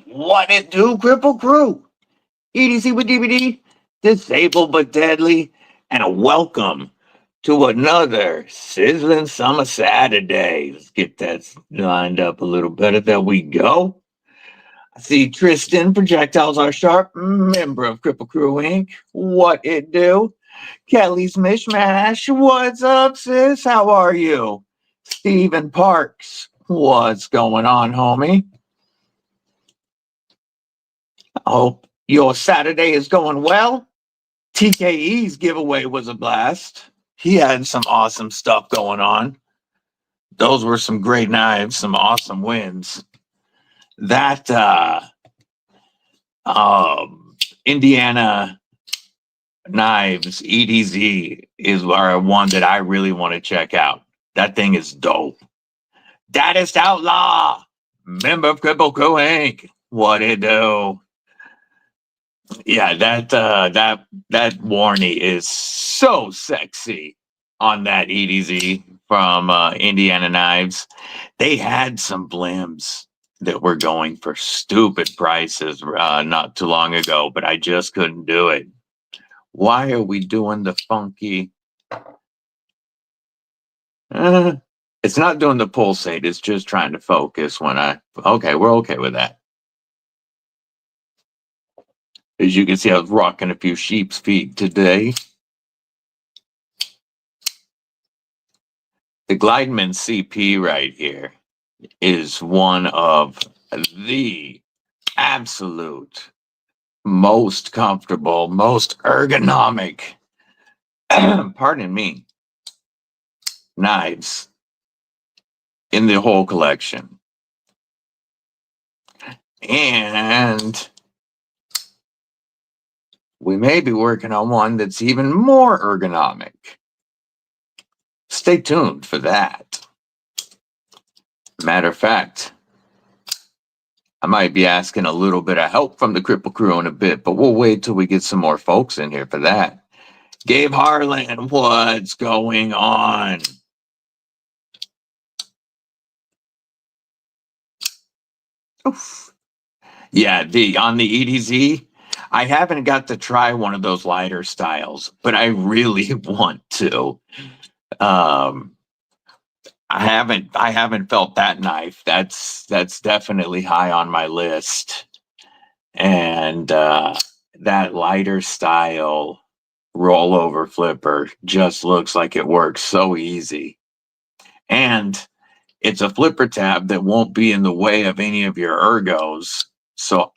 What it do, Kripple Krew? EDC with DBD, disabled but deadly, and a welcome to another Sizzlin Summer Saturday. Let's get that lined up a little better. There we go. I see Tristan, Projectiles Are Sharp, member of Kripple Krew Inc. What it do? Kelly's Mishmash, what's up, sis? How are you? Steven Parks, what's going on, homie? I hope your Saturday is going well. TKE's giveaway was a blast. He had some awesome stuff going on. Those were some great knives, some awesome wins. That Indiana Knives EDZ is one that I really want to check out. That thing is dope. Daddest Outlaw, member of Kripple Krew Inc. What it do? Yeah, that Warney is so sexy on that EDZ from Indiana Knives. They had some blims that were going for stupid prices not too long ago, but I just couldn't do it. Why are we doing the funky? It's not doing the pulsate. It's just trying to focus when okay, we're okay with that. As you can see, I was rocking a few sheep's feet today. The Glideman CP right here is one of the absolute most comfortable, most ergonomic, pardon me, knives in the whole collection. And we may be working on one that's even more ergonomic. Stay tuned for that. Matter of fact, I might be asking a little bit of help from the Kripple Krew in a bit, but we'll wait till we get some more folks in here for that. Gabe Harlan, what's going on? Oof. Yeah, on the EDZ, I haven't got to try one of those lighter styles, but I really want to. I haven't felt that knife. That's definitely high on my list. And that lighter style rollover flipper just looks like it works so easy. And it's a flipper tab that won't be in the way of any of your ergos. So,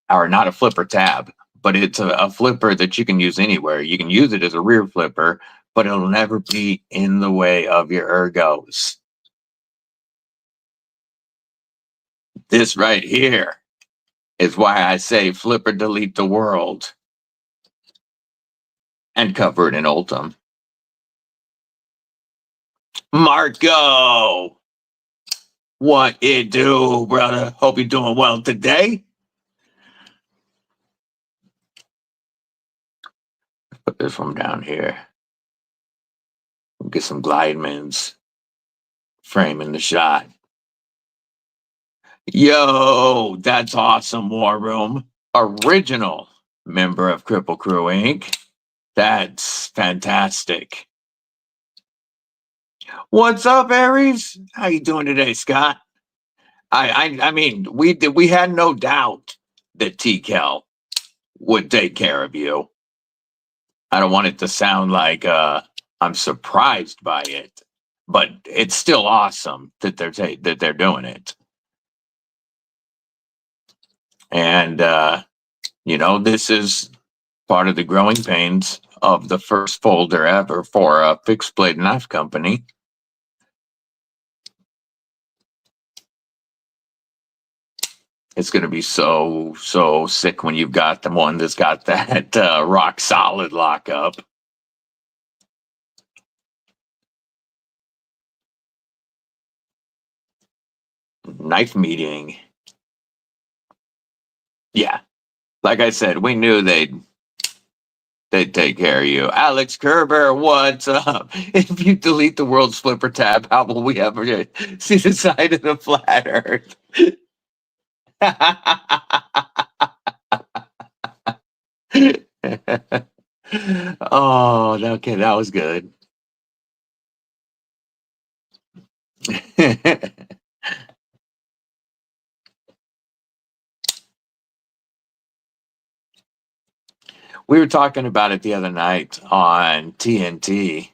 or not a flipper tab, but it's a flipper that you can use anywhere. You can use it as a rear flipper, but it'll never be in the way of your ergos. This right here is why I say flipper delete the world and cover it in Ultim. Marco, what it do, brother? Hope you're doing well today. Put this one down here. Get some Glidemans framing the shot. Yo, that's awesome, War Room. Original member of Kripple Krew Inc. That's fantastic. What's up, Aries? How you doing today, Scott? I mean, we had no doubt that T-Kel would take care of you. I don't want it to sound like I'm surprised by it, but it's still awesome that they're doing it. And you know, this is part of the growing pains of the first folder ever for a fixed blade knife company. It's going to be so sick when you've got the one that's got that rock solid lockup. Knife meeting. Yeah, like I said, we knew they'd take care of you. Alex Kerber, what's up? If you delete the world's flipper tab, how will we ever see the side of the flat earth? Oh, okay, that was good. We were talking about it the other night on TNT,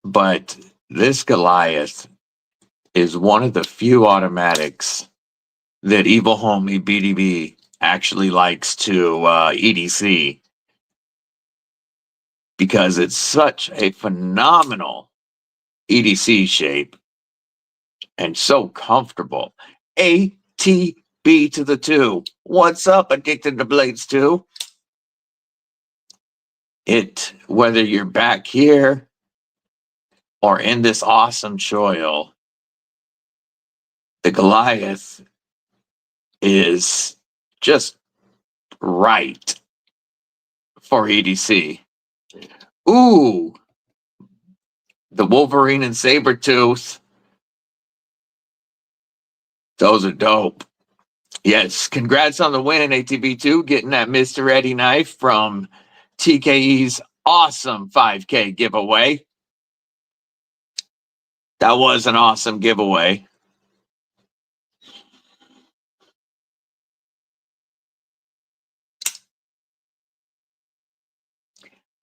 but this Goliath is one of the few automatics that Evil Homie BDB actually likes to EDC because it's such a phenomenal EDC shape and so comfortable. ATB to the 2. What's up, Addicted to Blades 2? Whether you're back here or in this awesome choil, the Goliath is just right for EDC. Ooh, the Wolverine and Sabretooth. Those are dope. Yes, congrats on the win, ATB2, getting that Mr. Eddie knife from TKE's awesome 5K giveaway. That was an awesome giveaway.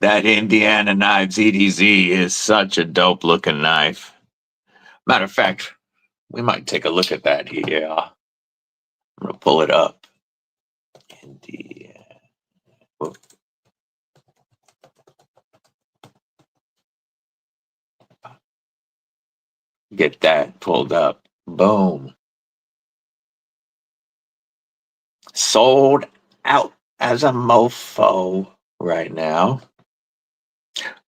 That Indiana Knives EDZ is such a dope looking knife. Matter of fact, we might take a look at that here. I'm going to pull it up. Indiana. Get that pulled up. Boom. Sold out as a mofo right now.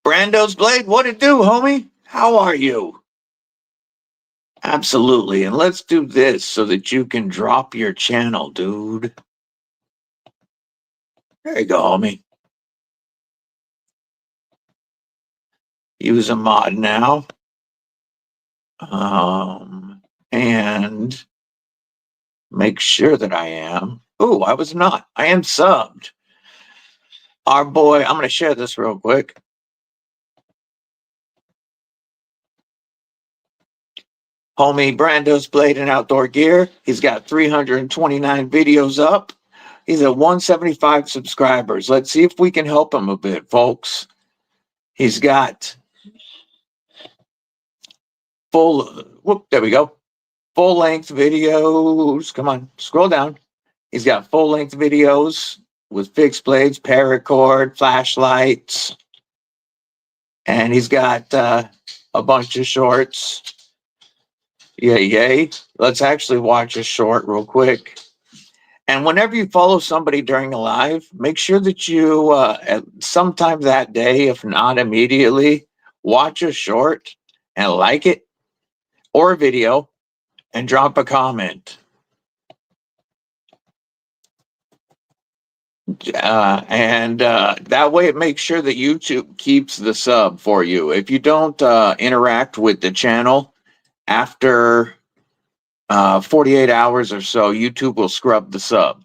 Brando's Blade, what it do, homie? How are you? Absolutely. And let's do this so that you can drop your channel, dude. There you go, homie. Use a mod now. And make sure that I am. Ooh, I was not. I am subbed. Our boy, I'm going to share this real quick. Homie Brando's Blade and Outdoor Gear. He's got 329 videos up. He's at 175 subscribers. Let's see if we can help him a bit, folks. He's got there we go. Full-length videos. Come on, scroll down. He's got full-length videos with fixed blades, paracord, flashlights. And he's got a bunch of shorts. Yay. Let's actually watch a short real quick. And whenever you follow somebody during a live, make sure that you, at sometime that day, if not immediately, watch a short and like it or a video and drop a comment. That way it makes sure that YouTube keeps the sub for you. If you don't interact with the channel after 48 hours or so, YouTube will scrub the sub.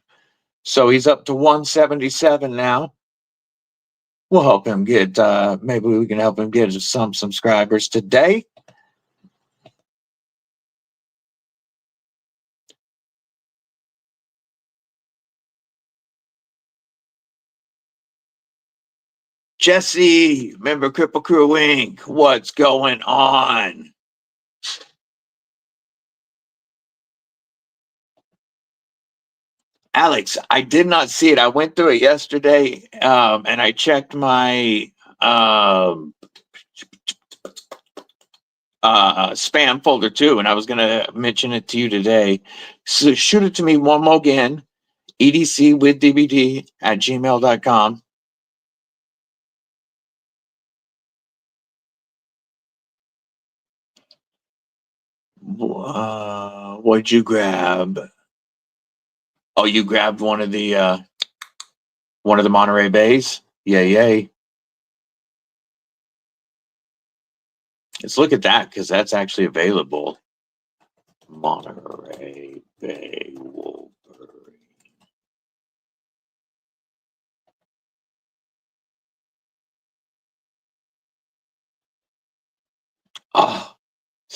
So he's up to 177 now. We'll help him get, maybe we can help him get some subscribers today. Jesse, member Kripple Krew Inc., what's going on? Alex, I did not see it. I went through it yesterday, and I checked my spam folder too, and I was going to mention it to you today. So shoot it to me one more again, EDCwithDBD@gmail.com. What'd you grab? Oh, you grabbed one of the Monterey Bays? Yay. Let's look at that because that's actually available. Monterey Bay Wolverine.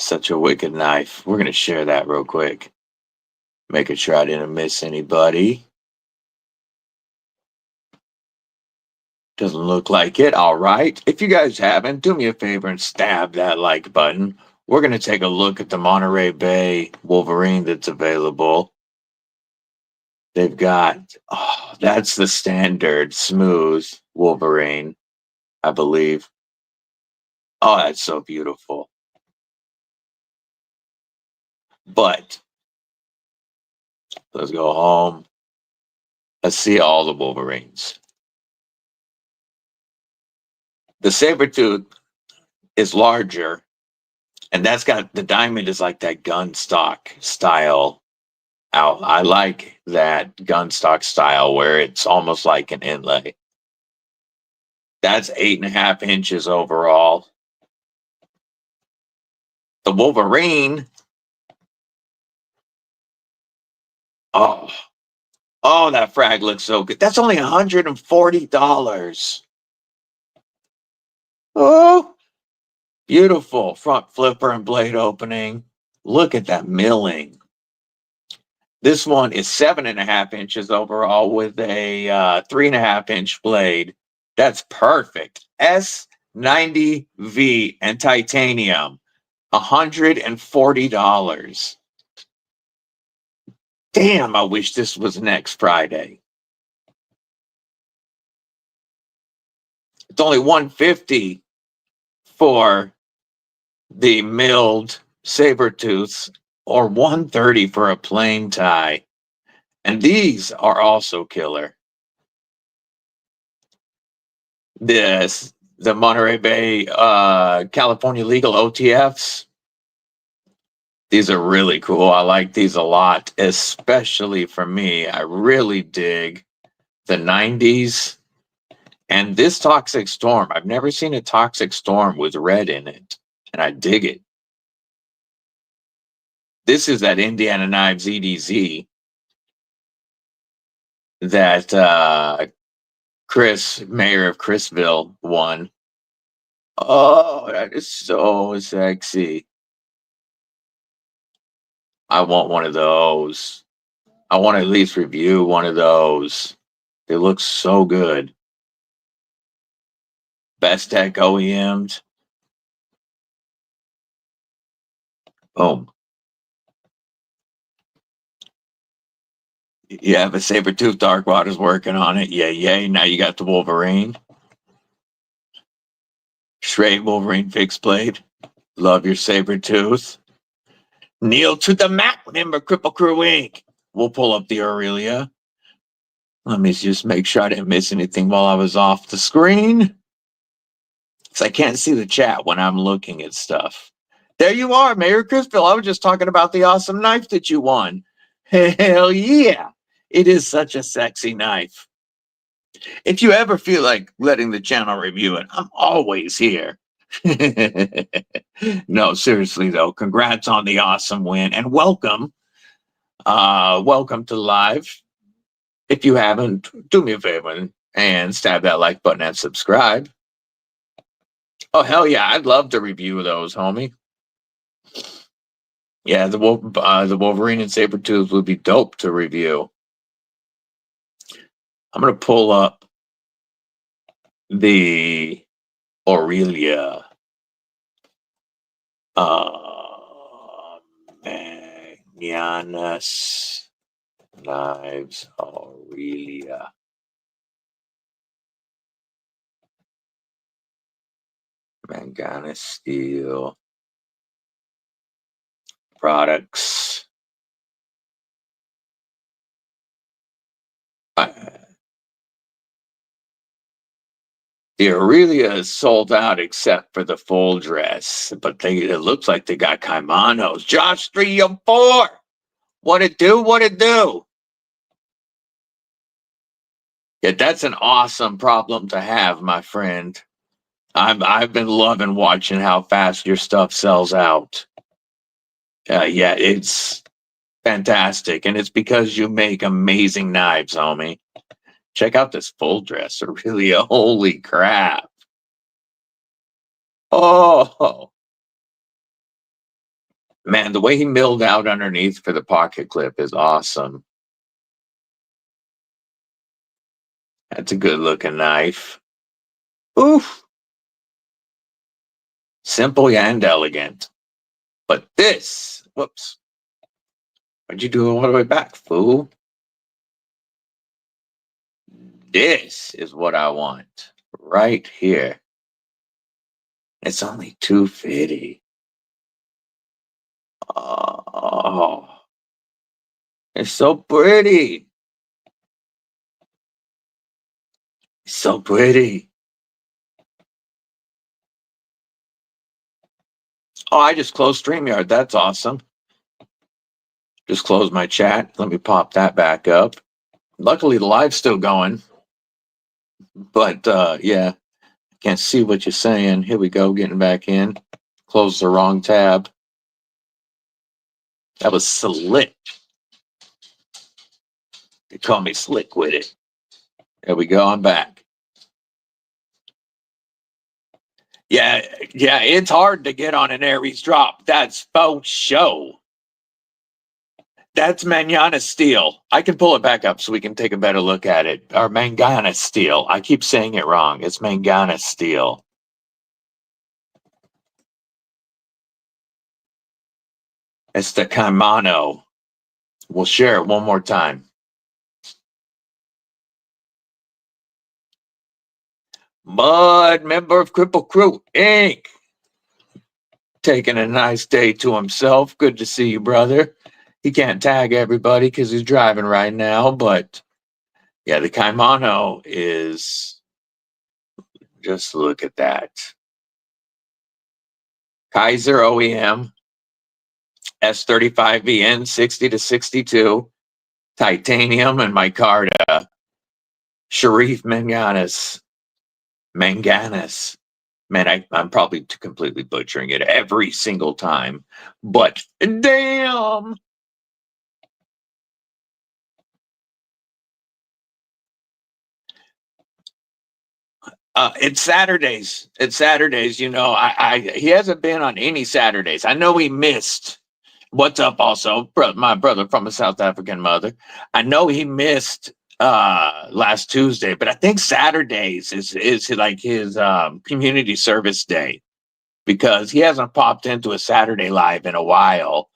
such a wicked knife. We're gonna share that real quick. Making sure I didn't miss anybody. Doesn't look like it. All right. If you guys haven't, do me a favor and stab that like button. We're going to take a look at the Monterey Bay Wolverine that's available. They've got, oh, that's the standard smooth Wolverine, I believe. Oh, that's so beautiful. But let's go home. Let's see all the Wolverines. The Sabertooth is larger, and that's got the diamond is like that gun stock style. I like that gun stock style where it's almost like an inlay. That's 8.5 inches overall. The Wolverine. Oh, that frag looks so good. That's only $140. Oh, beautiful front flipper and blade opening. Look at that milling. This one is 7.5 inches overall with a 3.5 inch blade. That's perfect. S90V and titanium, $140. Damn, I wish this was next Friday. It's only $150 for the milled Sabertooths or $130 for a plain tie. And these are also killer. The Monterey Bay California legal OTFs. These are really cool. I like these a lot, especially for me. I really dig the 90s and this Toxic Storm. I've never seen a Toxic Storm with red in it, and I dig it. This is that Indiana Knives EDZ that Chris, mayor of Chrisville, won. Oh, that is so sexy. I want one of those. I want to at least review one of those. They look so good. Best Tech OEMs. Boom. You have a Sabertooth Darkwater's working on it. Yay. Now you got the Wolverine. Straight Wolverine fixed blade. Love your Sabertooth. Kneel to the mat, member Kripple Krew Inc. We'll pull up the Aurelia. Let me just make sure I didn't miss anything while I was off the screen. Because I can't see the chat when I'm looking at stuff. There you are, Mayor Chrisville. I was just talking about the awesome knife that you won. Hell yeah. It is such a sexy knife. If you ever feel like letting the channel review it, I'm always here. No, seriously though, congrats on the awesome win and welcome. Welcome to live. If you haven't, do me a favor and stab that like button and subscribe. Oh, hell yeah, I'd love to review those, homie. Yeah, the Wolverine and Sabertooth would be dope to review. I'm going to pull up the Aurelia. Magnanus Knives Aurelia. Manganese steel products. The Aurelia is sold out except for the full dress, but it looks like they got kimonos. Josh 304, what it do? What it do? Yeah, that's an awesome problem to have, my friend. I've been loving watching how fast your stuff sells out. Yeah, it's fantastic, and it's because you make amazing knives, homie. Check out this full dress, Aurelia. Holy crap! Oh, Man, the way he milled out underneath for the pocket clip is awesome. That's a good looking knife. Oof. Simple and elegant. But this, whoops. What'd you do all the way back, fool? This is what I want right here. It's only $250. Oh, it's so pretty. It's so pretty. Oh, I just closed StreamYard. That's awesome. Just closed my chat. Let me pop that back up. Luckily, the live's still going. But yeah, can't see what you're saying. Here we go, getting back in. Close the wrong tab. That was slick. They call me slick with it. There we go. I'm back. Yeah, it's hard to get on an Aries drop. That's faux show. That's manana steel. I can pull it back up so we can take a better look at it. Or mangana steel. I keep saying it wrong. It's mangana steel. It's the Kamano. We'll share it one more time. Mud, member of Kripple Krew, Inc. Taking a nice day to himself. Good to see you, brother. He can't tag everybody because he's driving right now, but yeah, the Kaimano is, just look at that. Kaiser OEM, S35VN 60 to 62, titanium and micarta, Sharif Manganis. Man, I'm probably completely butchering it every single time, but damn. It's Saturdays. It's Saturdays. You know, he hasn't been on any Saturdays. I know he missed. What's up? Also, my brother from a South African mother. I know he missed last Tuesday, but I think Saturdays is like his community service day because he hasn't popped into a Saturday live in a while.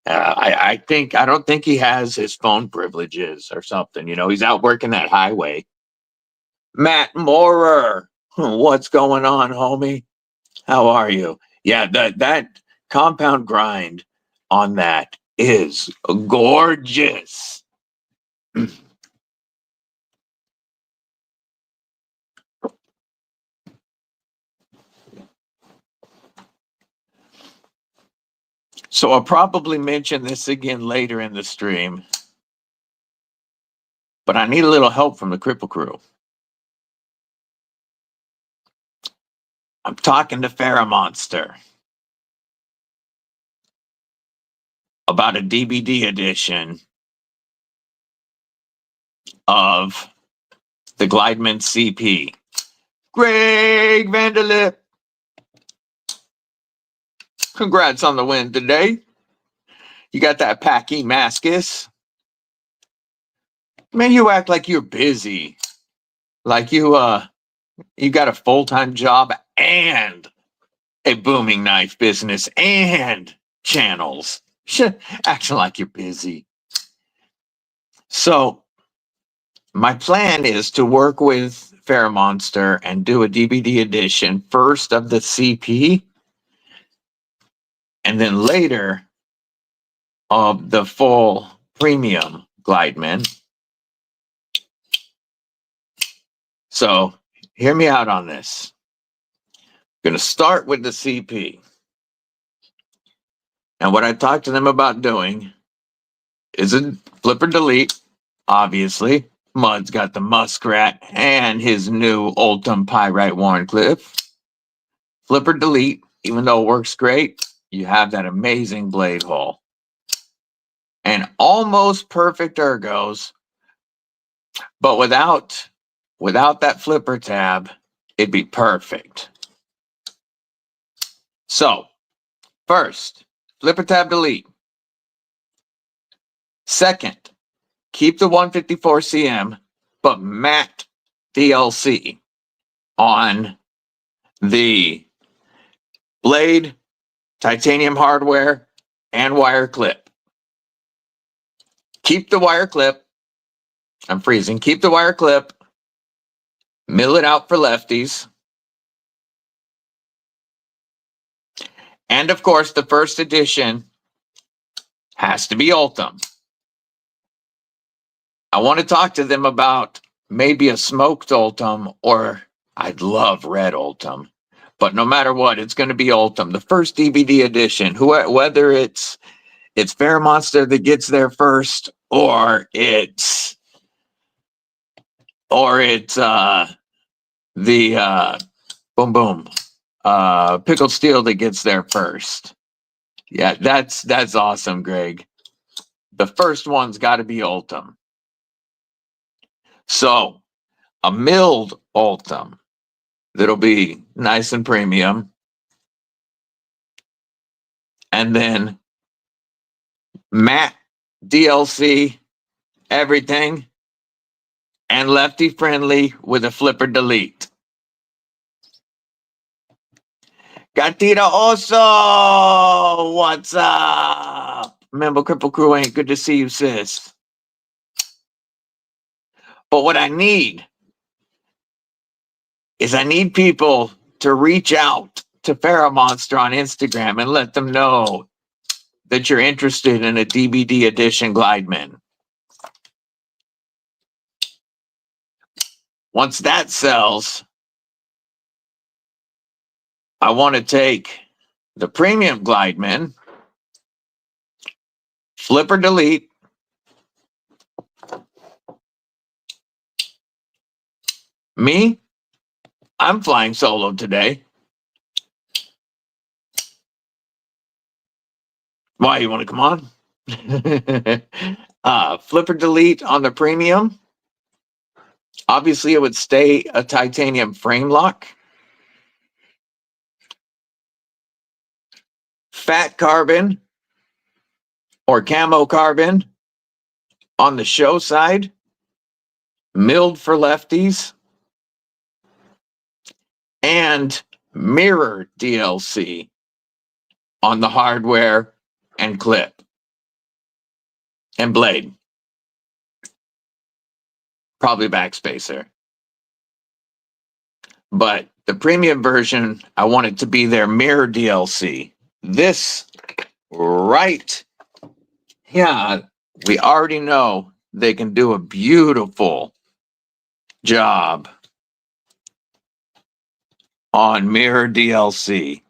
I don't think he has his phone privileges or something. You know, he's out working that highway. Matt Moorer, what's going on, homie? How are you? Yeah, that compound grind on that is gorgeous. So I'll probably mention this again later in the stream, but I need a little help from the Kripple Krew. I'm talking to FerraMonster about a DBD edition of the Glideman CP. Greg Vanderlip, congrats on the win today. You got that Packy Mascus. Man, you act like you're busy. Like you got a full-time job and a booming knife business and channels. Acting like you're busy. So my plan is to work with FerraMonster and do a DBD edition first of the CP and then later of the full premium Glideman. So hear me out on this. I'm going to start with the CP. And what I talked to them about doing is a flipper delete, obviously. Mud's got the Muskrat and his new Ultim Pyrite Warncliffe. Flipper delete, even though it works great, you have that amazing blade hole. And almost perfect ergos, but without that flipper tab, it'd be perfect. So, first, flipper tab delete. Second, keep the 154 cm, but matte DLC on the blade, titanium hardware, and wire clip. Keep the wire clip. I'm freezing. Keep the wire clip. Mill it out for lefties. And of course, the first edition has to be Ultem. I want to talk to them about maybe a smoked Ultem, or I'd love red Ultem. But no matter what, it's going to be Ultem. The first DVD edition, whether it's FerraMonster that gets there first, or it's the boom boom pickled steel that gets there first. Yeah, that's awesome, Greg. The first one's got to be Ultem. So a milled Ultem that'll be nice and premium, and then matte DLC everything, and lefty friendly with a flipper delete. Gatita Oso, what's up? Remember, Kripple Krew ain't good to see you, sis. But what I need is I need people to reach out to FerraMonster on Instagram and let them know that you're interested in a DVD edition Glideman. Once that sells, I want to take the premium Glideman, flipper delete, me, I'm flying solo today. Why, you want to come on? Flipper delete on the premium. Obviously, it would stay a titanium frame lock. Fat carbon or camo carbon on the show side. Milled for lefties. And mirror DLC on the hardware and clip and blade. Probably backspacer. But the premium version, I want it to be their mirror DLC. This right here, we already know they can do a beautiful job on mirror DLC.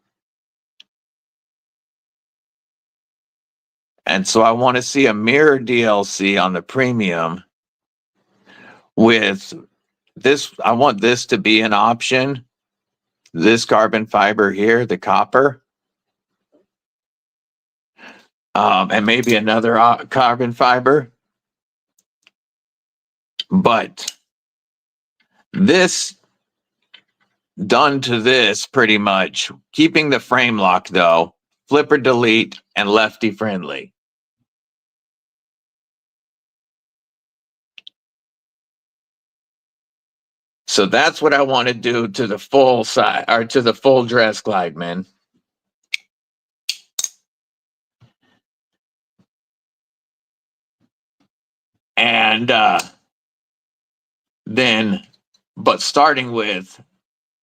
And so I want to see a mirror DLC on the premium with this. I want this to be an option. This carbon fiber here, the copper. And maybe another carbon fiber. But this done to this pretty much, keeping the frame lock though, flipper delete and lefty friendly. So that's what I want to do to the full side, or to the full dress Glideman. And then, but starting with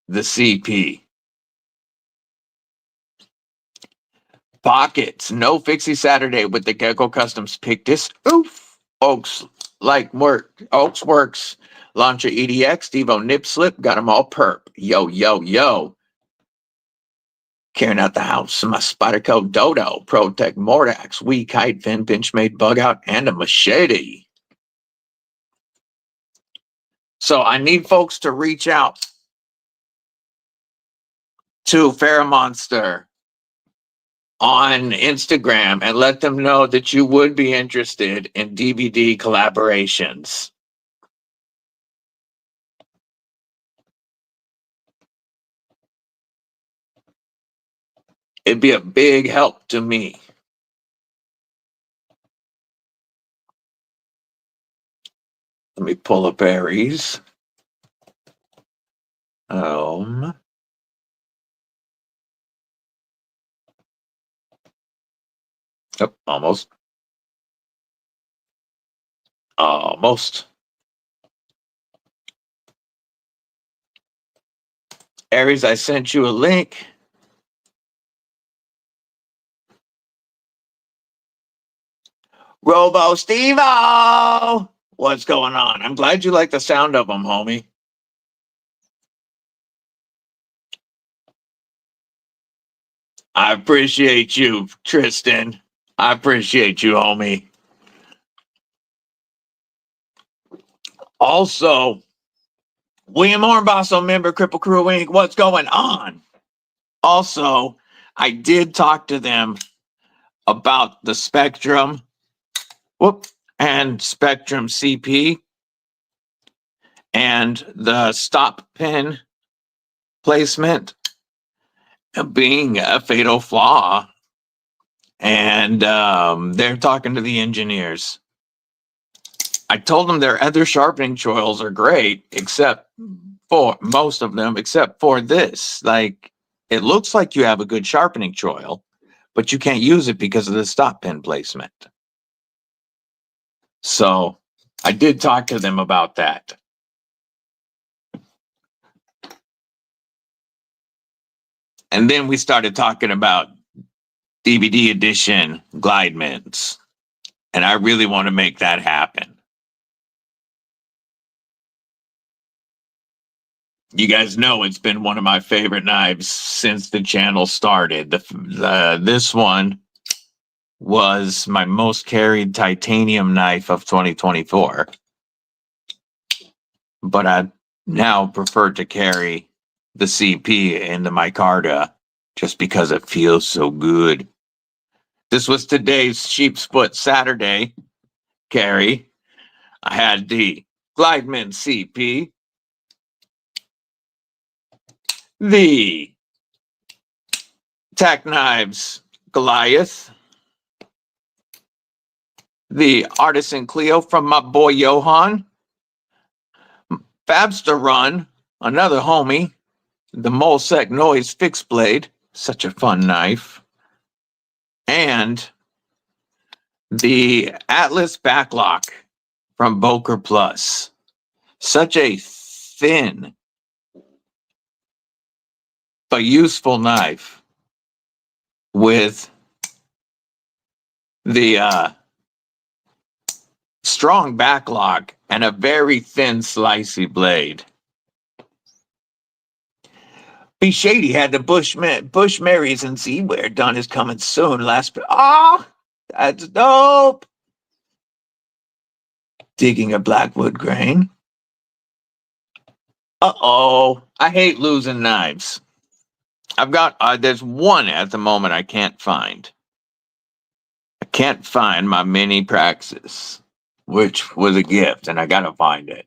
the CP. Pockets, no fixie Saturday with the Gecko Customs Pictus. Oof. Oaks Works, Launcher EDX, Devo Nip Slip, got them all perp. Yo, yo, yo. Carrying out the house, my Spyderco Dodo, Protect Mordax, Wee Kite Fin, Benchmade Bug Out, and a machete. So I need folks to reach out to FerraMonster on Instagram and let them know that you would be interested in DVD collaborations. It'd be a big help to me Let me pull up Aries. Oh, almost. Almost. Aries, I sent you a link. Robo Stevo! What's going on? I'm glad you like the sound of them, homie. I appreciate you, Tristan. I appreciate you, homie. Also, William Ornbasso, member, Kripple Krew Inc. What's going on? Also, I did talk to them about the Spectrum and Spectrum CP and the stop pin placement being a fatal flaw. And they're talking to the engineers. I told them their other sharpening choils are great, except for most of them, except for this. Like, it looks like you have a good sharpening choil, but you can't use it because of the stop pin placement. So I did talk to them about that. And then we started talking about DVD edition glide mints. And I really want to make that happen. You guys know it's been one of my favorite knives since the channel started. This one was my most carried titanium knife of 2024. But I now prefer to carry the CP in the micarta just because it feels so good. This was today's Sheep's Foot Saturday carry. I had the Glideman CP, the Tack Knives Goliath, the Artisan Clio from my boy Johan, Fabster Run, another homie, the Molsec Noise Fixed Blade, such a fun knife, and the Atlas Backlock from Boker Plus. Such a thin but useful knife with the strong backlock and a very thin slicey blade. B Shady had the Bush Marys and Z-Wear done is coming soon. That's dope. Digging a Blackwood grain. Uh-oh. I hate losing knives. I've got, there's one at the moment I can't find. I can't find my mini Praxis, which was a gift, and I gotta find it.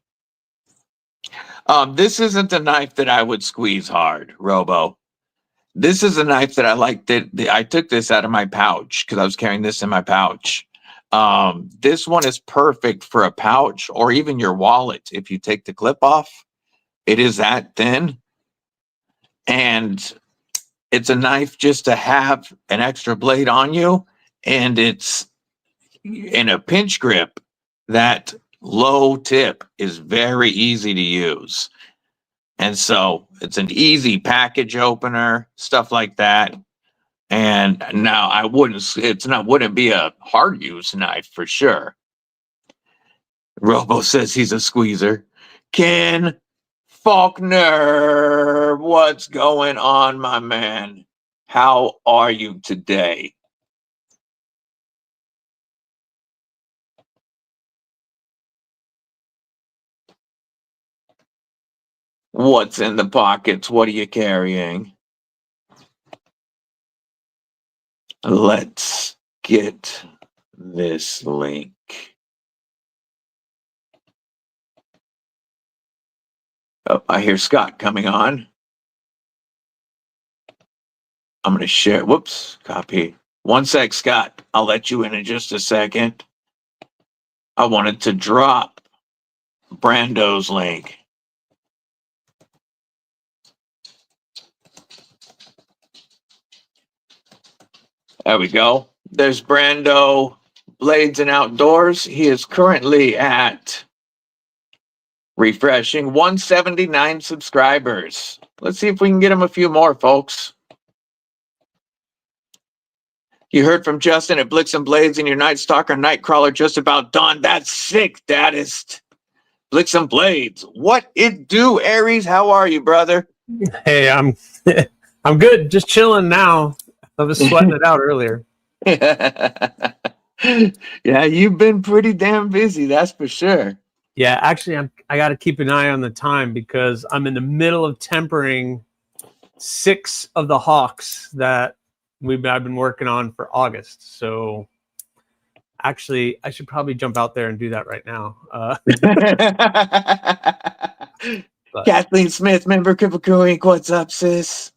This isn't the knife that I would squeeze hard, Robo. This is a knife that I like. I took this out of my pouch because I was carrying this in my pouch. This one is perfect for a pouch or even your wallet. If you take the clip off, it is that thin. And it's a knife just to have an extra blade on you. And it's in a pinch grip. That low tip is very easy to use. And so it's an easy package opener, stuff like that. And now wouldn't be a hard use knife for sure. Robo says he's a squeezer. Ken Faulkner, what's going on, my man? How are you today? What's in the pockets? What are you carrying? Let's get this link. Oh, I hear Scott coming on. I'm going to share. Whoops, copy. One sec, Scott. I'll let you in just a second. I wanted to drop Brando's link. There we go. There's Brando Blades and Outdoors. He is currently at refreshing 179 subscribers. Let's see if we can get him a few more, folks. You heard from Justin at Blix and Blades and your Night Stalker Nightcrawler just about done. That's sick, Daddest. Blix and Blades. What it do, Aries? How are you, brother? Hey, I'm I'm good. Just chilling now. I was sweating it out earlier. Yeah, you've been pretty damn busy, that's for sure. Yeah, actually, I got to keep an eye on the time because I'm in the middle of tempering 6 of the hawks that I've been working on for August. So actually, I should probably jump out there and do that right now. Kathleen Smith, member Kripple Krew Inc. What's up, sis?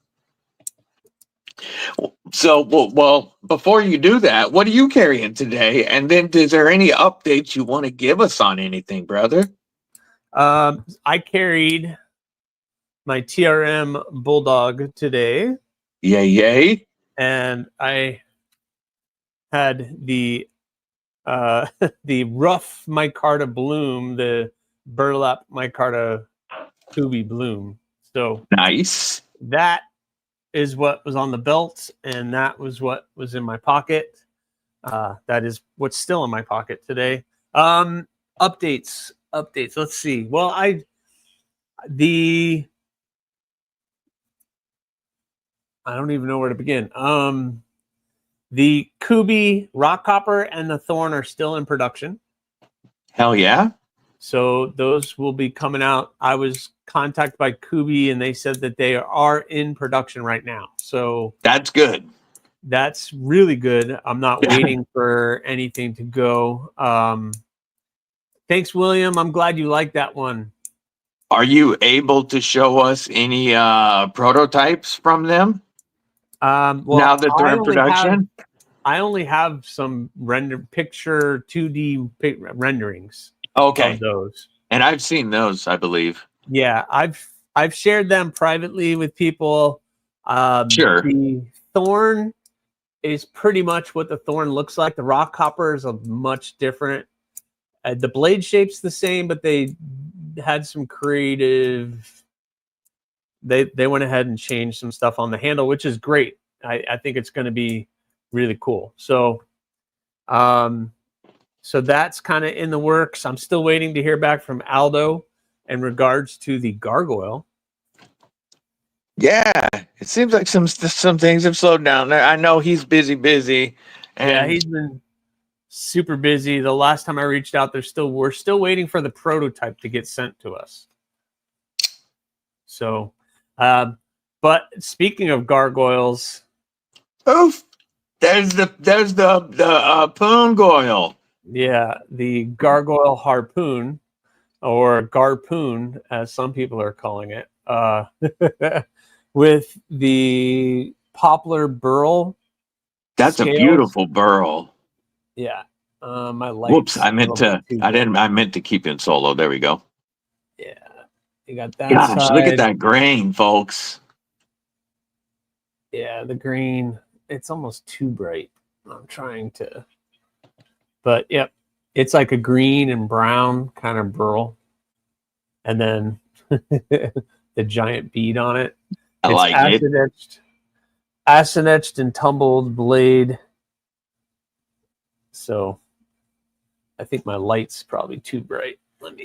So, well, before you do that, what are you carrying today? And then is there any updates you want to give us on anything, brother? I carried my TRM Bulldog today. Yay, yay. And I had the the rough micarta bloom, the burlap micarta Kubi bloom. So nice. That is what was on the belt, and that was what was in my pocket. That is what's still in my pocket today. Updates. Let's see. Well, I don't even know where to begin. The Kubi rock copper and the thorn are still in production. Hell yeah. So those will be coming out. I was contacted by Kubi and they said that they are in production right now. So that's good. That's really good. I'm not waiting for anything to go. Thanks, William. I'm glad you like that one. Are you able to show us any prototypes from them? Well, now that they're in production? I only have some picture 2D renderings. Okay. Of those. And I've seen those, I believe. Yeah, I've shared them privately with people. Sure. The thorn is pretty much what the thorn looks like. The rock copper is a much different. The blade shape's the same, but they had some creative. They went ahead and changed some stuff on the handle, which is great. I think it's going to be really cool. So, so that's kind of in the works. I'm still waiting to hear back from Aldo in regards to the gargoyle. Yeah, it seems like some things have slowed down there. I know he's busy. And yeah, he's been super busy. The last time I reached out, we're still waiting for the prototype to get sent to us. So, but speaking of gargoyles, oof, there's the Poongoyle. Yeah, the gargoyle harpoon, or garpoon, as some people are calling it, with the poplar burl. That's scales. A beautiful burl. Yeah. My lights. Whoops! I meant to keep in solo. There we go. Yeah, you got that. Gosh, side. Look at that grain, folks. Yeah, the green. It's almost too bright. I'm trying to. But yep, it's like a green and brown kind of burl, and then the giant bead on it. I it's like acid etched and tumbled blade. So I think my light's probably too bright.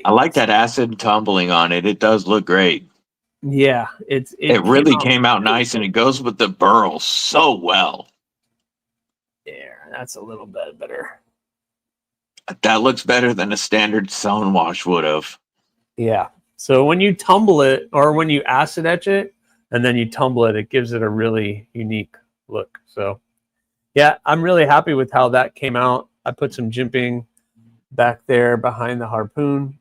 I like that acid tumbling on it. It does look great. Yeah, it really came out nice, and it goes with the burl so well. Yeah, that's a little bit better. That looks better than a standard stone wash would have. Yeah. So when you tumble it, or when you acid etch it, and then you tumble it, it gives it a really unique look. So yeah, I'm really happy with how that came out. I put some jimping back there behind the harpoon.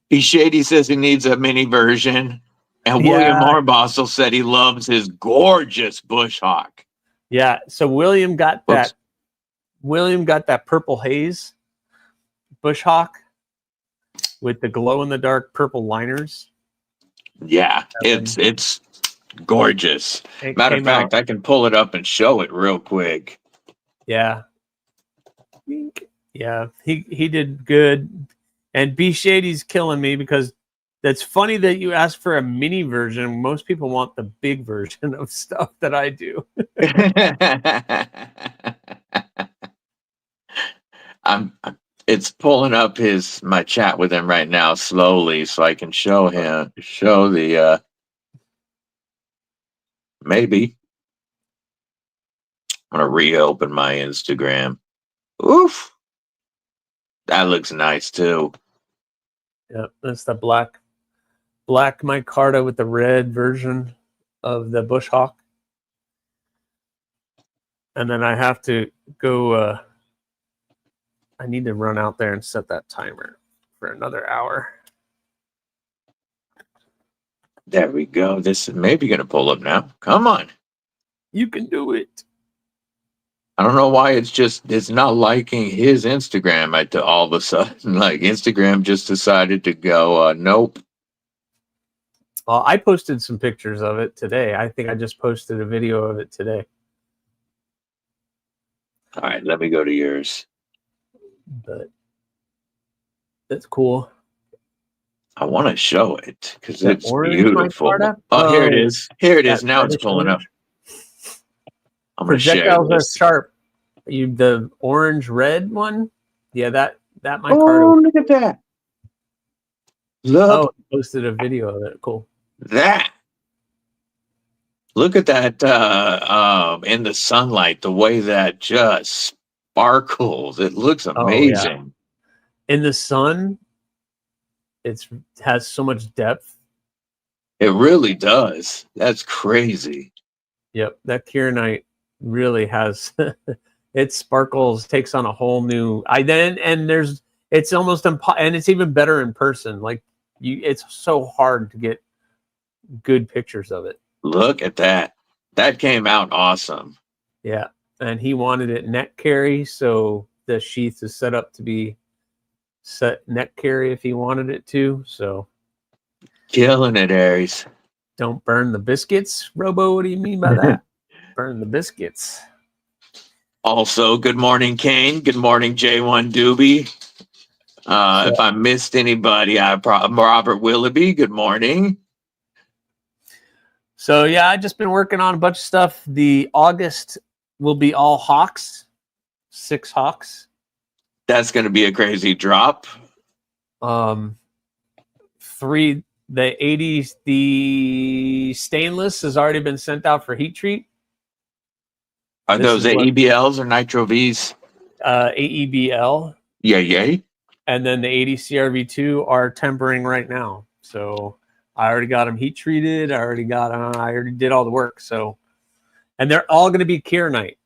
B Shady says he needs a mini version. And William Hornbostel said he loves his gorgeous bush hawk. Yeah. So William got that. William got that purple haze bush hawk. with the glow in the dark purple liners. Yeah, it's gorgeous. Matter of fact, I can pull it up and show it real quick. Yeah. Yeah, he did good. And B Shady's killing me because that's funny that you asked for a mini version. Most people want the big version of stuff that I do. It's pulling up my chat with him right now slowly so I can show the maybe. I'm gonna reopen my Instagram. Oof. That looks nice too. Yeah, that's the black micarta with the red version of the Bush Hawk. And then I have to go I need to run out there and set that timer for another hour. There we go. This is maybe gonna pull up now. Come on. You can do it. I don't know why it's not liking his Instagram all of a sudden. Like Instagram just decided to go, nope. Well, I posted some pictures of it today. I think I just posted a video of it today. All right, let me go to yours. But that's cool. I want to show it because it's beautiful. Oh, here it is. Here it is. Now it's pulling up. I'm going to share Projectiles this. are sharp. The orange red one? Yeah, that micarta. Oh, look at that. Look. Oh, I posted a video of it. Cool. That. Look at that in the sunlight, the way that just sparkles. It looks amazing. Oh, yeah. In the sun, it has so much depth. It really does. That's crazy. Yep, that Kieranite really has it sparkles, takes on a whole new it's almost and it's even better in person. Like it's so hard to get good pictures of it. Look at that. That came out awesome. Yeah, and he wanted it neck carry, so the sheath is set up to be set neck carry if he wanted it to. So killing it, Aries. Don't burn the biscuits, Robo. What do you mean by that? Burn the biscuits. Also, good morning, Kane. Good morning, J1 Doobie. If I missed anybody, I'm Robert Willoughby. Good morning. So yeah, I've just been working on a bunch of stuff. The August will be all Hawks, 6 Hawks. That's going to be a crazy drop. 3, the 80s, the stainless has already been sent out for heat treat. Are those AEBLs or Nitro Vs? AEBL. Yay. And then the 80 CRV2 are tempering right now. So I already got them heat treated. I already did all the work. So, and they're all going to be Kieranite.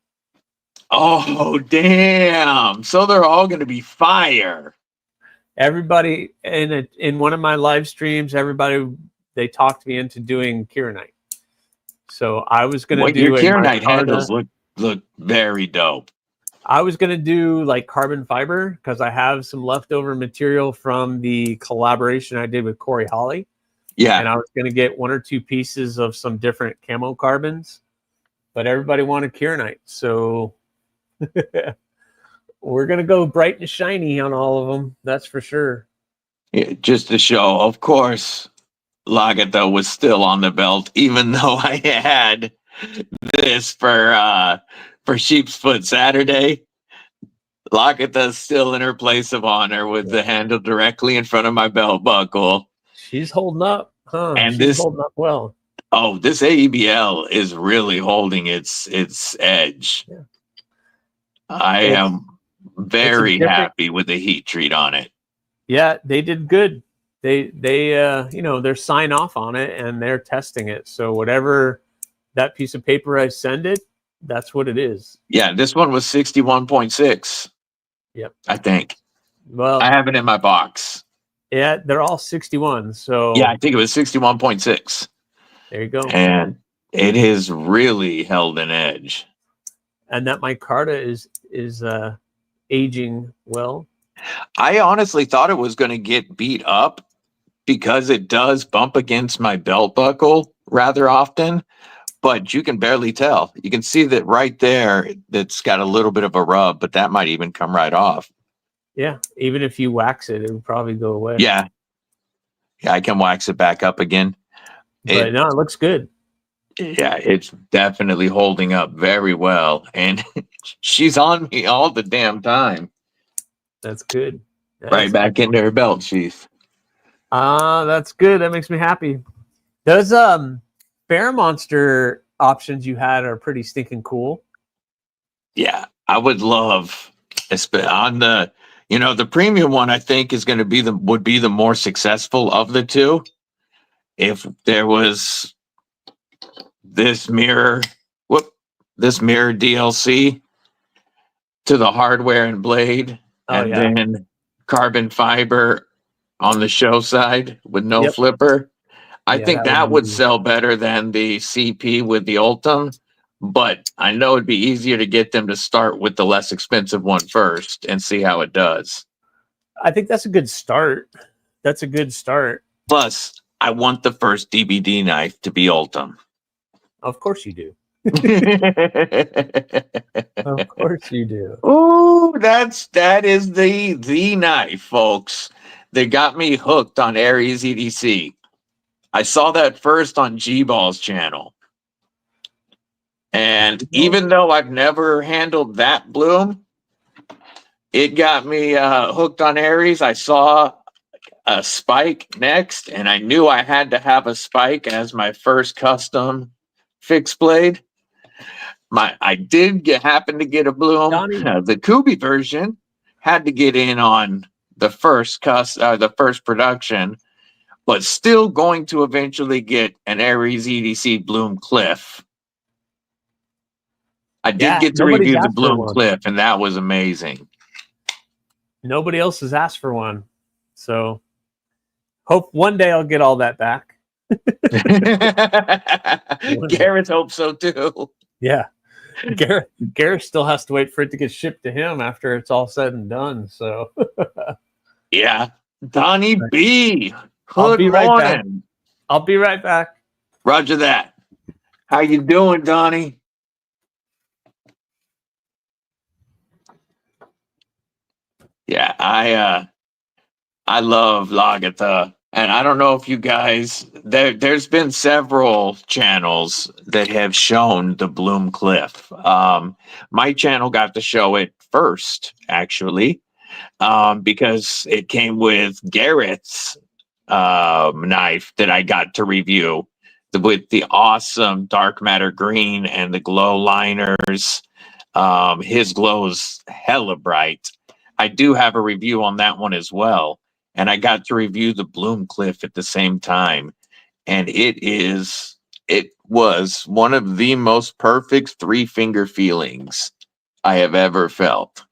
Oh, damn. So they're all going to be fire. Everybody in one of my live streams, they talked me into doing Kieranite. So I was going to do your Kieranite handles look very dope. I was going to do like carbon fiber because I have some leftover material from the collaboration I did with Corey Holly. Yeah. And I was going to get 1 or 2 pieces of some different camo carbons, but everybody wanted Kieranite. So we're going to go bright and shiny on all of them. That's for sure. Yeah, just to show, of course, Lagata was still on the belt, even though I had this for Sheep's Foot Saturday. Lagata's still in her place of honor with the handle directly in front of my belt buckle. She's holding up, huh? And she's holding up well. Oh, this AEBL is really holding its edge. Yeah. I am very happy with the heat treat on it. Yeah, they did good. They they're sign off on it and they're testing it. So whatever that piece of paper I send it, that's what it is. Yeah, this one was 61.6. Yep. I think. Well, I have it in my box. Yeah, they're all 61. So yeah, I think it was 61.6. There you go. And it has really held an edge. And that micarta is aging well. I honestly thought it was going to get beat up because it does bump against my belt buckle rather often, but you can barely tell. You can see that right there that's got a little bit of a rub, but that might even come right off. Yeah, even if you wax it, it would probably go away. Yeah. Yeah, I can wax it back up again. But no, it looks good. Yeah, it's definitely holding up very well. And she's on me all the damn time. That's good. Right back into her belt sheath. That's good. That makes me happy. Those FerraMonster options you had are pretty stinking cool. Yeah, I would love on the the premium one. I think is going to be would be the more successful of the two. If there was this mirror DLC to the hardware and blade, then carbon fiber on the show side with no flipper. I think that would sell better than the CP with the Ultim, but I know it'd be easier to get them to start with the less expensive one first and see how it does. I think that's a good start. That's a good start. Plus, I want the first DBD knife to be Ultim. Of course you do. Of course you do. Oh, that is the knife, folks. They got me hooked on Aries EDC. I saw that first on G-Ball's channel. And even though I've never handled that bloom, it got me hooked on Aries. I saw a spike next, and I knew I had to have a spike as my first custom fixed blade. I did happen to get a bloom. The Kubi version had to get in on the first production, but still going to eventually get an Aries EDC Bloom Cliff. I did get to review the Bloom Cliff, and that was amazing. Nobody else has asked for one, so hope one day I'll get all that back. Garrett hopes so too. Yeah. Garrett still has to wait for it to get shipped to him after it's all said and done. So yeah. Donnie B. I'll be right back. I'll be right back. Roger that. How you doing, Donnie? Yeah, I love Lagatha. And I don't know if you guys, there's been several channels that have shown the Bloom Cliff. My channel got to show it first, actually, because it came with Garrett's knife that I got to review with the awesome dark matter green and the glow liners. His glow's hella bright. I do have a review on that one as well. And I got to review the Bloom Cliff at the same time. And it was one of the most perfect 3-finger feelings I have ever felt.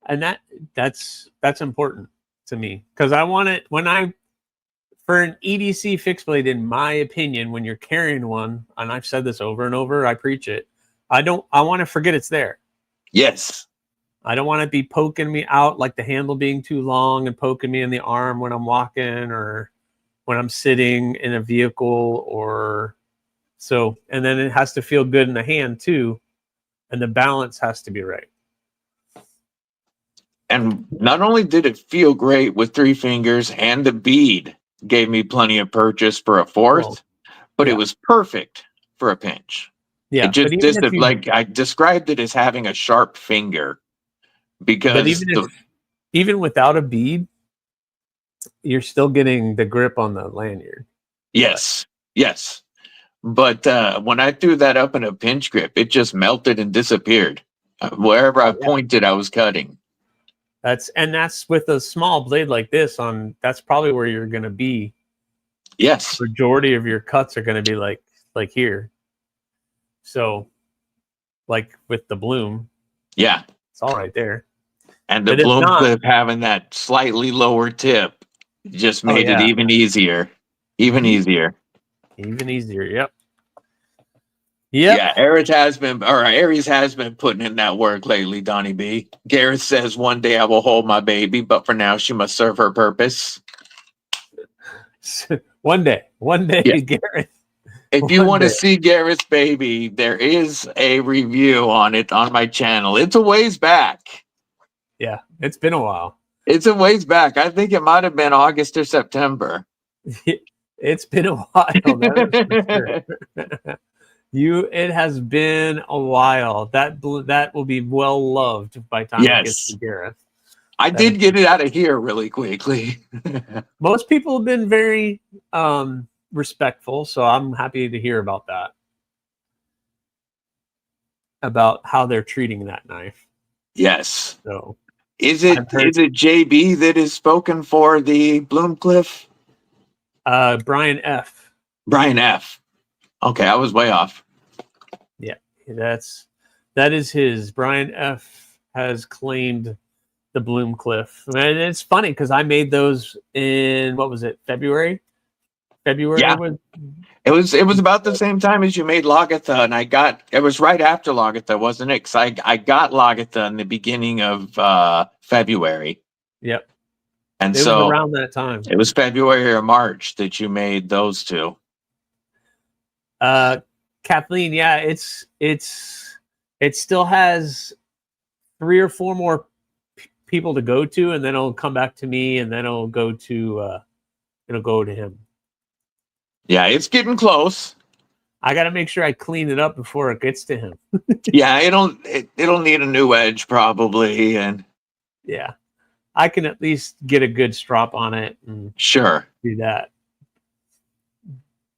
And that's important to me, because I want it for an EDC fixed blade, in my opinion, when you're carrying one, and I've said this over and over, I preach it. I want to forget it's there. Yes. I don't want to be poking me out, like the handle being too long and poking me in the arm when I'm walking or when I'm sitting in a vehicle and then it has to feel good in the hand too. And the balance has to be right. And not only did it feel great with 3 fingers, and the bead gave me plenty of purchase for a 4th, but it was perfect for a pinch. Yeah. It just like I described it as having a sharp finger. Because even without a bead, you're still getting the grip on the lanyard. Yes. But when I threw that up in a pinch grip, it just melted and disappeared. Wherever I pointed, I was cutting. That's with a small blade like this on. That's probably where you're going to be. Yes. Majority of your cuts are going to be like here. So, like with the Bloom. Yeah. It's all right there. And the Bloom Cliff having that slightly lower tip just made it even easier. Even easier. Even easier, yep. Yep. Yeah, Aries has been putting in that work lately, Donnie B. Gareth says one day I will hold my baby, but for now she must serve her purpose. One day, Yeah. Gareth. If you One want to day. see Gareth's baby, there is a review on it on my channel. It's a ways back. Yeah, it's been a while. It's a ways back. I think it might have been August or September. It's been a while. That is for sure. It has been a while. That will be well loved by the time it gets Yes. to Gareth. I did get it out of here really quickly. Most people have been very respectful, so I'm happy to hear about that. About how they're treating that knife. Yes. So is it JB that is spoken for the Bloomcliff? Brian F. Brian F. Okay, I was way off. Yeah, that is his. Brian F. has claimed the Bloomcliff, and it's funny because I made those in what was it, February? Yeah. It was about the same time as you made Lagatha, and it was right after Lagatha, wasn't it? Because I got Lagatha in the beginning of February. Yep. And it was around that time. It was February or March that you made those two. Kathleen, yeah, it still has 3 or 4 more people to go to, and then it'll come back to me, and then it'll go to him. Yeah, it's getting close. I got to make sure I clean it up before it gets to him. Yeah, it'll need a new edge probably, and yeah, I can at least get a good strop on it and sure do that.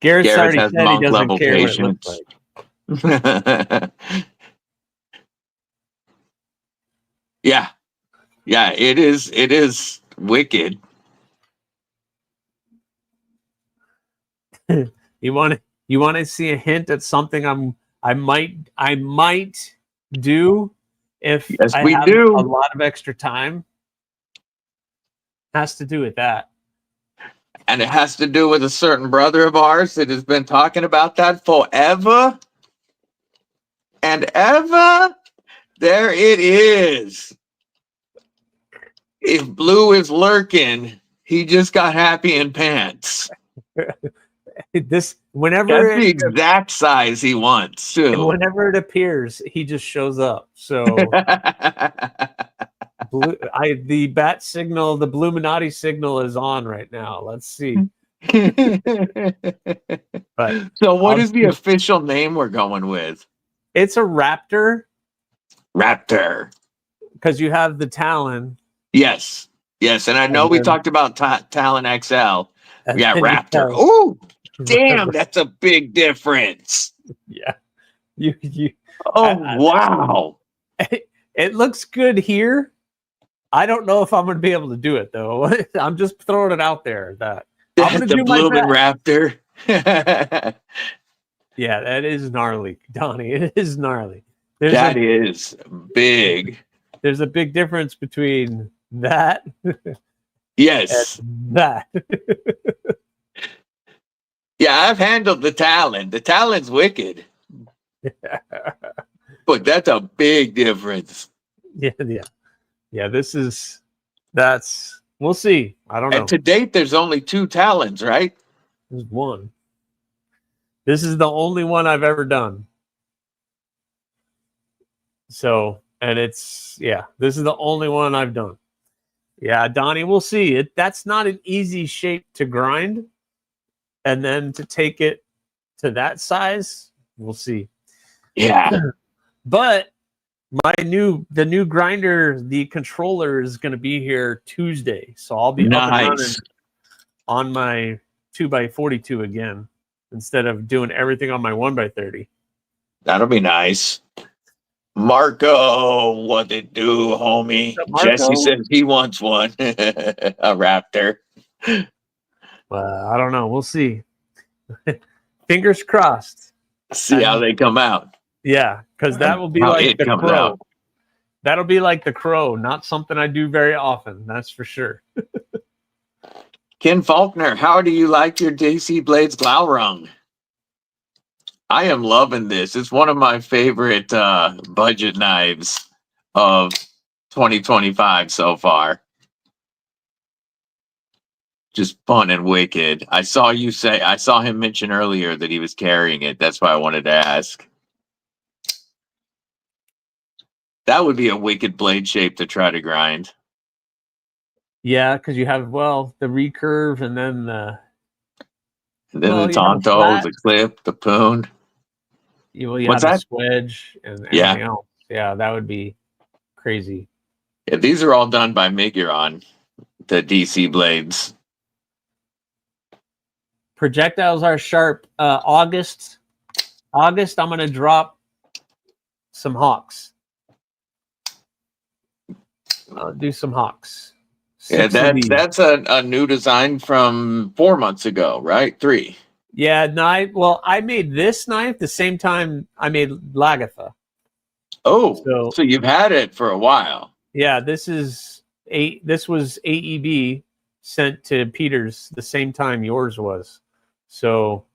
Gareth already said he doesn't care patience. What it looks like. Yeah, it is wicked. You want to see a hint at something I might do if I have a lot of extra time? Has to do with that. And it has to do with a certain brother of ours that has been talking about that forever and ever. There it is. If Blue is lurking, he just got happy in pants. That's the exact size he wants too. Whenever it appears, he just shows up. So the bat signal, the Bluminati signal is on right now. Let's see. But so what is the official name we're going with? It's a Raptor. Raptor. Because you have the Talon. Yes. And I know we talked about Talon XL. Yeah, Raptor. Oh, damn, that's a big difference. Yeah. Wow. It looks good here. I don't know if I'm going to be able to do it though. I'm just throwing it out there that I'm going to do my best. Raptor. Yeah, that is gnarly, Donnie. It is gnarly. That is big. There's a big difference between that. Yes. And that. Yeah, I've handled the Talon. The Talon's wicked. But that's a big difference. Yeah. We'll see. I don't know. And to date, there's only 2 Talons, right? There's 1. This is the only one I've ever done. So, and this is the only one I've done. Yeah, Donnie, we'll see. That's not an easy shape to grind. And then to take it to that size, we'll see. Yeah. But the new grinder, the controller is going to be here Tuesday. So I'll be up and running on my 2x42 again instead of doing everything on my 1x30. That'll be nice. Marco, what it do, homie? Jesse says he wants one. A Raptor. I don't know. We'll see. Fingers crossed. See how they come out. Yeah, because that will be like the Crow. That'll be like the Crow. Not something I do very often. That's for sure. Ken Faulkner, how do you like your DC Blades Glaurung? I am loving this. It's one of my favorite budget knives of 2025 so far. Just fun and wicked. I saw him mention earlier that he was carrying it. That's why I wanted to ask. That would be a wicked blade shape to try to grind. Yeah, because you have, well, the recurve and then the... And then Well, the you have a Tonto, flat. the clip, the poon. You What's have the that? swedge and Yeah. everything else. Yeah, that would be crazy. Yeah, these are all done by Miguron, the DC blades. Projectiles are sharp. August, I'm going to drop some hawks. I'll do some hawks. Yeah, 6 of these. that's a new design from 4 months ago, right? 3. Yeah, I made this knife the same time I made Lagatha. Oh, so you've had it for a while. Yeah, this was AEB sent to Peters the same time yours was. So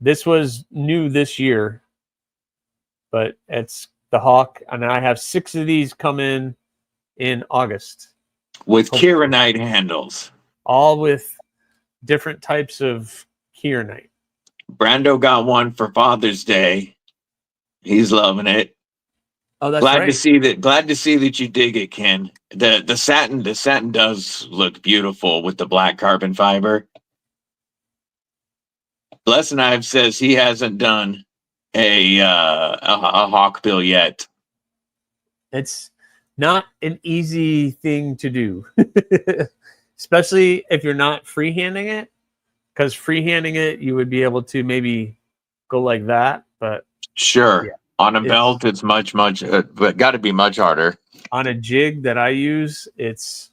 this was new this year, but it's the Hawk, and I have 6 of these come in August. With Kieranite handles. All with different types of Kieranite. Brando got one for Father's Day. He's loving it. Oh, that's glad right. Glad to see that you dig it, Ken. The satin does look beautiful with the black carbon fiber. Bless Knife says he hasn't done a hawk bill yet. It's not an easy thing to do, especially if you're not freehanding it. Because freehanding it, you would be able to maybe go like that, but sure, yeah, on a belt, it's much, but got to be much harder. On a jig that I use, it's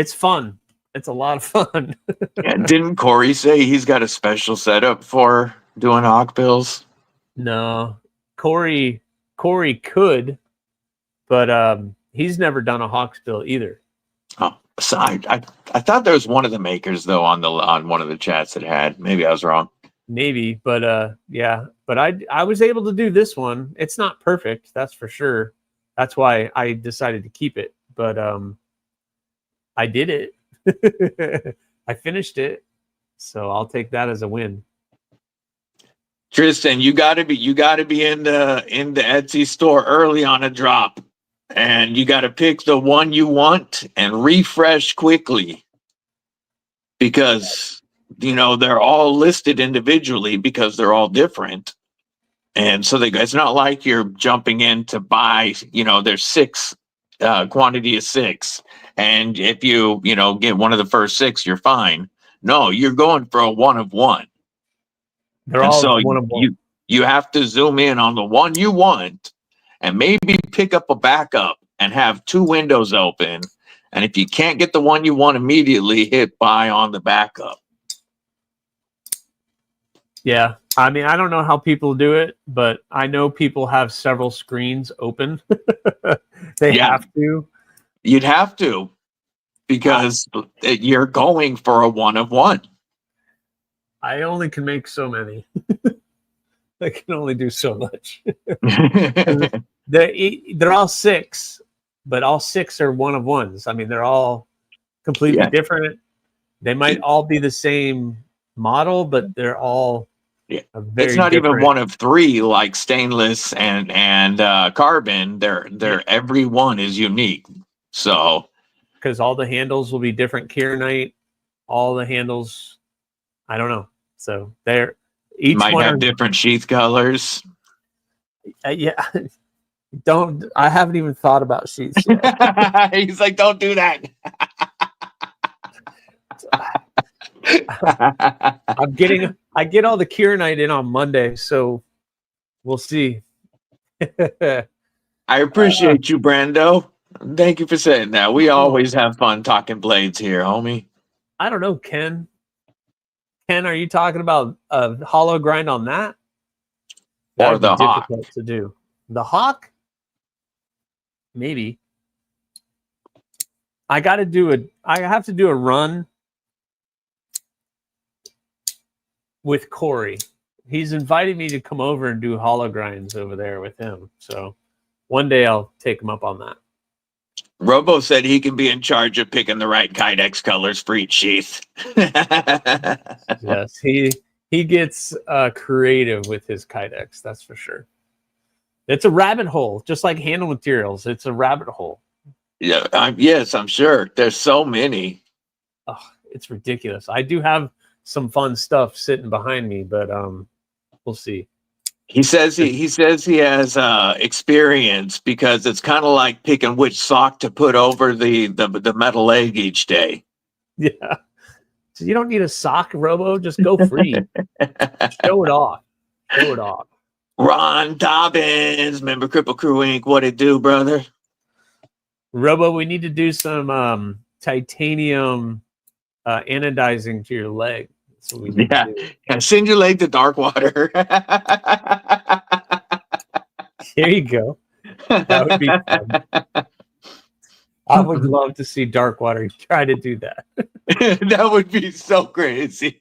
fun. It's a lot of fun. Yeah, didn't Corey say he's got a special setup for doing hawk bills? No, Corey could, but he's never done a hawk bill either. Oh, so I thought there was one of the makers though on one of the chats that had. Maybe I was wrong. Maybe, but yeah. But I was able to do this one. It's not perfect, that's for sure. That's why I decided to keep it. But I did it. I finished it, so I'll take that as a win. Tristan, you got to be in the Etsy store early on a drop. And you got to pick the one you want and refresh quickly because, they're all listed individually because they're all different. And so it's not like you're jumping in to buy, there's 6, quantity of 6. And if you, get one of the first 6, you're fine. No, you're going for a one of one. They're all one of one. You have to zoom in on the one you want. And maybe pick up a backup and have 2 windows open. And if you can't get the one you want immediately, hit buy on the backup. Yeah. I mean, I don't know how people do it, but I know people have several screens open. They have to. You'd have to because you're going for a one of one. I only can make so many. I can only do so much. They're all 6, but all 6 are one of ones. I mean, they're all completely different. They might all be the same model, but they're all it's not different. Even one of 3 like stainless and carbon. They're every one is unique. So because all the handles will be different Kieranite, all the handles, I don't know. So they're each might one have different sheath colors. Yeah. I haven't even thought about sheaths yet. He's like, don't do that. I get all the Kieranite in on Monday, so we'll see. I appreciate you, Brando. Thank you for saying that. We always have fun talking blades here, homie. I don't know, Ken. Ken, are you talking about a hollow grind on that? Or the hawk? Difficult to do. The hawk? Maybe. I have to do a run. with Corey. He's invited me to come over and do hollow grinds over there with him. So one day I'll take him up on that. Robo said he can be in charge of picking the right Kydex colors for each sheath. Yes, he gets creative with his Kydex, that's for sure. It's a rabbit hole, just like handle materials. It's a rabbit hole. Yeah, yes, I'm sure. There's so many. Oh, it's ridiculous. I do have some fun stuff sitting behind me, but we'll see. He says he has experience because it's kind of like picking which sock to put over the metal leg each day. Yeah. So you don't need a sock, Robo. Just go free. Show it off. Show it off. Ron Dobbins, member Kripple Krew Inc. What it do, brother? Robo, we need to do some titanium anodizing to your leg. That's what we need to do. And send your leg to dark water. There you go. That would be fun. I would love to see Darkwater try to do that. That would be so crazy.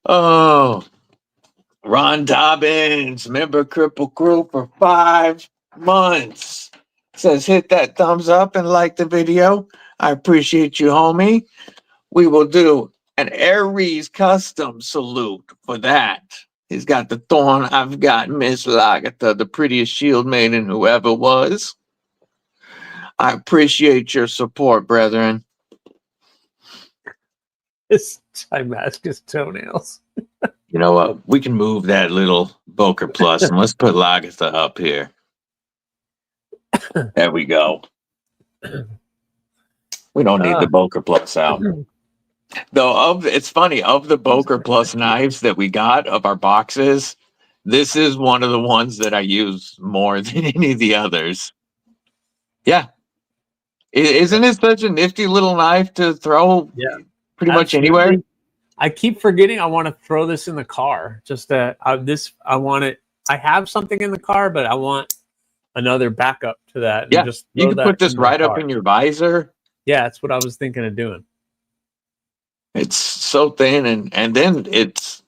Oh, Ron Dobbins, member Kripple Krew for 5 months. Says hit that thumbs up and like the video. I appreciate you, homie. We will do an Aries custom salute for that. He's got the thorn. I've got Miss Lagatha, the prettiest shield maiden who ever was. I appreciate your support, brethren. This time mask his toenails. You know what? We can move that little Boker Plus and let's put Lagatha up here. There we go. We don't need the Boker Plus out. Though it's funny, of the Boker Plus knives that we got of our boxes, this is one of the ones that I use more than any of the others. Yeah. Isn't it such a nifty little knife to throw pretty much anywhere? I keep forgetting I want to throw this in the car. Just that I want it. I have something in the car, but I want another backup to that. And just you can put this right up in your visor. Yeah, that's what I was thinking of doing. It's so thin, and then it's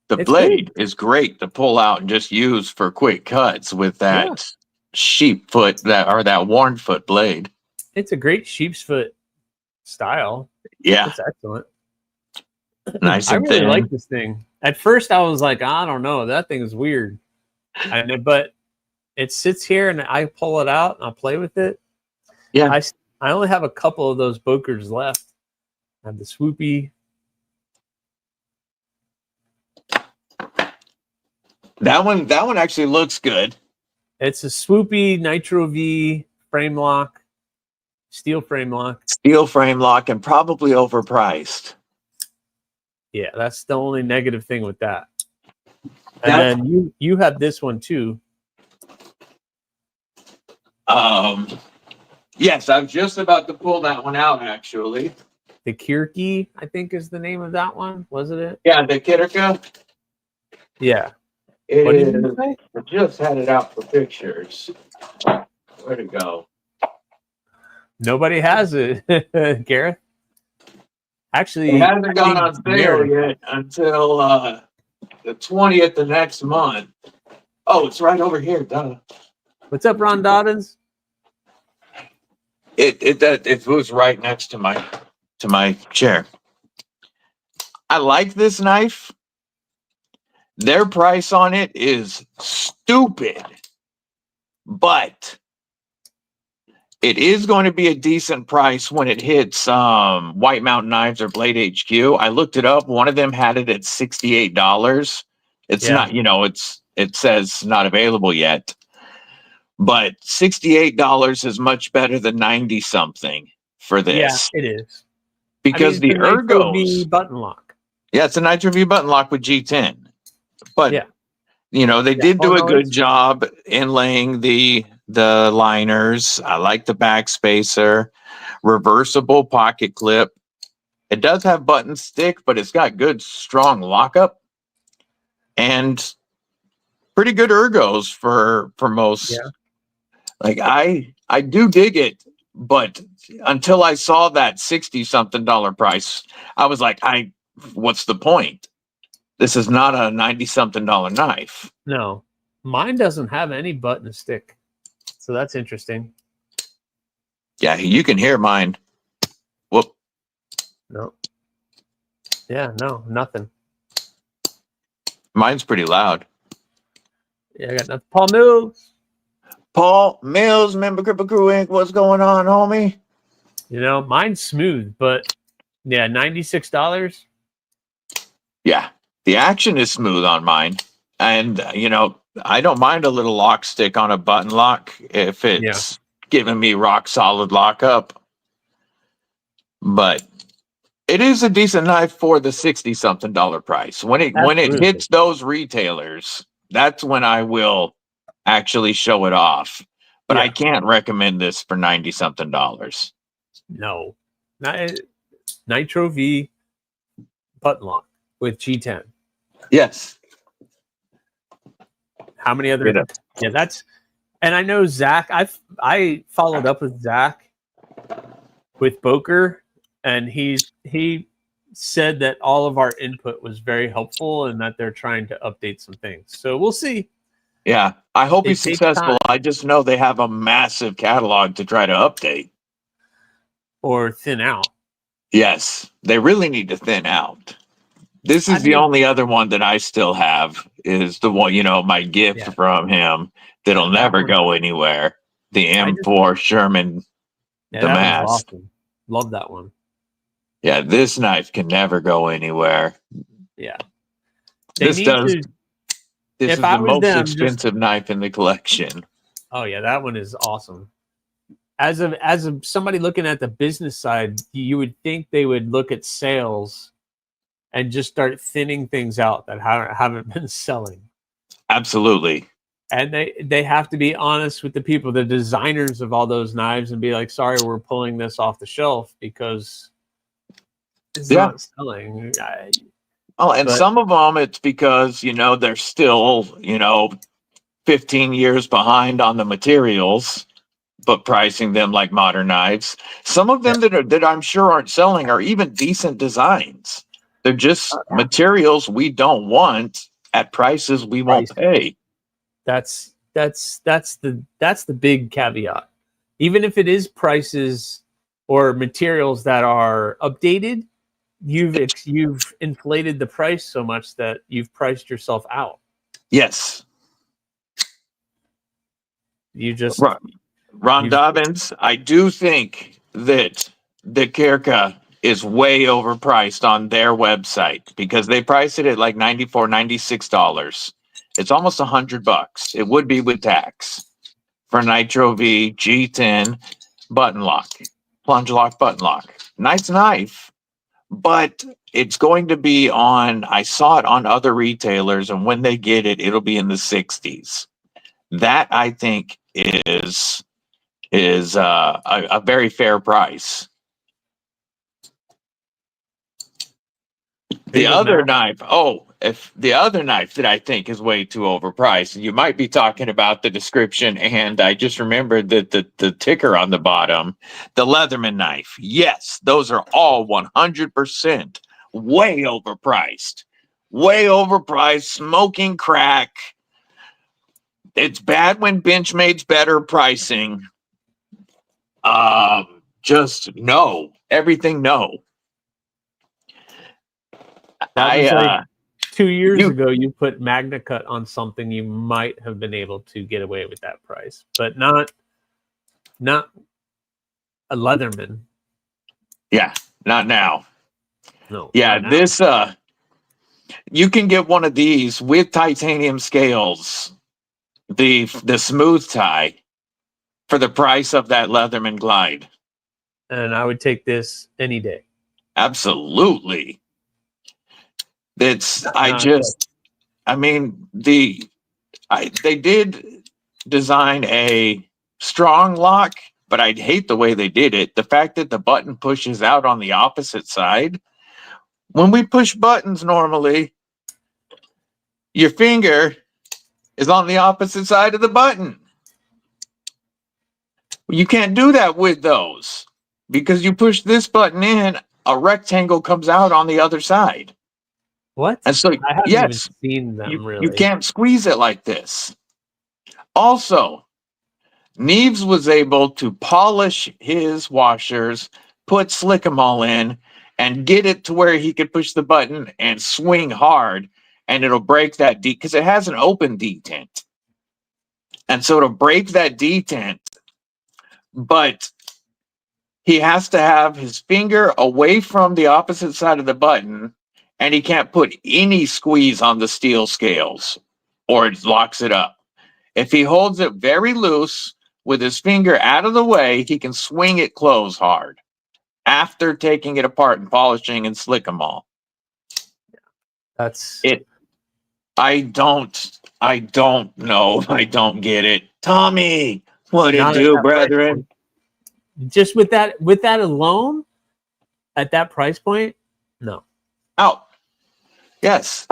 blade is great to pull out and just use for quick cuts with that sheep foot that worn foot blade. It's a great sheep's foot style. Yeah, it's excellent. Nice. I really like this thing. At first, I was like, I don't know, that thing is weird, but it sits here and I pull it out and I play with it. Yeah, I only have a couple of those Bokers left. I have the swoopy. That one actually looks good. It's a swoopy Nitro V frame lock, steel frame lock. Steel frame lock and probably overpriced. Yeah, that's the only negative thing with that. And then you have this one too. Yes, I was just about to pull that one out actually. The Kirky, I think, is the name of that one, wasn't it? Yeah, the Kitterka. Yeah. What did you say? I just had it out for pictures. Where'd it go? Nobody has it, Gareth. Actually, it hasn't gone on sale yet until the 20th of next month. Oh, it's right over here, duh. What's up, Ron Dobbins? It was right next to my chair. I like this knife. Their price on it is stupid, but it is going to be a decent price when it hits White Mountain Knives or Blade HQ. I looked it up. One of them had it at $68. It's not, it says not available yet, but $68 is much better than 90 something for this. Yeah, it is. Because the ergos button lock. Yeah, it's a Nitro V button lock with G10. But they did do a good job inlaying the liners. I like the back spacer, reversible pocket clip. It does have button stick, but it's got good strong lockup and pretty good ergos for most. Yeah. Like I do dig it. But until I saw that 60 something dollar price, I was like, what's the point? This is not a 90 something dollar knife. No, mine doesn't have any button stick. So that's interesting. Yeah, you can hear mine. Whoop. No. Yeah, no, nothing. Mine's pretty loud. Yeah, I got nothing. Paul Mills. Paul Mills, member Kripple Krew Inc. What's going on, homie? You know, mine's smooth, but yeah, $96. Yeah, the action is smooth on mine. And, you know, I don't mind a little lock stick on a button lock if it's giving me rock solid lockup. But it is a decent knife for the 60 something dollar price. When it hits those retailers, that's when I will actually show it off. But I can't recommend this for 90 something dollars. No. Nitro V button lock with G10. Yes. How many other? Yeah, that's. And I know Zach. I followed up with Zach with Boker, and he said that all of our input was very helpful and that they're trying to update some things. So we'll see. Yeah, I hope he's successful. I just know they have a massive catalog to try to update or thin out. Yes, they really need to thin out. This is the only other one that I still have is the one, you know, my gift from him that'll never go anywhere. The M4 Sherman Damascus. Awesome. Love that one. Yeah, this knife can never go anywhere. Yeah. This is the most expensive knife in the collection. Oh yeah, that one is awesome. As of somebody looking at the business side, you would think they would look at sales and just start thinning things out that haven't been selling. Absolutely. And they have to be honest with the people, the designers of all those knives, and be like, sorry, we're pulling this off the shelf because it's not selling. Some of them, it's because, you know, they're still, you know, 15 years behind on the materials, but pricing them like modern knives. Some of them that I'm sure aren't selling are even decent designs. They're just materials we don't want at prices we won't pay. That's the big caveat. Even if it is prices or materials that are updated, you've inflated the price so much that you've priced yourself out. Yes. You just Ron Dobbins, I do think that the Kirka is way overpriced on their website because they price it at like $94, $96. It's almost $100. It would be with tax for Nitro V G10 button lock, plunge lock button lock. Nice knife, but it's going to be on. I saw it on other retailers, and when they get it, it'll be in the 60s. That I think is a very fair price. The other knife, if the other knife that I think is way too overpriced, you might be talking about the description, and I just remembered that the ticker on the bottom, the Leatherman knife. Yes, those are all 100% way overpriced. Way overpriced, smoking crack. It's bad when Benchmade's better pricing. Just no. Everything no. Like 2 years ago, you put Magna Cut on something, you might have been able to get away with that price, but not a Leatherman. Yeah, not now. No. Yeah, this you can get one of these with titanium scales, the smooth tie, for the price of that Leatherman Glide. And I would take this any day. Absolutely. They did design a strong lock, but I hate the way they did it. The fact that the button pushes out on the opposite side. When we push buttons normally, your finger is on the opposite side of the button. You can't do that with those because you push this button in, a rectangle comes out on the other side. What? And so, I haven't even yes, seen them you really. can't squeeze it like this. Also, Neves was able to polish his washers, put slick 'em all in, and get it to where he could push the button and swing hard, and it'll break that because it has an open detent. And so it'll break that detent, but he has to have his finger away from the opposite side of the button, and he can't put any squeeze on the steel scales or it locks it up. If he holds it very loose with his finger out of the way, he can swing it closed hard after taking it apart and polishing and slick them all. That's it. I don't know. I don't get it. Tommy, what it do, brethren? Just with that alone, at that price point, no. Oh, yes.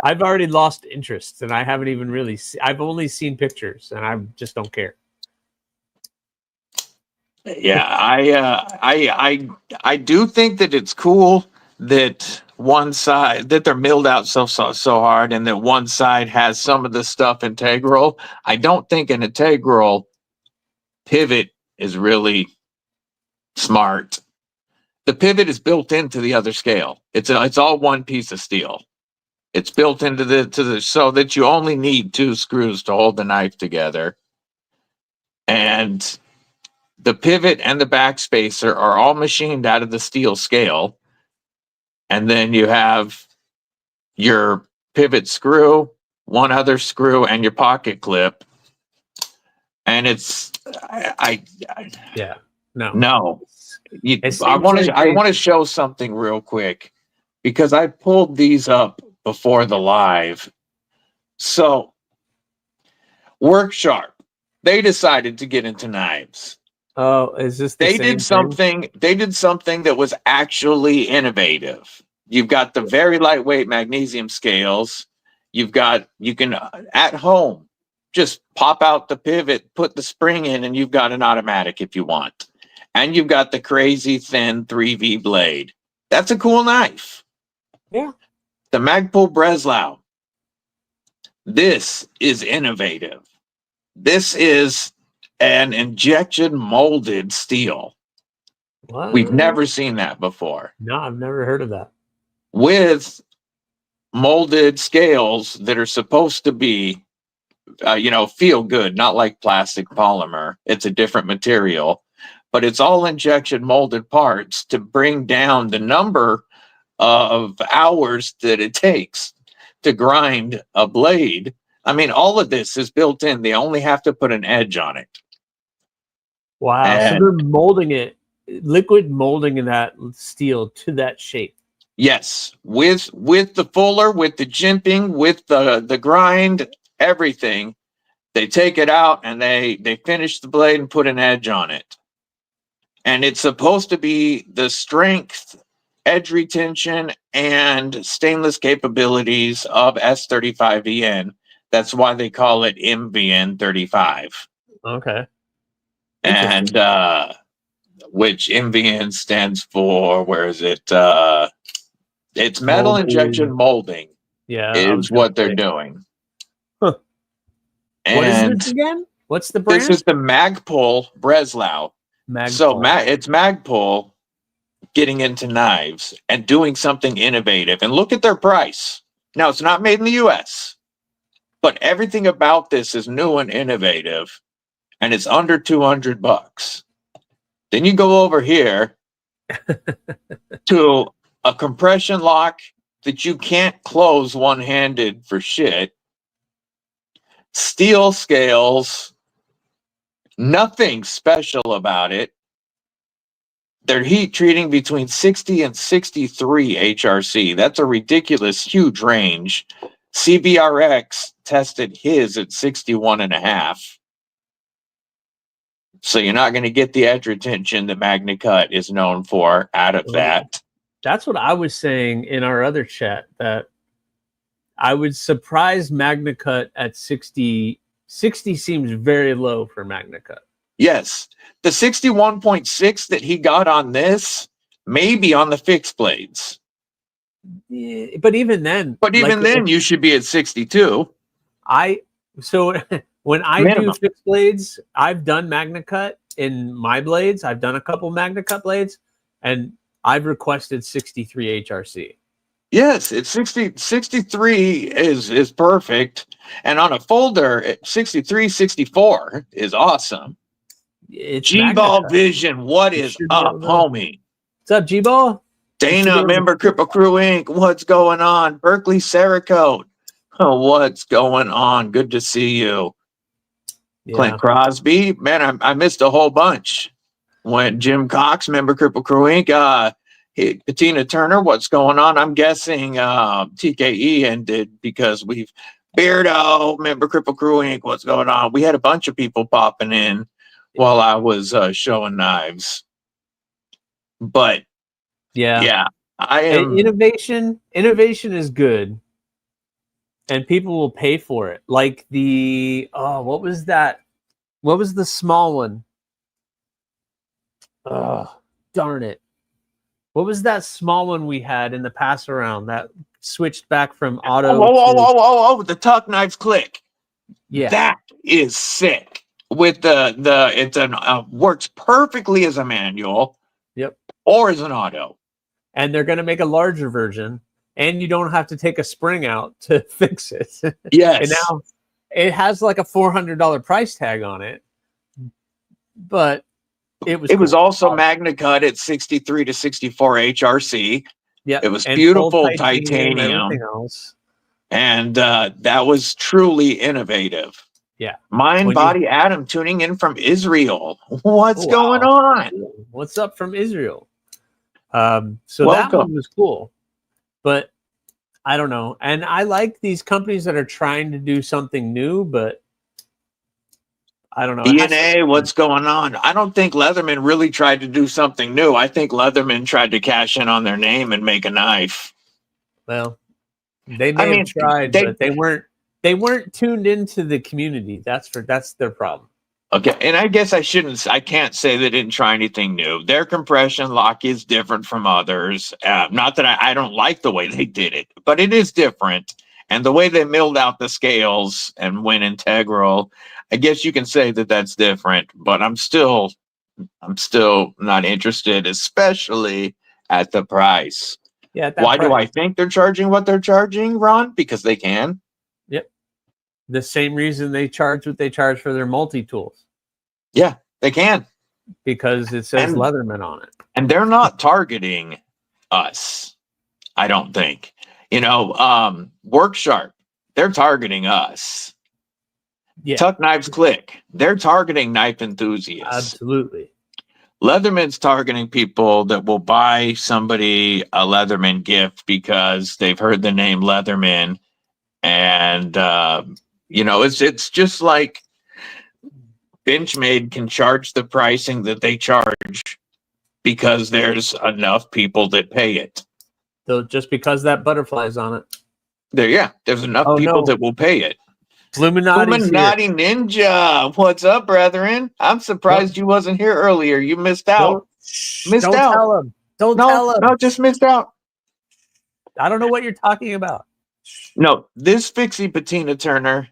I've already lost interest, and I haven't even really. I've only seen pictures, and I just don't care. Yeah, I do think that it's cool that one side that they're milled out so hard, and that one side has some of the stuff integral. I don't think an integral pivot is really smart. The pivot is built into the other scale. It's all one piece of steel. It's built into the so that you only need 2 screws to hold the knife together. And the pivot and the backspacer are all machined out of the steel scale. And then you have your pivot screw, one other screw, and your pocket clip. And it's no. I want to show something real quick because I pulled these up before the live. So Worksharp, they decided to get into knives. Oh, is this they did something that was actually innovative. You've got the very lightweight magnesium scales. You can at home just pop out the pivot, put the spring in, and you've got an automatic if you want. And you've got the crazy thin 3V blade. That's a cool knife. Yeah. The Magpul Breslau. This is innovative. This is an injection molded steel. What? We've never seen that before. No, I've never heard of that. With molded scales that are supposed to be, feel good, not like plastic polymer. It's a different material, but it's all injection molded parts to bring down the number of hours that it takes to grind a blade. I mean, all of this is built in. They only have to put an edge on it. Wow. So they're molding it, liquid molding in that steel to that shape. Yes. With the fuller, with the jimping, with the grind, everything. They take it out and they finish the blade and put an edge on it. And it's supposed to be the strength, edge retention, and stainless capabilities of S35VN. That's why they call it MVN 35. Okay. And which MVN stands for, where is it? It's metal injection molding. Yeah. Is what they're doing. Huh. And what is this again? What's the brand? This is the Magpul Breslau. So it's Magpul getting into knives and doing something innovative. And look at their price. Now, it's not made in the US, but everything about this is new and innovative, and it's under $200. Then you go over here to a compression lock that you can't close one-handed for shit. Steel scales, nothing special about it. They're heat treating between 60 and 63 HRC. That's a ridiculous, huge range. CBRX tested his at 61.5. So you're not going to get the edge retention that MagnaCut is known for out of that. That's what I was saying in our other chat, that I would surprise MagnaCut at 60. 60 seems very low for MagnaCut. Yes. The 61.6 that he got on this may be on the fixed blades. Yeah, but even then, But even then, you should be at 62. So when I Minimum. do fixed blades, I've done Magna Cut in my blades. I've done a couple Magna Cut blades, and I've requested 63 HRC. Yes, it's 63 is perfect. And on a folder, 63, 64 is awesome. It's G-Ball Vision, what is up, homie? What's up, G-Ball? Dana, member Kripple Krew Inc. What's going on? Berkeley Cerakote. Oh, what's going on? Good to see you. Yeah. Clint Crosby. Man, I missed a whole bunch. When Jim Cox, member Kripple Krew Inc. Patina Turner, what's going on? I'm guessing TKE ended because we've Beardo, member Kripple Krew Inc. What's going on? We had a bunch of people popping in while I was showing knives. But yeah, I am. Innovation is good, and people will pay for it. Like what was that? What was the small one? Oh, darn it! What was that small one we had in the pass around that switched back from auto? Oh, the Tuck Knives Click. Yeah, that is sick. With it works perfectly as a manual. Yep. Or as an auto. And they're going to make a larger version, and you don't have to take a spring out to fix it. Yes. And now it has like a $400 price tag on it, but it was also Magna Cut at 63 to 64 HRC. Yeah, it was beautiful titanium. And everything else. And that was truly innovative. Yeah. Mind, body, atom tuning in from Israel. What's going on? What's up from Israel? So that one was cool, but I don't know. And I like these companies that are trying to do something new, but I don't know. DNA, what's going on? I don't think Leatherman really tried to do something new. I think Leatherman tried to cash in on their name and make a knife. Well, they may have tried, but they weren't tuned into the community. That's their problem. Okay, and I guess I can't say they didn't try anything new. Their compression lock is different from others. Not that I don't like the way they did it, but it is different. And the way they milled out the scales and went integral, I guess you can say that that's different. But I'm still not interested, especially at the price. Yeah. Why do I think they're charging what they're charging, Ron? Because they can. Yep. The same reason they charge what they charge for their multi-tools. Yeah, they can. Because it says Leatherman on it. And they're not targeting us, I don't think. Work Sharp, they're targeting us. Yeah. Tuck Knives Click, they're targeting knife enthusiasts. Absolutely. Leatherman's targeting people that will buy somebody a Leatherman gift because they've heard the name Leatherman. And, it's just like Benchmade can charge the pricing that they charge because there's enough people that pay it. So just because that butterfly's on it. There's enough people that will pay it. Illuminati Ninja, what's up, brethren? I'm surprised you wasn't here earlier. You missed out. Don't tell him. Don't tell him. No, just missed out. I don't know what you're talking about. No, this Fixie Patina Turner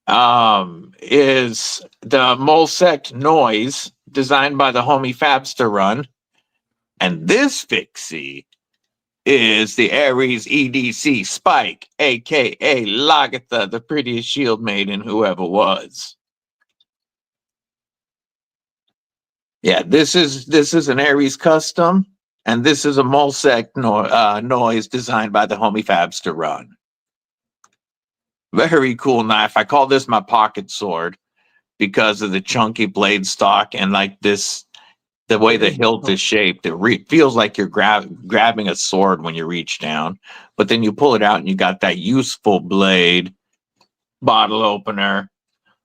is the Molsect Noise designed by the homie Fabster Run. And this Fixie is the Aries EDC Spike, aka Lagatha, the prettiest shield maiden who ever was. Yeah, this is an Aries custom, and this is a Molsect noise designed by the homie Fabster Run. Very cool knife. I call this my pocket sword because of the chunky blade stock and like this. The way the hilt is shaped, it feels like you're grabbing a sword when you reach down, but then you pull it out and you got that useful blade, bottle opener,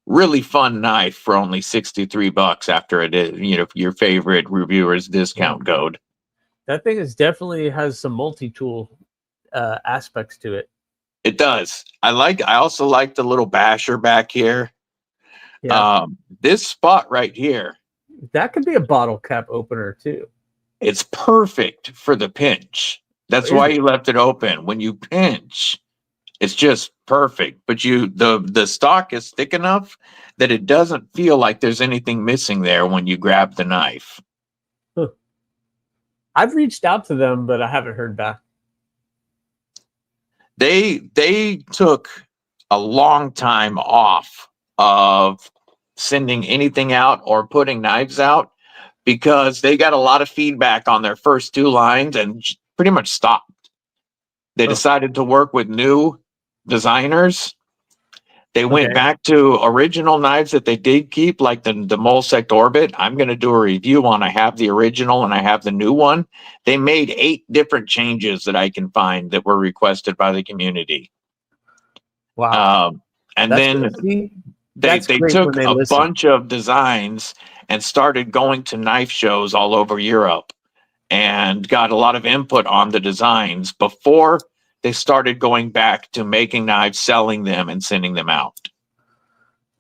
really fun knife for only $63 after it is, your favorite reviewer's discount code. That thing definitely has some multi-tool aspects to it. It does. I also like the little basher back here. Yeah. This spot right here, That could be a bottle cap opener too. it's perfect for the pinch. That's Is why it? you left it open. When you pinch, it's just perfect. But the stock is thick enough that it doesn't feel like there's anything missing there when you grab the knife. Huh. I've reached out to them, but I haven't heard back. They took a long time off of sending anything out or putting knives out because they got a lot of feedback on their first 2 lines and pretty much stopped. They decided to work with new designers. They went back to original knives that they did keep, like the Molsect Orbit. I'm going to do a review on. I have the original and I have the new one. They made 8 different changes that I can find that were requested by the community. Wow. And That's then they great took when they a listen. bunch of designs and started going to knife shows all over Europe and got a lot of input on the designs before they started going back to making knives, selling them, and sending them out.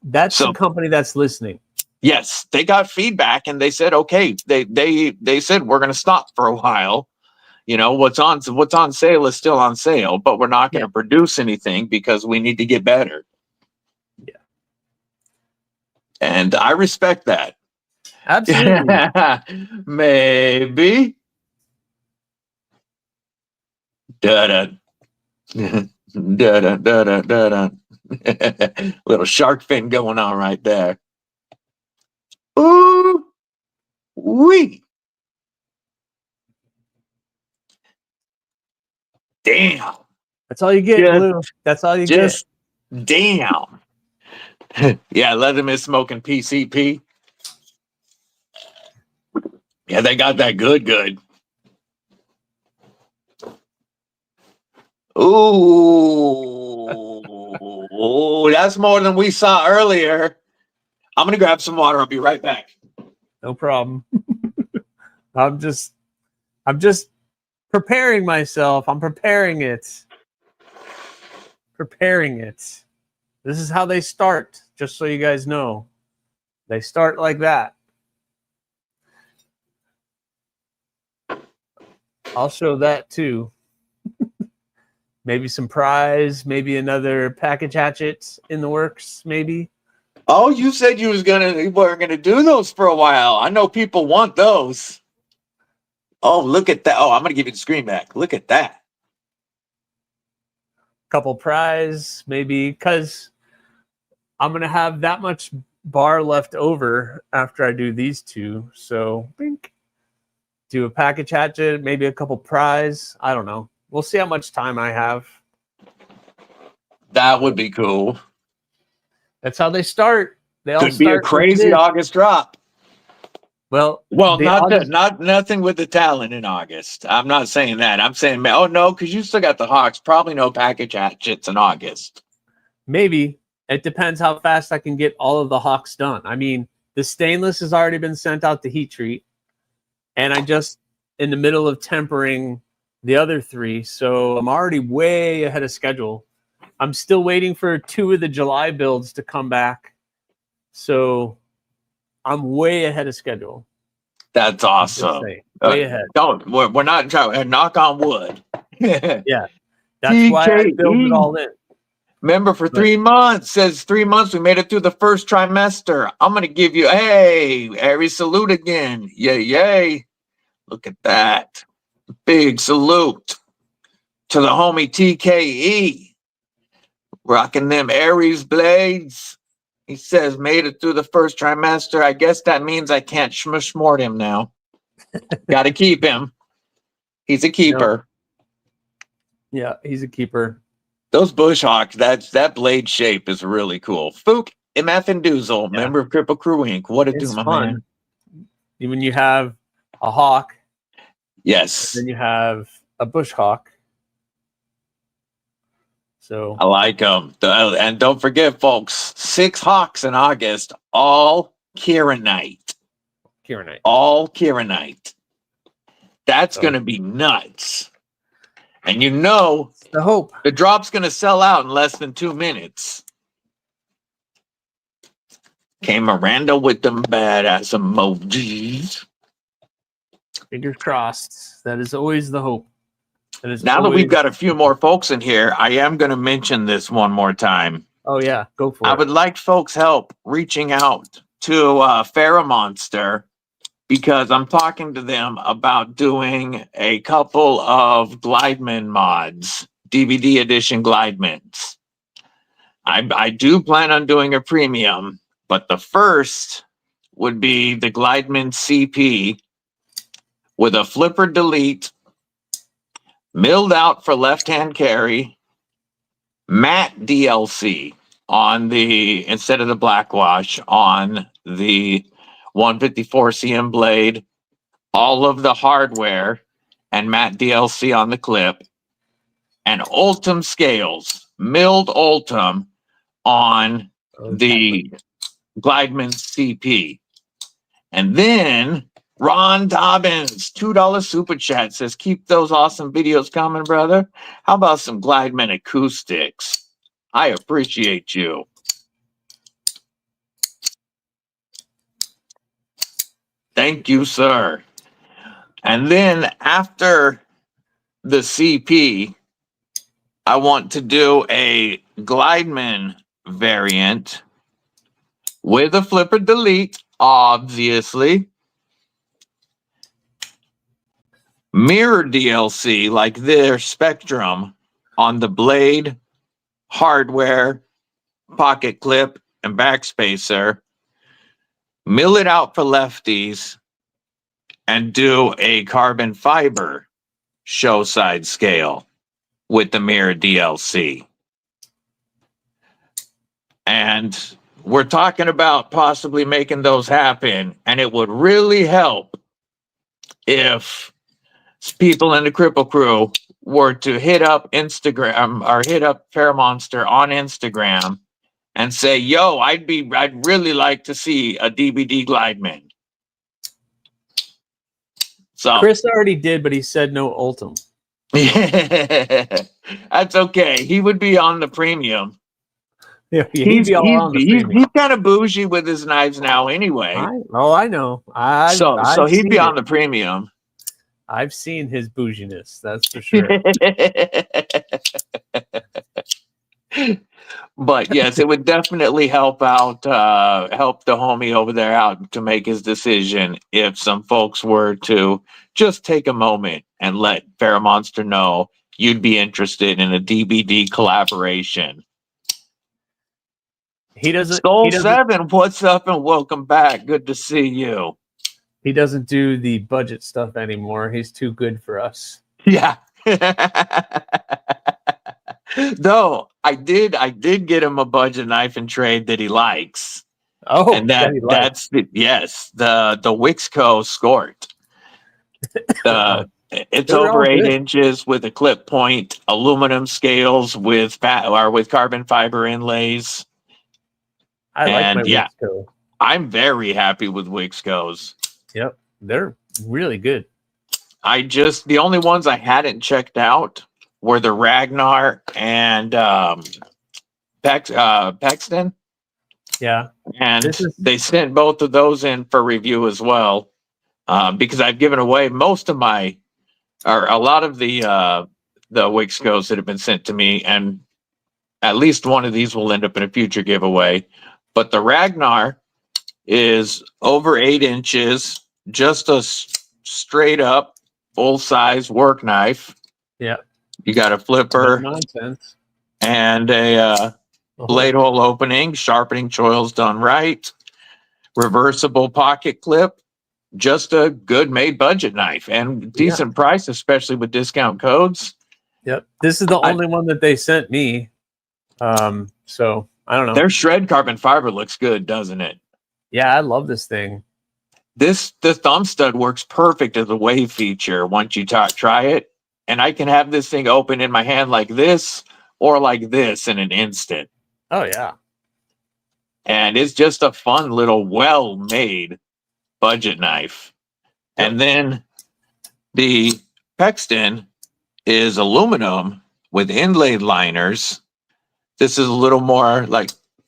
That's the company that's listening. Yes, they got feedback and they said, okay, they said we're going to stop for a while. You know, what's on sale is still on sale, but we're not going to produce anything because we need to get better. Yeah. And I respect that. Absolutely. Maybe. Da-da. Da-da, da-da, da-da. Little shark fin going on right there. Ooh wee. Damn. That's all you get, Blue. That's all you get. Damn. Yeah, Leatherman smoking PCP. Yeah, they got that good. Ooh, that's more than we saw earlier. I'm gonna grab some water. I'll be right back. No problem. I'm just preparing myself. I'm preparing it. This is how they start, just so you guys know. They start like that. I'll show that too. Maybe some prize, maybe another package hatchet in the works, maybe. Oh, you said you weren't gonna do those for a while. I know people want those. Oh, look at that. Oh, I'm gonna give you the screen back. Look at that. Couple prize, maybe, because I'm gonna have that much bar left over after I do these 2. So bink. Do a package hatchet, maybe a couple prize. I don't know. We'll see how much time I have. That would be cool. That's how they start. They all could be a crazy August drop. Well, not nothing with the talent in August. I'm not saying that. I'm saying, oh no, because you still got the Hawks. Probably no package hatchets in August. Maybe. It depends how fast I can get all of the Hawks done. I mean, the stainless has already been sent out to heat treat, and I just in the middle of tempering the other 3, so I'm already way ahead of schedule. I'm still waiting for 2 of the July builds to come back, so I'm way ahead of schedule. That's awesome. Way ahead. We're not trying. Knock on wood. Yeah, that's why I build it all in. Remember, for 3 months, says 3 months, we made it through the first trimester. I'm going to give you, hey, Aries salute again. Yay. Look at that. Big salute to the homie TKE. Rocking them Aries blades. He says, made it through the first trimester. I guess that means I can't smort him now. Got to keep him. He's a keeper. Yeah, he's a keeper. Those bush hawks, that blade shape is really cool. Fook, MF and Doozle, member of Kripple Krew Inc. What it do, my man? When you have a hawk. Yes. Then you have a bush hawk. So I like them. And don't forget, folks, 6 hawks in August, all Kieranite. All Kieranite. That's going to be nuts. And you know, the hope the drop's going to sell out in less than 2 minutes. Okay, Miranda with them badass emojis. Fingers crossed. That is always the hope. That is Now that always... we've got a few more folks in here, I am going to mention this one more time. Oh, yeah. Go for I it. would like folks' help reaching out to FerraMonster because I'm talking to them about doing a couple of Glideman mods, DVD edition Glidemans. I do plan on doing a premium, but the first would be the Glideman CP with a flipper delete, milled out for left-hand carry, matte DLC on the, instead of the black wash, on the 154 CM blade, all of the hardware and matte DLC on the clip, and Ultim scales, milled Ultim on the Glideman CP. And then Ron Dobbins, $2 super chat, says, keep those awesome videos coming, brother. How about some Glideman acoustics? I appreciate you. Thank you, sir. And then after the CP, I want to do a Glideman variant with a flipper delete, obviously. Mirror DLC like their Spectrum on the blade, hardware, pocket clip, and backspacer. Mill it out for lefties and do a carbon fiber show side scale with the mirror DLC. And we're talking about possibly making those happen, and it would really help if people in the Kripple Krew were to hit up Instagram or hit up FerraMonster on Instagram and say, yo, I'd really like to see a DBD Glideman. So Chris already did, but he said no Ultim. Yeah, that's okay. He would be on the premium. Yeah, he'd be all on the premium. He's kind of bougie with his knives now anyway. I know. So he'd be on the premium. I've seen his bouginess, that's for sure. But yes, it would definitely help out, help the homie over there out to make his decision if some folks were to just take a moment and let FerraMonster know you'd be interested in a DBD collaboration. He doesn't. Soul 7, what's up and welcome back. Good to see you. He doesn't do the budget stuff anymore. He's too good for us. Yeah. Though I did get him a budget knife and trade that he likes. Oh, and that's the Wixco Skort. It's over 8 inches with a clip point, aluminum scales with carbon fiber inlays. I like my Wixco. I'm very happy with Wixcos. Yep, they're really good. The only ones I hadn't checked out were the Ragnar and Paxton. Yeah. And they sent both of those in for review as well. Because I've given away most of a lot of the Wixcos that have been sent to me, and at least one of these will end up in a future giveaway. But the Ragnar is over 8 inches, just a straight up full size work knife. Yeah. You got a flipper nonsense and a blade hole opening, sharpening choils done right, reversible pocket clip, just a good made budget knife and decent price, especially with discount codes. Yep. This is the only one that they sent me. So I don't know. Their shred carbon fiber looks good, doesn't it? Yeah, I love this thing. The thumb stud works perfect as a wave feature once you try it. And I can have this thing open in my hand like this or like this in an instant. Oh, yeah. And it's just a fun little well-made budget knife. Yep. And then the Paxton is aluminum with inlaid liners. This is a little more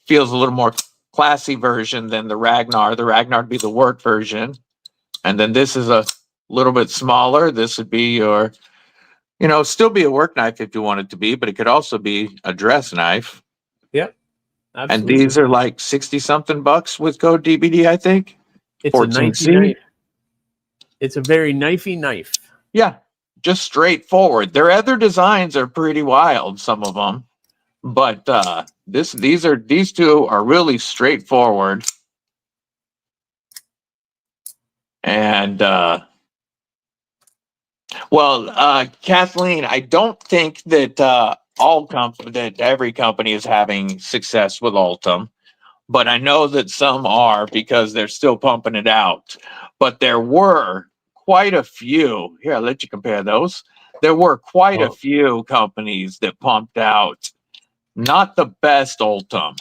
feels a little more classy version than the Ragnar. The Ragnar would be the work version. And then this is a little bit smaller. This would be your, still be a work knife if you want it to be, but it could also be a dress knife. Yep. And Absolutely. these are like 60 something bucks with code DBD, I think. It's a 14C. knifey knife. It's a very knifey knife. Yeah, just straightforward. Their other designs are pretty wild, some of them, but these two are really straightforward. And Kathleen, I don't think that that every company is having success with Ultim, but I know that some are because they're still pumping it out. But there were quite a few. Here, I'll let you compare those. There were quite a few companies that pumped out not the best Ultim.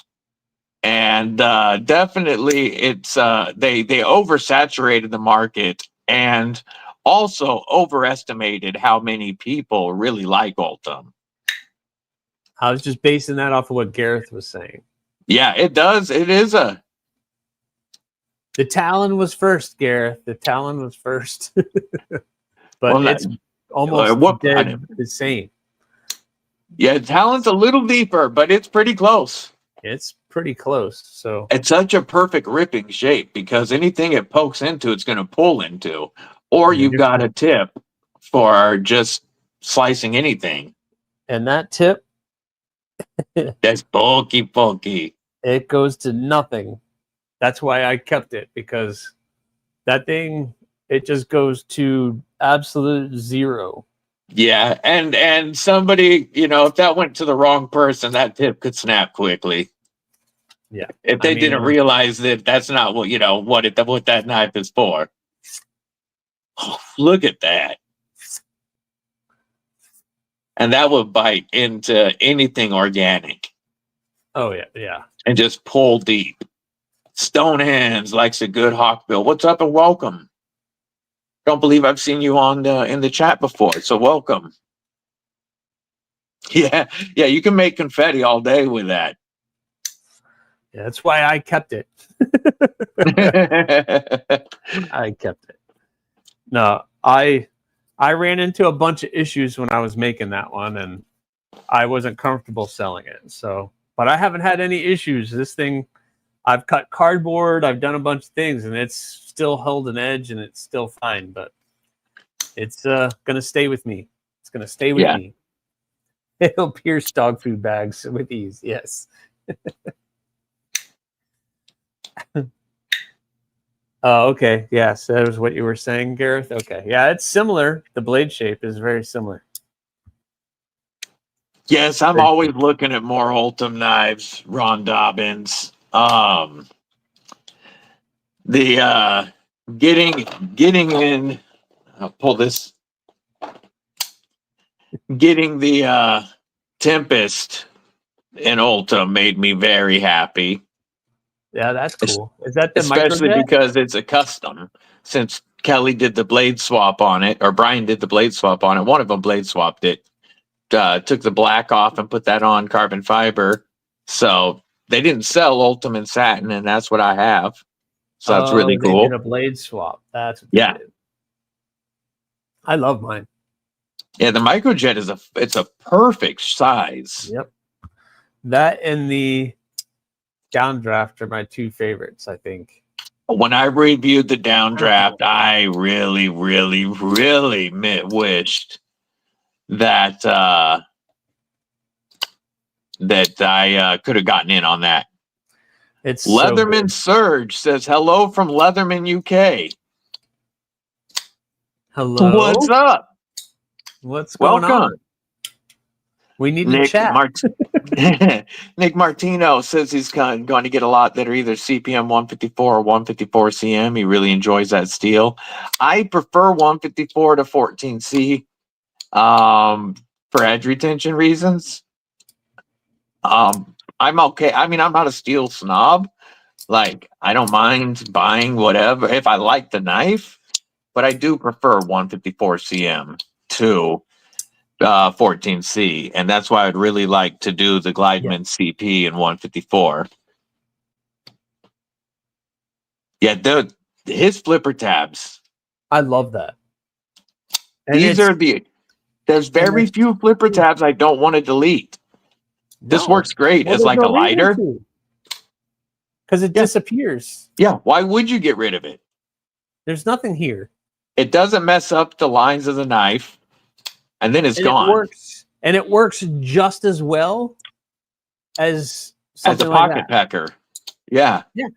And definitely it's they oversaturated the market and also overestimated how many people really like Ultim. I was just basing that off of what Gareth was saying. Yeah, it does. It is the Talon was first, Gareth. The Talon was first. But it's almost dead the same. Yeah, Talon's a little deeper, but it's pretty close. It's pretty close. So it's such a perfect ripping shape because anything it pokes into, it's going to pull into. Or you've got a tip for just slicing anything. And that tip, that's bulky. It goes to nothing. That's why I kept it, because that thing, it just goes to absolute zero. Yeah, and somebody, if that went to the wrong person, that tip could snap quickly. Yeah. If they didn't realize that that's not what, what that knife is for. Oh, look at that. And that would bite into anything organic. Oh, yeah, yeah. And just pull deep. Stone Hands likes a good hawkbill. What's up and welcome. Don't believe I've seen you on in the chat before, so welcome. Yeah, you can make confetti all day with that. Yeah, that's why I kept it. I kept it. No, I ran into a bunch of issues when I was making that one, and I wasn't comfortable selling it. So, but I haven't had any issues. This thing, I've cut cardboard, I've done a bunch of things, and it's still held an edge, and it's still fine. But it's gonna stay with me. It's gonna stay with me. It'll pierce dog food bags with ease. Yes. Oh, okay. Yes, that was what you were saying, Gareth. Okay. Yeah, it's similar. The blade shape is very similar. Yes, I'm always looking at more Ultim knives, Ron Dobbins. The getting in, I'll pull this. Getting the Tempest in Ultim made me very happy. Yeah, that's cool. Is that the especially microjet? Because it's a custom? Since Kelly did the blade swap on it, or Brian did the blade swap on it, one of them blade swapped it. Took the black off and put that on carbon fiber. So they didn't sell Ultim and satin, and that's what I have. So that's really cool. They did a blade swap. That's what they did. I love mine. Yeah, the microjet it's a perfect size. Yep. That and the downdraft are my two favorites, I think. When I reviewed the downdraft, I really, really, really wished that I could have gotten in on that. It's Leatherman Surge says hello from Leatherman, UK. Hello. What's up? What's going on? We need to chat. Nick Martino says he's going to get a lot that are either CPM 154 or 154 CM. He really enjoys that steel. I prefer 154 to 14C for edge retention reasons. I'm okay. I mean, I'm not a steel snob. Like, I don't mind buying whatever if I like the knife, but I do prefer 154 CM to 14C, and that's why I'd really like to do the Glideman CP in 154. Yeah, his flipper tabs. I love that. And These are there's very few flipper tabs I don't want to delete. This works great as like a lighter. Because it disappears. Yeah, why would you get rid of it? There's nothing here. It doesn't mess up the lines of the knife, and then it's gone. It works just as well as something a like pocket that. pecker. Yeah. Yeah.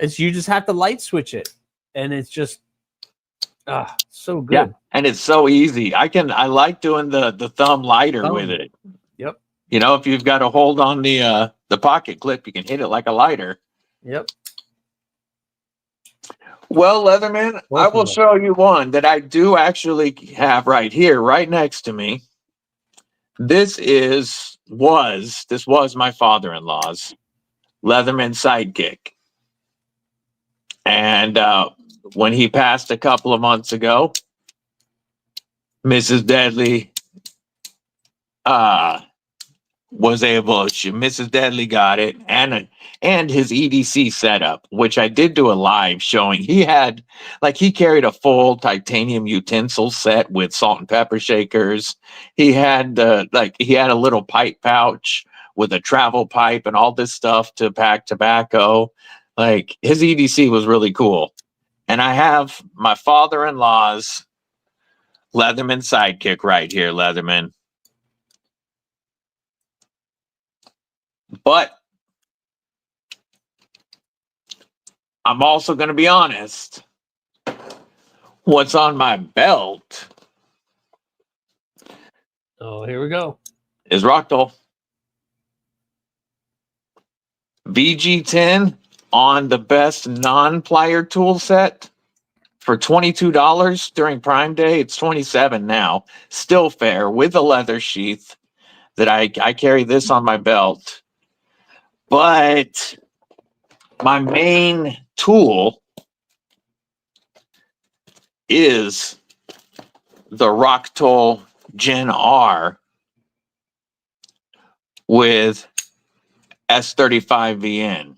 You just have to light switch it, and it's just so good. Yeah, and it's so easy. I like doing the thumb lighter with it. Yep. You know, if you've got a hold on the pocket clip, you can hit it like a lighter. Yep. Well, Leatherman, I will show you one that I do actually have right here, right next to me. This was my father-in-law's Leatherman sidekick. And when he passed a couple of months ago, Mrs. Deadly Mrs. Deadly got it, and his EDC setup, which I did do a live showing. He carried a full titanium utensil set with salt and pepper shakers. He had a little pipe pouch with a travel pipe and all this stuff to pack tobacco. Like, his EDC was really cool. And I have my father-in-law's Leatherman sidekick right here, Leatherman. But I'm also going to be honest. What's on my belt? Oh, here we go. Is Rocktool. VG10 on the best non-plier tool set for $22 during Prime Day. It's $27 now. Still fair with a leather sheath that I carry this on my belt. But my main tool is the Rocktool Gen R with S35VN.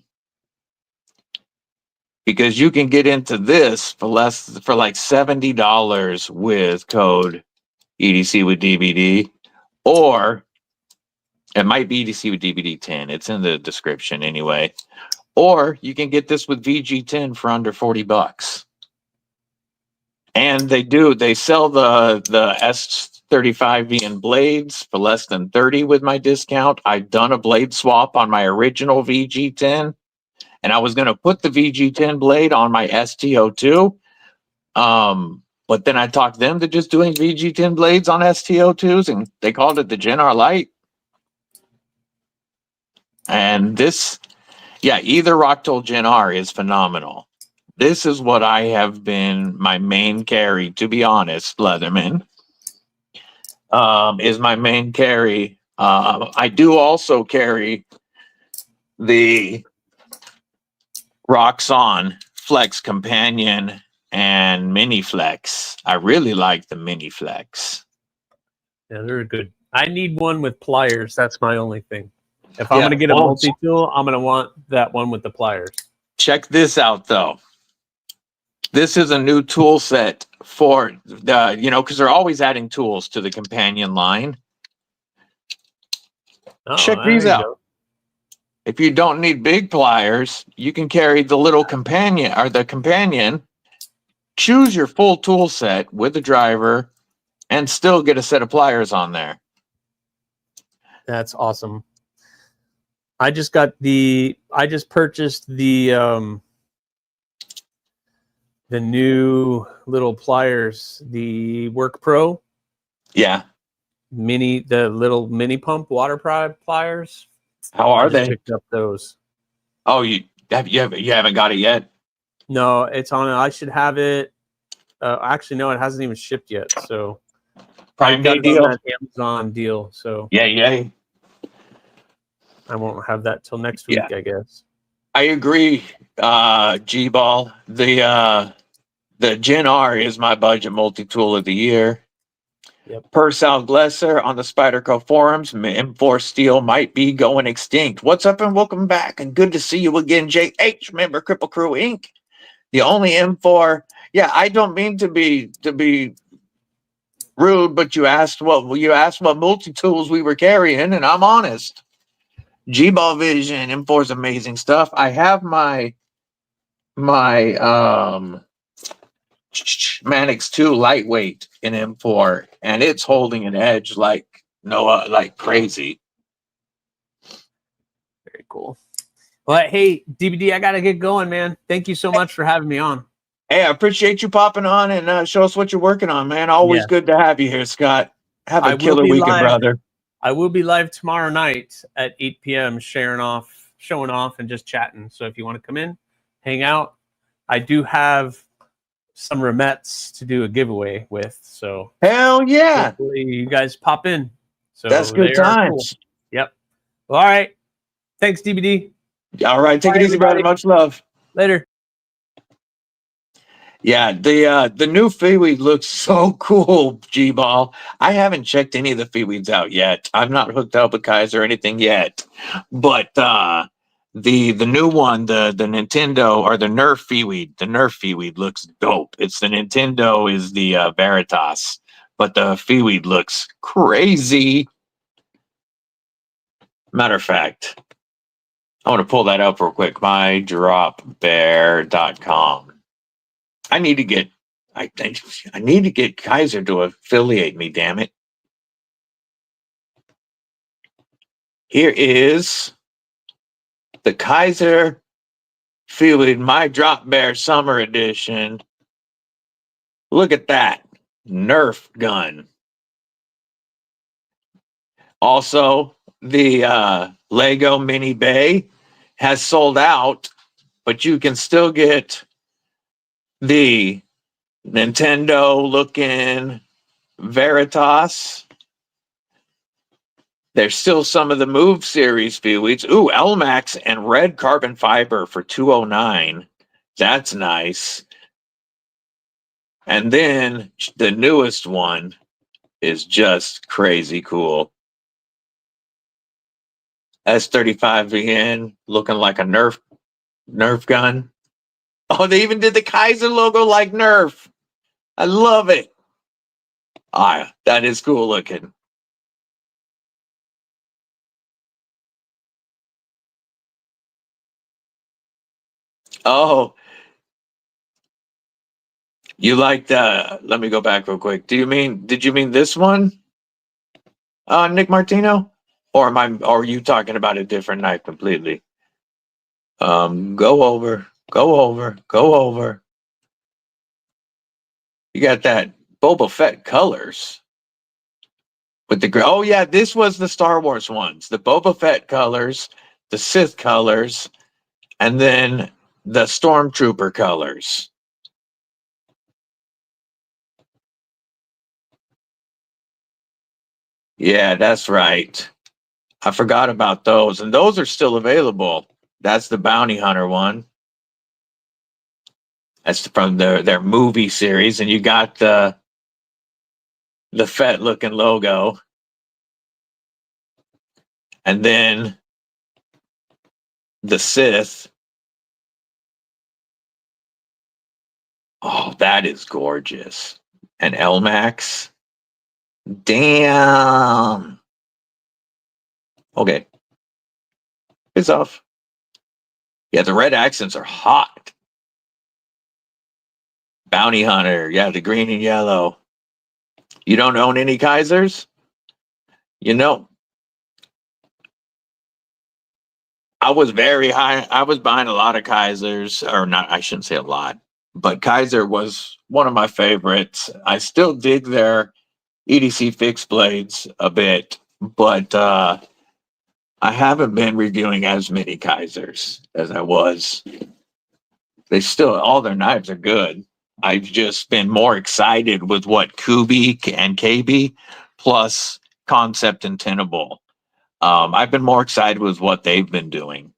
Because you can get into this for like $70 with code EDC with DBD, or it might be EDC with DBD 10. It's in the description anyway. Or you can get this with VG10 for under $40. And they sell the S35VN blades for less than $30 with my discount. I've done a blade swap on my original VG10, and I was going to put the VG10 blade on my STO2. But then I talked them to just doing VG10 blades on STO2s, and they called it the Gen R Lite. And this, either Rocktool Gen R is phenomenal. This is what I have been my main carry, to be honest, Leatherman. Is my main carry. I do also carry the Roxxon Flex Companion and Mini Flex. I really like the Mini Flex. Yeah, they're good. I need one with pliers. That's my only thing. If I'm going to get a multi-tool, I'm going to want that one with the pliers. Check this out, though. This is a new tool set for the, because they're always adding tools to the companion line. Check these out. Go. If you don't need big pliers, you can carry the little companion or the companion. Choose your full tool set with the driver and still get a set of pliers on there. That's awesome. I just purchased the new little pliers, the Work Pro. Yeah. The little mini pump water pliers. How are they? Picked up those. Oh, you haven't got it yet? No, it's on. I should have it. Actually, no, it hasn't even shipped yet. So Prime Day deal, that Amazon deal. So yeah. I won't have that till next week, I guess. I agree, G-Ball. The Gen R is my budget multi-tool of the year. Yep. Per Sal Glesser on the Spyderco forums, M4 steel might be going extinct. What's up and welcome back, and good to see you again, JH, member Kripple Krew Inc. The only M4. Yeah, I don't mean to be rude, but you asked what multi-tools we were carrying, and I'm honest. G-Ball Vision, M4's amazing stuff. I have my Manix 2 lightweight in M4, and it's holding an edge like like crazy. Very cool. Well, hey, DBD, I got to get going, man. Thank you so much for having me on. Hey, I appreciate you popping on and show us what you're working on, man. Always good to have you here, Scott. Have a killer weekend, brother. I will be live tomorrow night at 8 p.m. showing off and just chatting. So if you want to come in, hang out. I do have some remettes to do a giveaway with. So hell yeah. Hopefully you guys pop in. So that's good times. Cool. Yep. Well, all right. Thanks, DBD. All right. Take it easy, brother. Much love. Later. Yeah, the new Feeweed looks so cool, G-Ball. I haven't checked any of the Feeweeds out yet. I'm not hooked up with Kaiser or anything yet. But the new one, the Nintendo or the Nerf Feeweed looks dope. It's the Nintendo is the Veritas, but the Feeweed looks crazy. Matter of fact, I want to pull that up real quick. MyDropBear.com. I need to get Kaiser to affiliate me, damn it. Here is the Kaiser Feeweed My Drop Bear Summer Edition. Look at that. Nerf gun. Also, the Lego Mini Bay has sold out, but you can still get the Nintendo looking Veritas. There's still some of the Move series Feeweeds. Ooh, Elmax and red carbon fiber for $209. That's nice. And then the newest one is just crazy cool. S35VN looking like a Nerf gun. Oh, they even did the Kaiser logo like Nerf. I love it. Ah, that is cool looking. Oh, you like the, let me go back real quick. Did you mean this one? Nick Martino? Or are you talking about a different knife completely? Go over. You got that Boba Fett colors. With the, oh yeah, this was the Star Wars ones. The Boba Fett colors, the Sith colors, and then the Stormtrooper colors. Yeah, that's right. I forgot about those, and those are still available. That's the Bounty Hunter one. That's from their movie series, and you got the Fett looking logo, and then the Sith. Oh, that is gorgeous. And Elmax. Damn. Okay. It's off. Yeah, the red accents are hot. Bounty Hunter. Yeah, the green and yellow. You don't own any Kaisers? You know, I was very high. I was buying a lot of Kaisers, or not, I shouldn't say a lot, but Kaiser was one of my favorites. I still dig their EDC fixed blades a bit, but I haven't been reviewing as many Kaisers as I was. They still, all their knives are good. I've just been more excited with what Kubi and KB plus Concept and Tenable. I've been more excited with what they've been doing.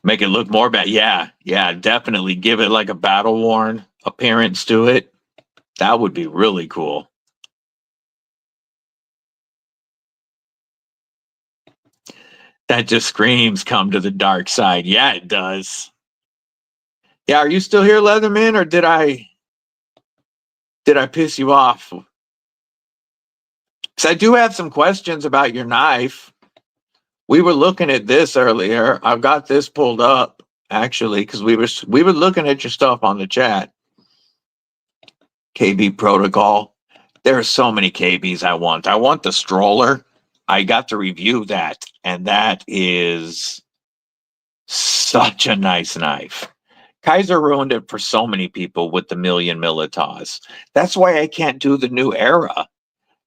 Make it look more bad. Yeah, definitely give it like a battle worn appearance to it. That would be really cool. That just screams come to the dark side. Yeah, it does. Yeah, are you still here, Leatherman, or did I piss you off? Because I do have some questions about your knife. We were looking at this earlier. I've got this pulled up actually because we were looking at your stuff on the chat. KB protocol. There are so many KBs I want. I want the stroller. I got to review that, and that is such a nice knife. Kaiser ruined it for so many people with the Million Militas. That's why I can't do the new era.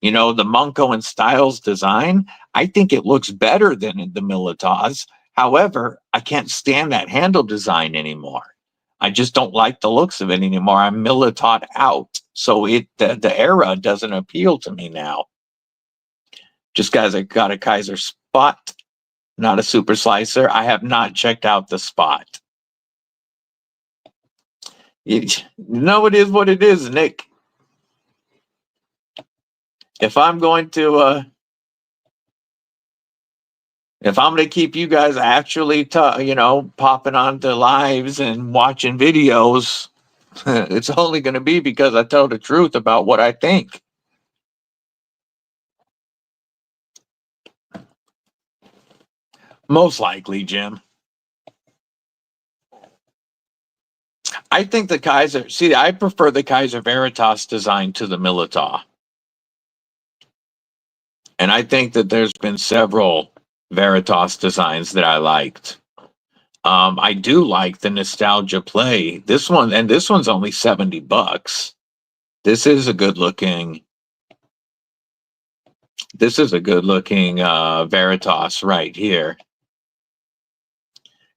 You know, the Munko and Styles design, I think it looks better than the Militas. However, I can't stand that handle design anymore. I just don't like the looks of it anymore. I'm Militat out. So the era doesn't appeal to me now. Just guys, I got a Kaiser Spot, not a super slicer. I have not checked out the Spot. You know, it is what it is, Nick. If I'm going to keep you guys actually, popping onto lives and watching videos, it's only going to be because I tell the truth about what I think. Most likely, Jim. I think the Kaiser, I prefer the Kaiser Veritas design to the Milita. And I think that there's been several Veritas designs that I liked. I do like the Nostalgia Play. This one's only $70. This is a good looking Veritas right here.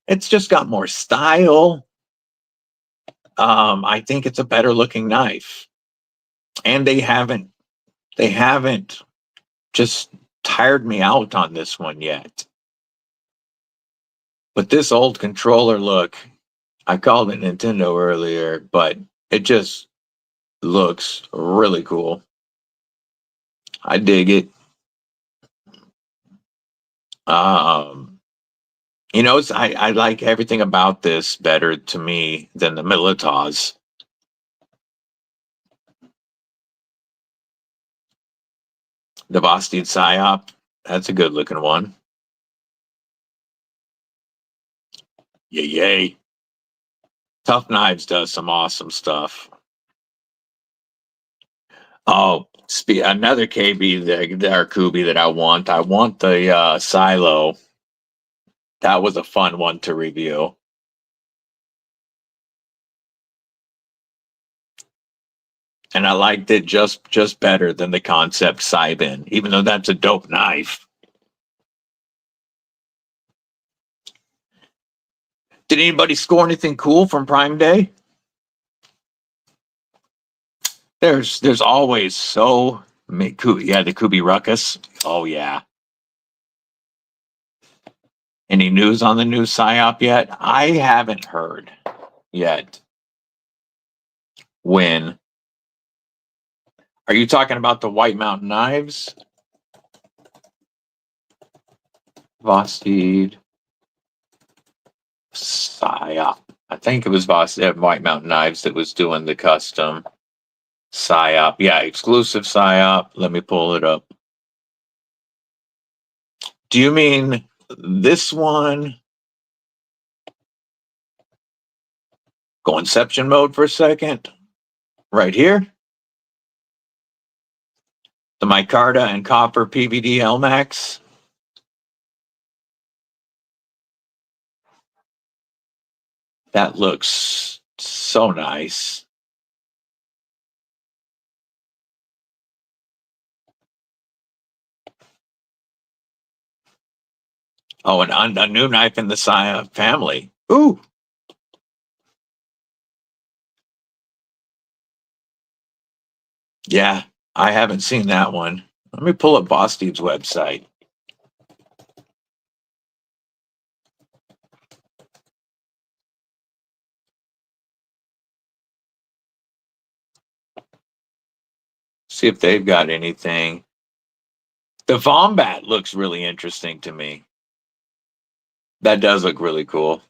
It's just got more style. I think it's a better looking knife. And they haven't just tired me out on this one yet. But this old controller look, I called it Nintendo earlier, but it just looks really cool. I dig it. I like everything about this better to me than the Militas. The Bastide Psyop, that's a good looking one. Yay. Tough Knives does some awesome stuff. Oh, another KB, the Arkubi that I want. I want the Silo. That was a fun one to review. And I liked it just better than the Concept Cybin, even though that's a dope knife. Did anybody score anything cool from Prime Day? There's always so many. Yeah, the Kubi Ruckus. Oh yeah. Any news on the new PSYOP yet? I haven't heard yet. When? Are you talking about the White Mountain Knives? Bastide PSYOP. I think it was White Mountain Knives that was doing the custom PSYOP. Yeah, exclusive PSYOP. Let me pull it up. Do you mean this one? Go Inception mode for a second. Right here. The micarta and copper PVD LMAX. That looks so nice. Oh, and a new knife in the PSYOP family. Ooh. Yeah, I haven't seen that one. Let me pull up Bastide's website. See if they've got anything. The Vombat looks really interesting to me. That does look really cool.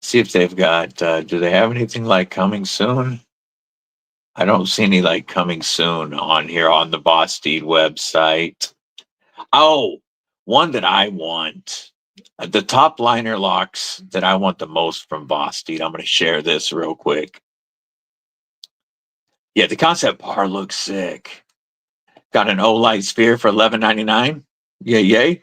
See if they've got, do they have anything like coming soon? I don't see any like coming soon on here on the Boss Steed website. Oh, one that I want. The top liner locks that I want the most from Boss Steed. I'm going to share this real quick. Yeah, the concept bar looks sick. Got an O-Light sphere for $11.99. Yay, yay.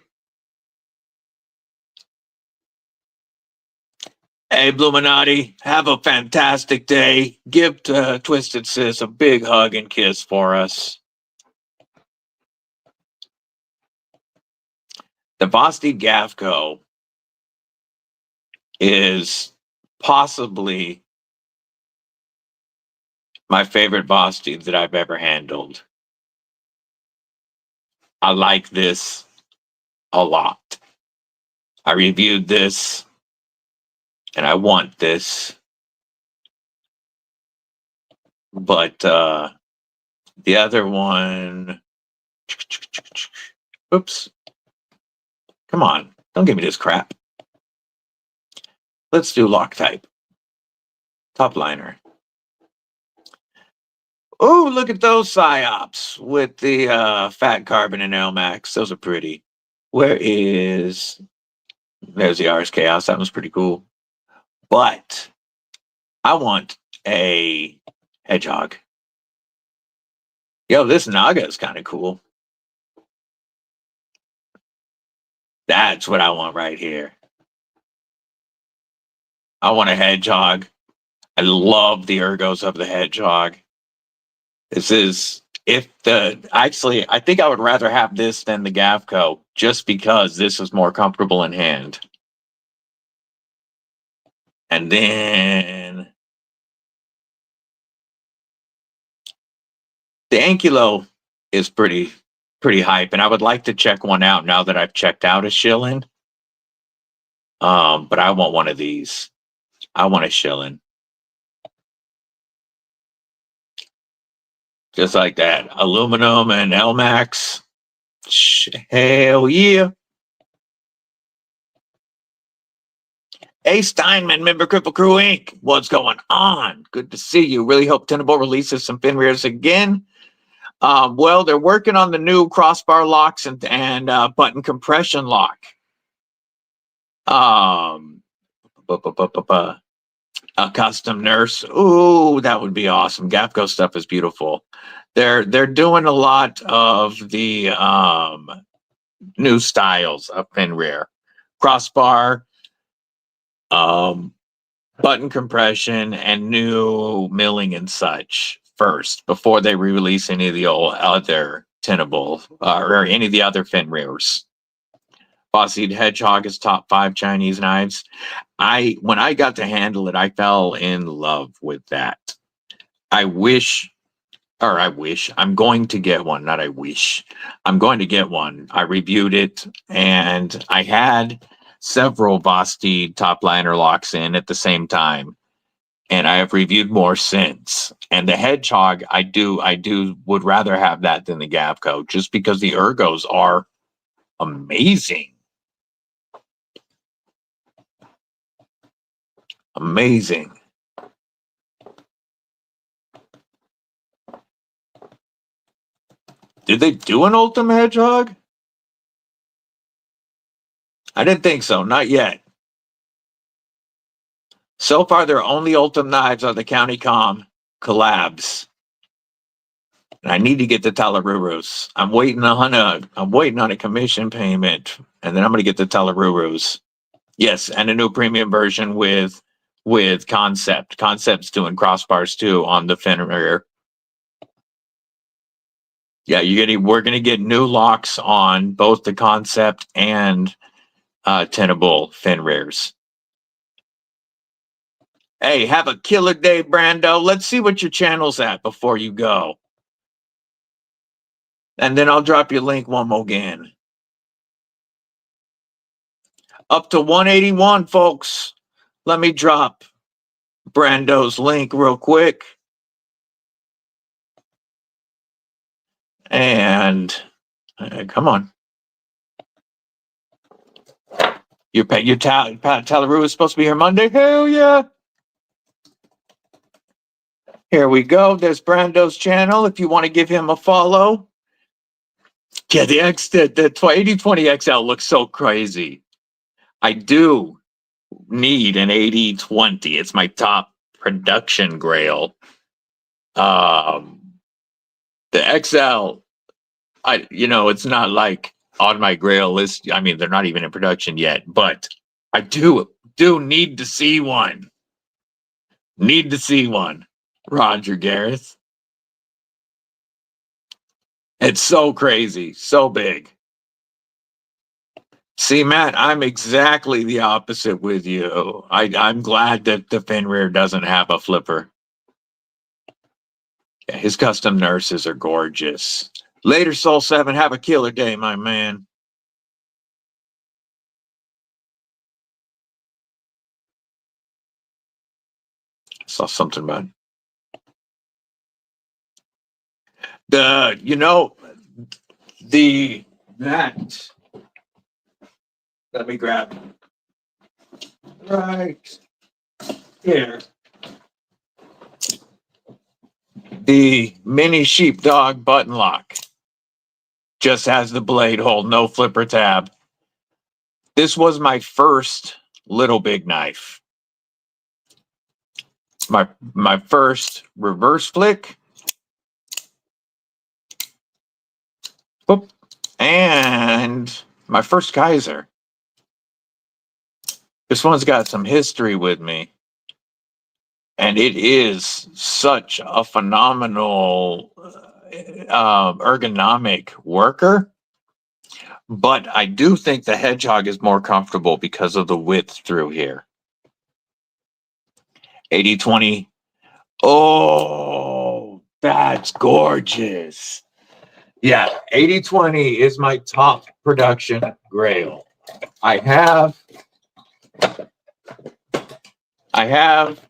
Hey, Bluminati, have a fantastic day. Give Twisted Sis a big hug and kiss for us. The Vosti Gavco is possibly my favorite Vosti that I've ever handled. I like this a lot. I reviewed this and I want this. But the other one, oops. Come on, don't give me this crap. Let's do Loctite. Top liner. Oh, look at those psyops with the fat carbon and LMAX. Those are pretty. Where is... There's the Ars Chaos. That was pretty cool. But I want a Hedgehog. Yo, this Naga is kind of cool. That's what I want right here. I want a Hedgehog. I love the ergos of the Hedgehog. This is, actually, I think I would rather have this than the Gavco, just because this is more comfortable in hand. And then the Ankylo is pretty hype, and I would like to check one out now that I've checked out a shilling. But I want one of these. I want a shilling. Just like that. Aluminum and LMAX. Hell yeah. Hey, Steinman, member Kripple Krew Inc. What's going on? Good to see you. Really hope Tenable releases some fin rears again. Well, they're working on the new crossbar locks and button compression lock. A custom nurse. Ooh, that would be awesome. Gapco stuff is beautiful. They're doing a lot of the new styles of fin rear. Crossbar, button compression, and new milling and such first before they release any of the old other Tenable or any of the other fin rears. Bossy Hedgehog is top 5 Chinese knives. When I got to handle it, I fell in love with that. I'm going to get one, not I wish. I'm going to get one. I reviewed it, and I had several Vosti top liner locks in at the same time, and I have reviewed more since. And the Hedgehog, I would rather have that than the Gavco, just because the ergos are amazing. Amazing. Did they do an Ultim Hedgehog? I didn't think so. Not yet. So far, their only Ultim knives are the County Com collabs. And I need to get the Talarurus. I'm waiting on a commission payment, and then I'm going to get the Talarurus. Yes, and a new premium version with Concept. Concept's doing crossbars too on the fin rear. Yeah, we're gonna get new locks on both the Concept and Tenable fin rears. Hey, have a killer day, Brando. Let's see what your channel's at before you go. And then I'll drop your link one more again. Up to 181, folks. Let me drop Brando's link real quick. And come on. Your Talaroo is supposed to be here Monday? Hell yeah. Here we go. There's Brando's channel if you want to give him a follow. Yeah, the 8020 XL looks so crazy. I do need an 8020. It's my top production grail. The XL, it's not like on my grail list. I mean, they're not even in production yet, but I do need to see one. Need to see one. Roger Gareth. It's so crazy, so big. See, Matt, I'm exactly the opposite with you. I'm glad that the Fenrir doesn't have a flipper. Yeah, his custom nurses are gorgeous. Later, Soul 7, have a killer day, my man. I saw something about that. Let me grab right here. The mini sheepdog button lock just has the blade hole, no flipper tab. This was my first little big knife. My first reverse flick. Boop. And my first Kaiser. This one's got some history with me. And it is such a phenomenal ergonomic worker. But I do think the Hedgehog is more comfortable because of the width through here. 8020. Oh, that's gorgeous. Yeah, 8020 is my top production grail. I have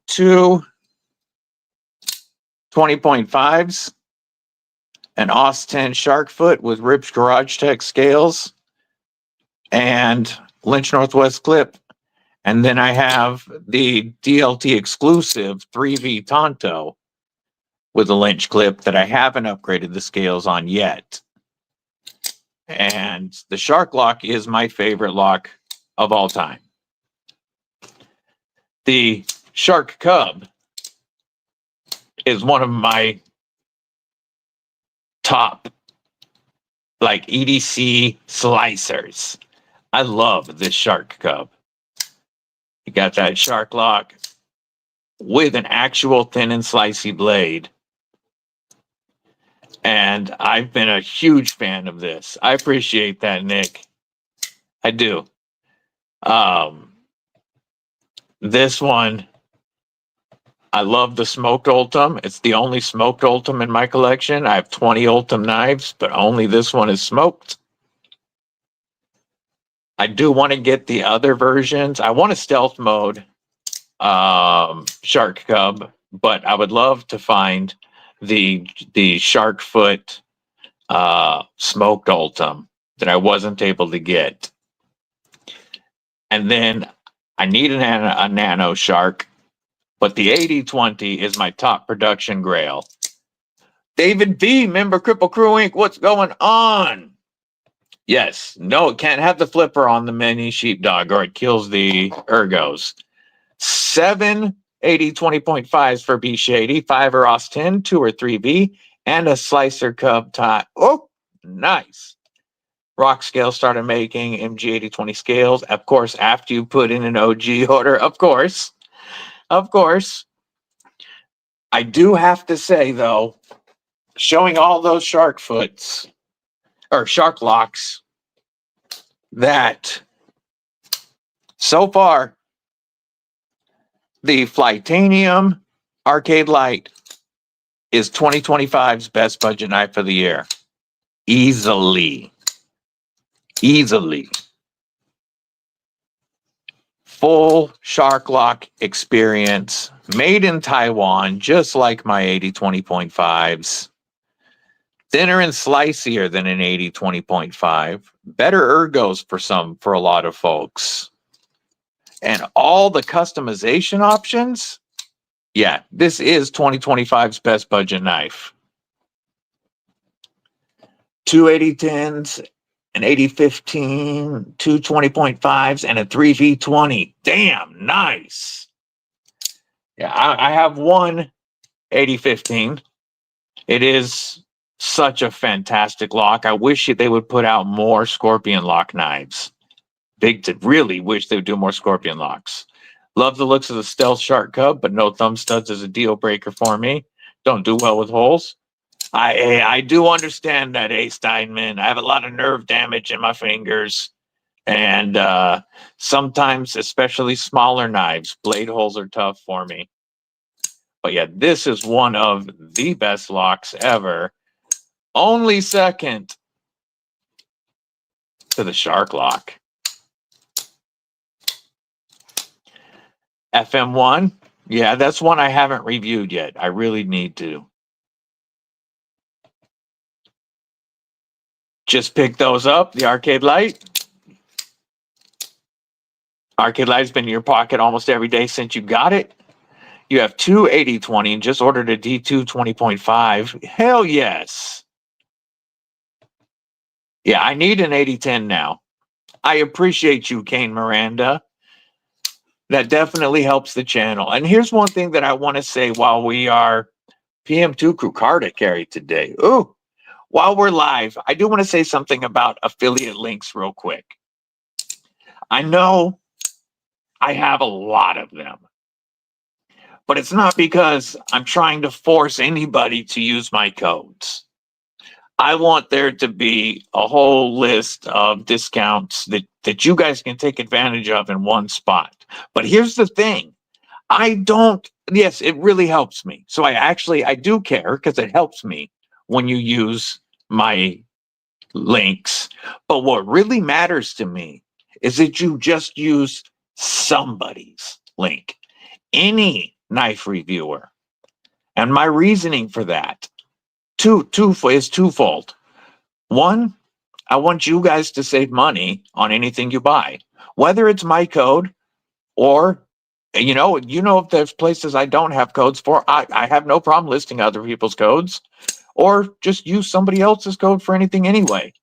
two 20.5s, an Aus 10 shark foot with Rip's Garage Tech scales, and Lynch Northwest clip. And then I have the DLT exclusive 3V Tonto with a Lynch clip that I haven't upgraded the scales on yet. And the Shark Lock is my favorite lock of all time. The Shark Cub is one of my top EDC slicers. I love this Shark Cub. You got that Shark Lock with an actual thin and slicey blade. And I've been a huge fan of this. I appreciate that, Nick. I do. This one, I love the smoked Ultim. It's the only smoked Ultim in my collection. I have 20 Ultim knives, but only this one is smoked. I do want to get the other versions. I want a stealth mode Shark Cub, but I would love to find the Shark Foot smoked Ultim that I wasn't able to get. And then I need a nano shark, but the 8020 is my top production grail. David V, member Kripple Krew Inc. What's going on? Yes, no, it can't have the flipper on the mini sheepdog or it kills the ergos. 7 80 20.5s for B Shady, 5 or Aus 10, 2 or 3V, and a slicer cub tie. Oh, nice. Rock Scale started making MG 8020 scales. Of course, after you put in an OG order, of course. Of course. I do have to say, though, showing all those shark foots, or shark locks, that so far, the Flytanium Arcade Light is 2025's best budget knife of the year. Easily. Easily. Full shark lock experience, made in Taiwan, just like my 80 20.5s. Thinner and sliceier than an 80-20.5. Better ergos for a lot of folks. And all the customization options. Yeah, this is 2025's best budget knife. 2 8010s, an 8015, two 20.5s, and a 3V20. Damn, nice. Yeah, I have one 8015. It is such a fantastic lock. I wish they would put out more scorpion lock knives. Really wish they would do more scorpion locks. Love the looks of the Stealth Shark Cub, but no thumb studs is a deal breaker for me. Don't do well with holes. I do understand that, A. Steinman. I have a lot of nerve damage in my fingers. And sometimes, especially smaller knives, blade holes are tough for me. But yeah, this is one of the best locks ever. Only second to the Shark Lock. FM1. Yeah, that's one I haven't reviewed yet. I really need to. Just pick those up. The Arcade Light. Arcade Light's been in your pocket almost every day since you got it. You have two 80-20 and just ordered a D2 20.5. Hell yes. Yeah, I need an 80-10 now. I appreciate you, Kane Miranda. That definitely helps the channel. And here's one thing that I want to say while we are PM2 Crew card to carry today. Ooh, while we're live, I do want to say something about affiliate links real quick. I know I have a lot of them, but it's not because I'm trying to force anybody to use my codes. I want there to be a whole list of discounts that you guys can take advantage of in one spot. But here's the thing. Yes, it really helps me. So I do care because it helps me when you use my links. But what really matters to me is that you just use somebody's link. Any knife reviewer. And my reasoning for that is twofold. One, I want you guys to save money on anything you buy, whether it's my code or, if there's places I don't have codes for, I have no problem listing other people's codes, or just use somebody else's code for anything anyway.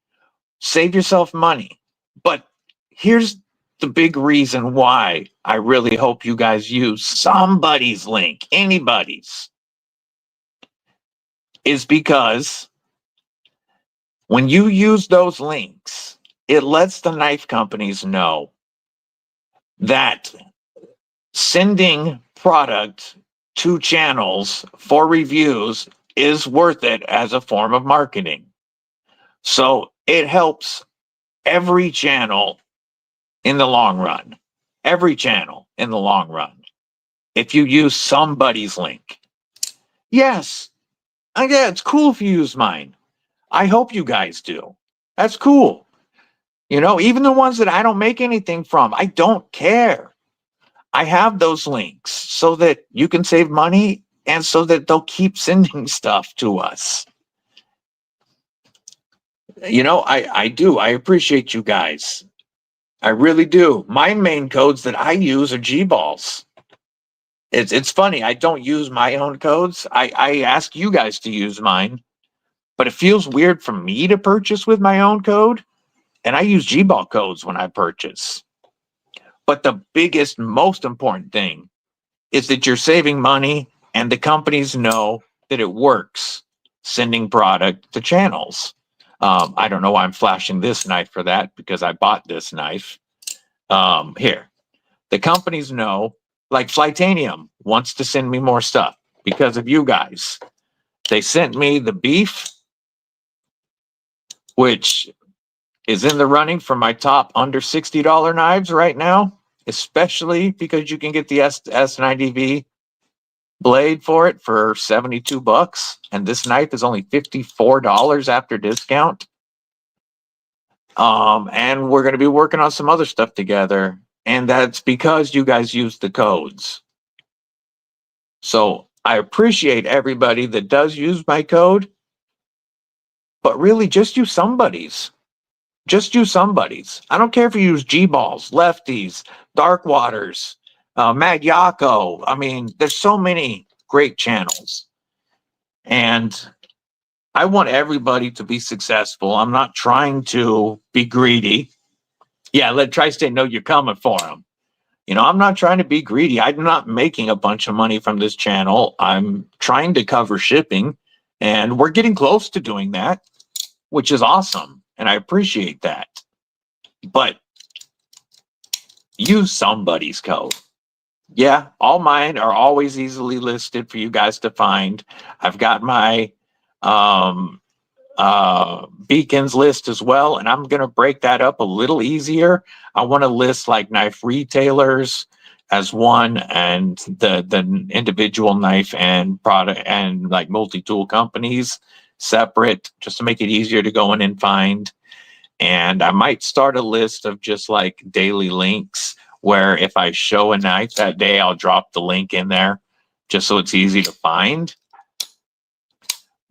Save yourself money. But here's the big reason why I really hope you guys use somebody's link, anybody's, is because when you use those links, it lets the knife companies know that sending product to channels for reviews is worth it as a form of marketing. So it helps every channel in the long run. Every channel in the long run. If you use somebody's link. Yes. Yeah, it's cool if you use mine. I hope you guys do. That's cool. Even the ones that I don't make anything from, I don't care. I have those links so that you can save money and so that they'll keep sending stuff to us. I do. I appreciate you guys. I really do. My main codes that I use are G-balls. It's funny. I don't use my own codes. I ask you guys to use mine, but it feels weird for me to purchase with my own code. And I use G-ball codes when I purchase. But the biggest, most important thing is that you're saving money and the companies know that it works sending product to channels. I don't know why I'm flashing this knife for that because I bought this knife. Here, the companies know, like Flytanium wants to send me more stuff because of you guys. They sent me the beef, which is in the running for my top under $60 knives right now, especially because you can get the S90V blade for it for $72, and this knife is only $54 after discount. And we're going to be working on some other stuff together, and that's because you guys use the codes. So I appreciate everybody that does use my code, but really just use somebody's. Just use somebody's. I don't care if you use G-Balls, Lefties, Dark Waters, Mad Yako. I mean, there's so many great channels. And I want everybody to be successful. I'm not trying to be greedy. Yeah, let Tri-State know you're coming for them. You know, I'm not trying to be greedy. I'm not making a bunch of money from this channel. I'm trying to cover shipping, and we're getting close to doing that, which is awesome. And I appreciate that. But use somebody's code. Yeah, all mine are always easily listed for you guys to find. I've got my beacons list as well, and I'm going to break that up a little easier. I want to list like knife retailers as one, and the individual knife and product and like multi-tool companies separate, just to make it easier to go in and find. And I might start a list of just like daily links where if I show a knife that day, I'll drop the link in there just so it's easy to find.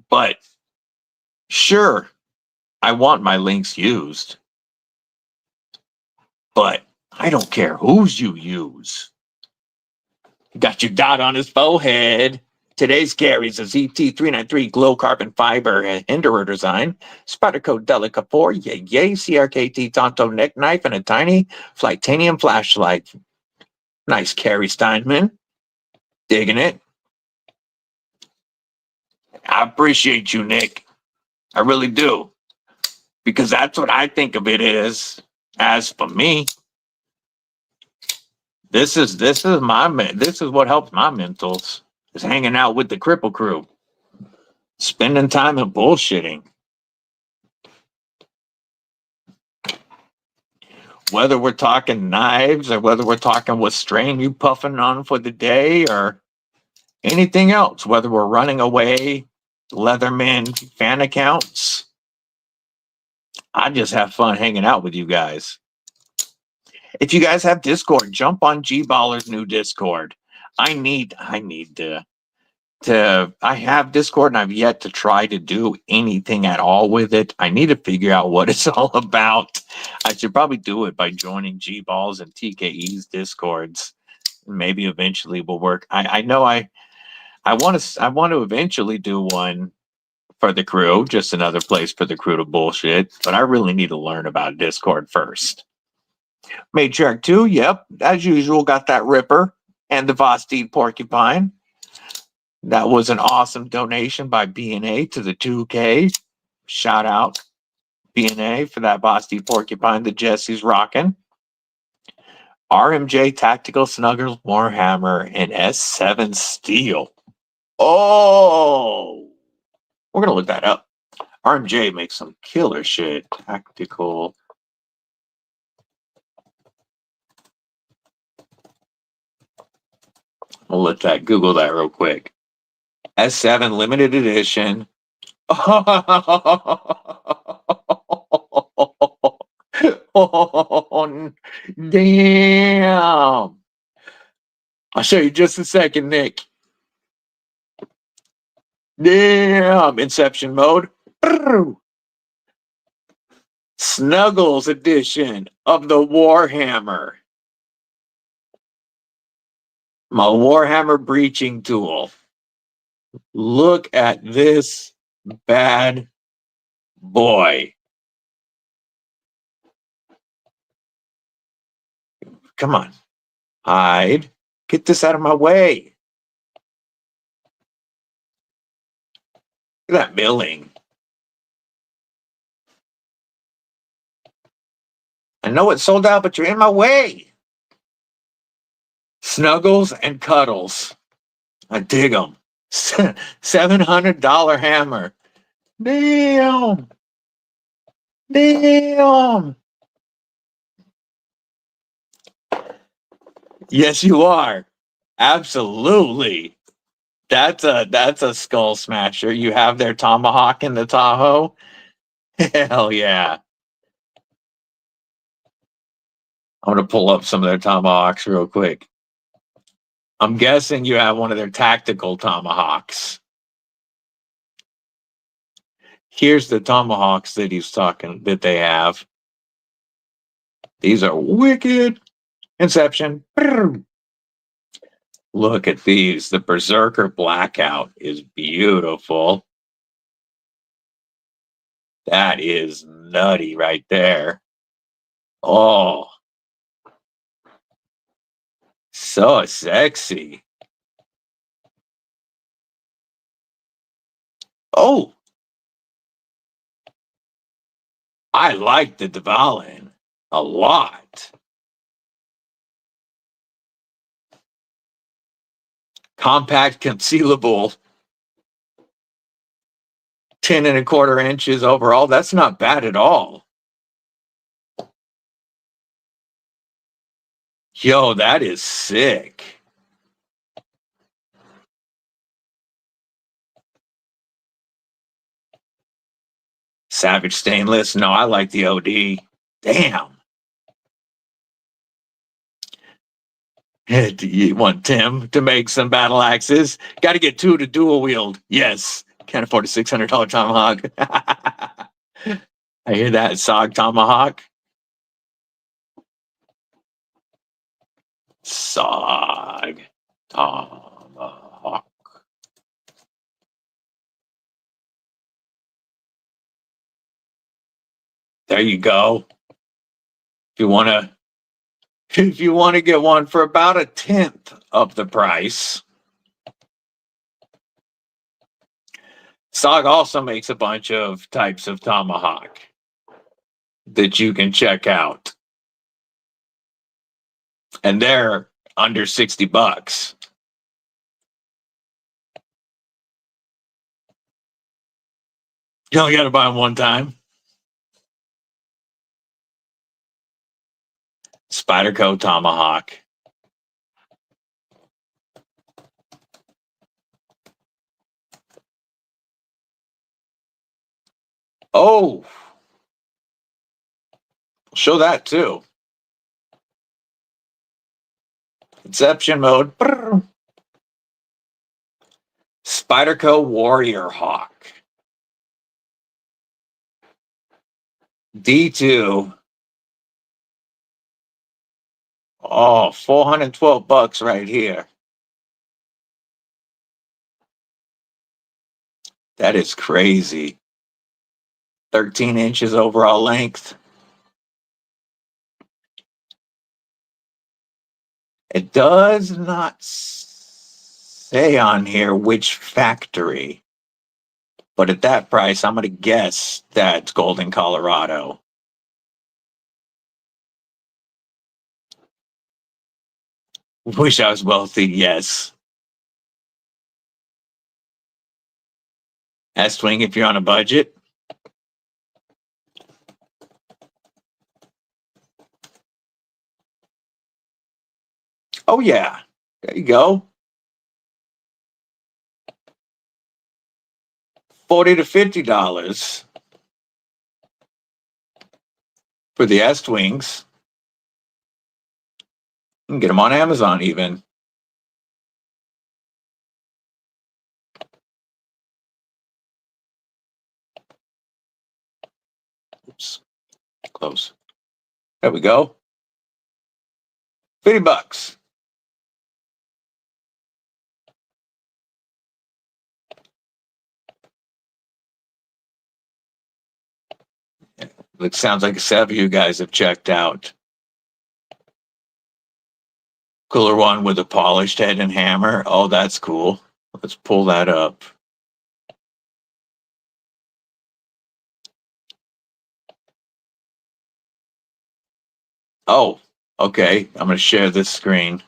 But sure, I want my links used, but I don't care whose you use. Got your dot on his forehead. Today's carries a ZT393 glow carbon fiber Hinderer design, spider code Delica 4, yay, CRKT Tonto neck knife, and a tiny Flytanium flashlight. Nice carry, Steinman. Digging it. I appreciate you, Nick. I really do. Because that's what I think of it as. As for me, this is what helps my mentals. Is hanging out with the Kripple Krew. Spending time and bullshitting. Whether we're talking knives or whether we're talking what strain you puffing on for the day or anything else, whether we're running away, Leatherman fan accounts. I just have fun hanging out with you guys. If you guys have Discord, jump on G-Baller's new Discord. I have Discord and I've yet to try to do anything at all with it. I need to figure out what it's all about. I should probably do it by joining G-Balls and TKE's Discords. Maybe eventually will work. I know I want to eventually do one for the crew, just another place for the crew to bullshit, but I really need to learn about Discord first. Matriarch 2, yep, as usual, got that Ripper and the Vosteed Porcupine. That was an awesome donation by BNA to the 2K. Shout out BNA for that Vosteed Porcupine that Jesse's rocking. RMJ Tactical Snuggles Warhammer and S7 Steel. Oh, we're going to look that up. RMJ makes some killer shit. Tactical. I'll let that Google that real quick. S7 limited edition. Oh, damn. I'll show you just a second, Nick. Damn. Inception mode. Snuggles edition of the Warhammer. My Warhammer breaching tool. Look at this bad boy. Come on. Hide. Get this out of my way. Look at that milling. I know it's sold out, but you're in my way. Snuggles and Cuddles. I dig them. $700 hammer. Damn. Damn. Yes, you are. Absolutely. That's a skull smasher. You have their tomahawk in the Tahoe. Hell yeah. I'm going to pull up some of their tomahawks real quick. I'm guessing you have one of their tactical tomahawks. Here's the tomahawks that that they have. These are wicked. Inception. Look at these. The Berserker Blackout is beautiful. That is nutty right there. Oh, so sexy. Oh, I like the Dvalin a lot. Compact, concealable, 10 1/4 inches overall. That's not bad at all. Yo, that is sick. Savage stainless. No, I like the OD. Damn. Do you want Tim to make some battle axes? Got to get 2 to dual wield. Yes. Can't afford a $600 tomahawk. I hear that. Sog tomahawk. Sog tomahawk. There you go. If you want to get one for about 1/10 of the price. Sog also makes a bunch of types of tomahawk that you can check out. And they're under $60. You only got to buy them one time. Spyderco tomahawk. Oh, show that too. Inception mode. Spyderco Warrior Hawk. D2. Oh, $412 right here. That is crazy. 13 inches overall length. It does not say on here which factory, but at that price, I'm going to guess that's Golden, Colorado. Wish I was wealthy, yes. S-Twing if you're on a budget. Oh, yeah. There you go. $40 to $50 for the S-Twings. You can get them on Amazon even. Oops. Close. There we go. $50. It sounds like a set of you guys have checked out. Cooler one with a polished head and hammer. Oh, that's cool. Let's pull that up. Oh, okay. I'm going to share this screen.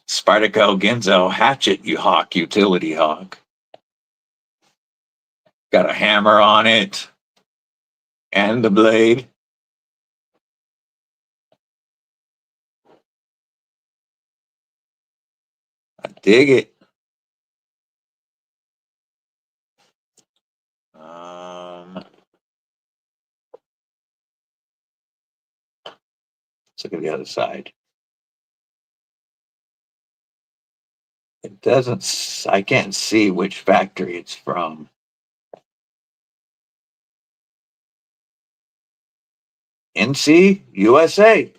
Spyderco Ginzo Hatchet Hawk Utility Hawk. Got a hammer on it and the blade. I dig it. Let's look at the other side. It doesn't, I can't see which factory it's from. NC, USA.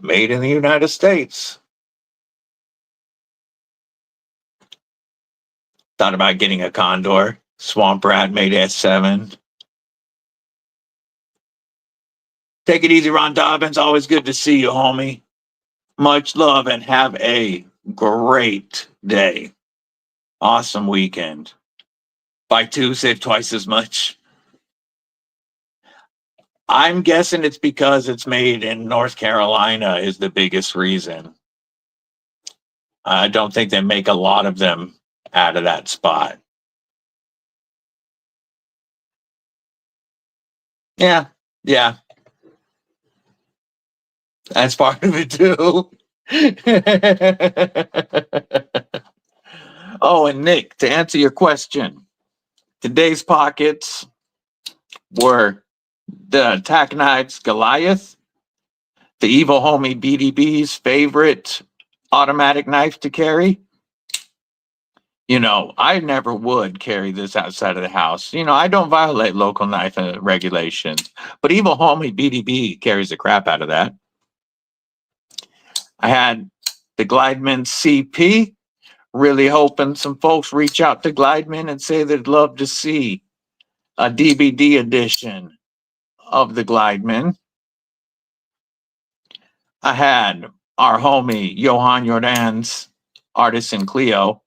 Made in the United States. Thought about getting a Condor. Swamp Rat made S7. Take it easy, Ron Dobbins. Always good to see you, homie. Much love and have a great day. Awesome weekend. Buy two, save twice as much. I'm guessing it's because it's made in North Carolina is the biggest reason. I don't think they make a lot of them out of that spot. Yeah. That's part of it too. Oh, and Nick, to answer your question, today's pockets were the Tack Knives Goliath, the Evil Homie BDB's favorite automatic knife to carry. You know, I never would carry this outside of the house. You know, I don't violate local knife regulations, but Evil Homie BDB carries the crap out of that. I had the Glideman CP. Really hoping some folks reach out to Glideman and say they'd love to see a DBD edition of the Glideman. I had our homie Johan Jordan's Artisan Clio.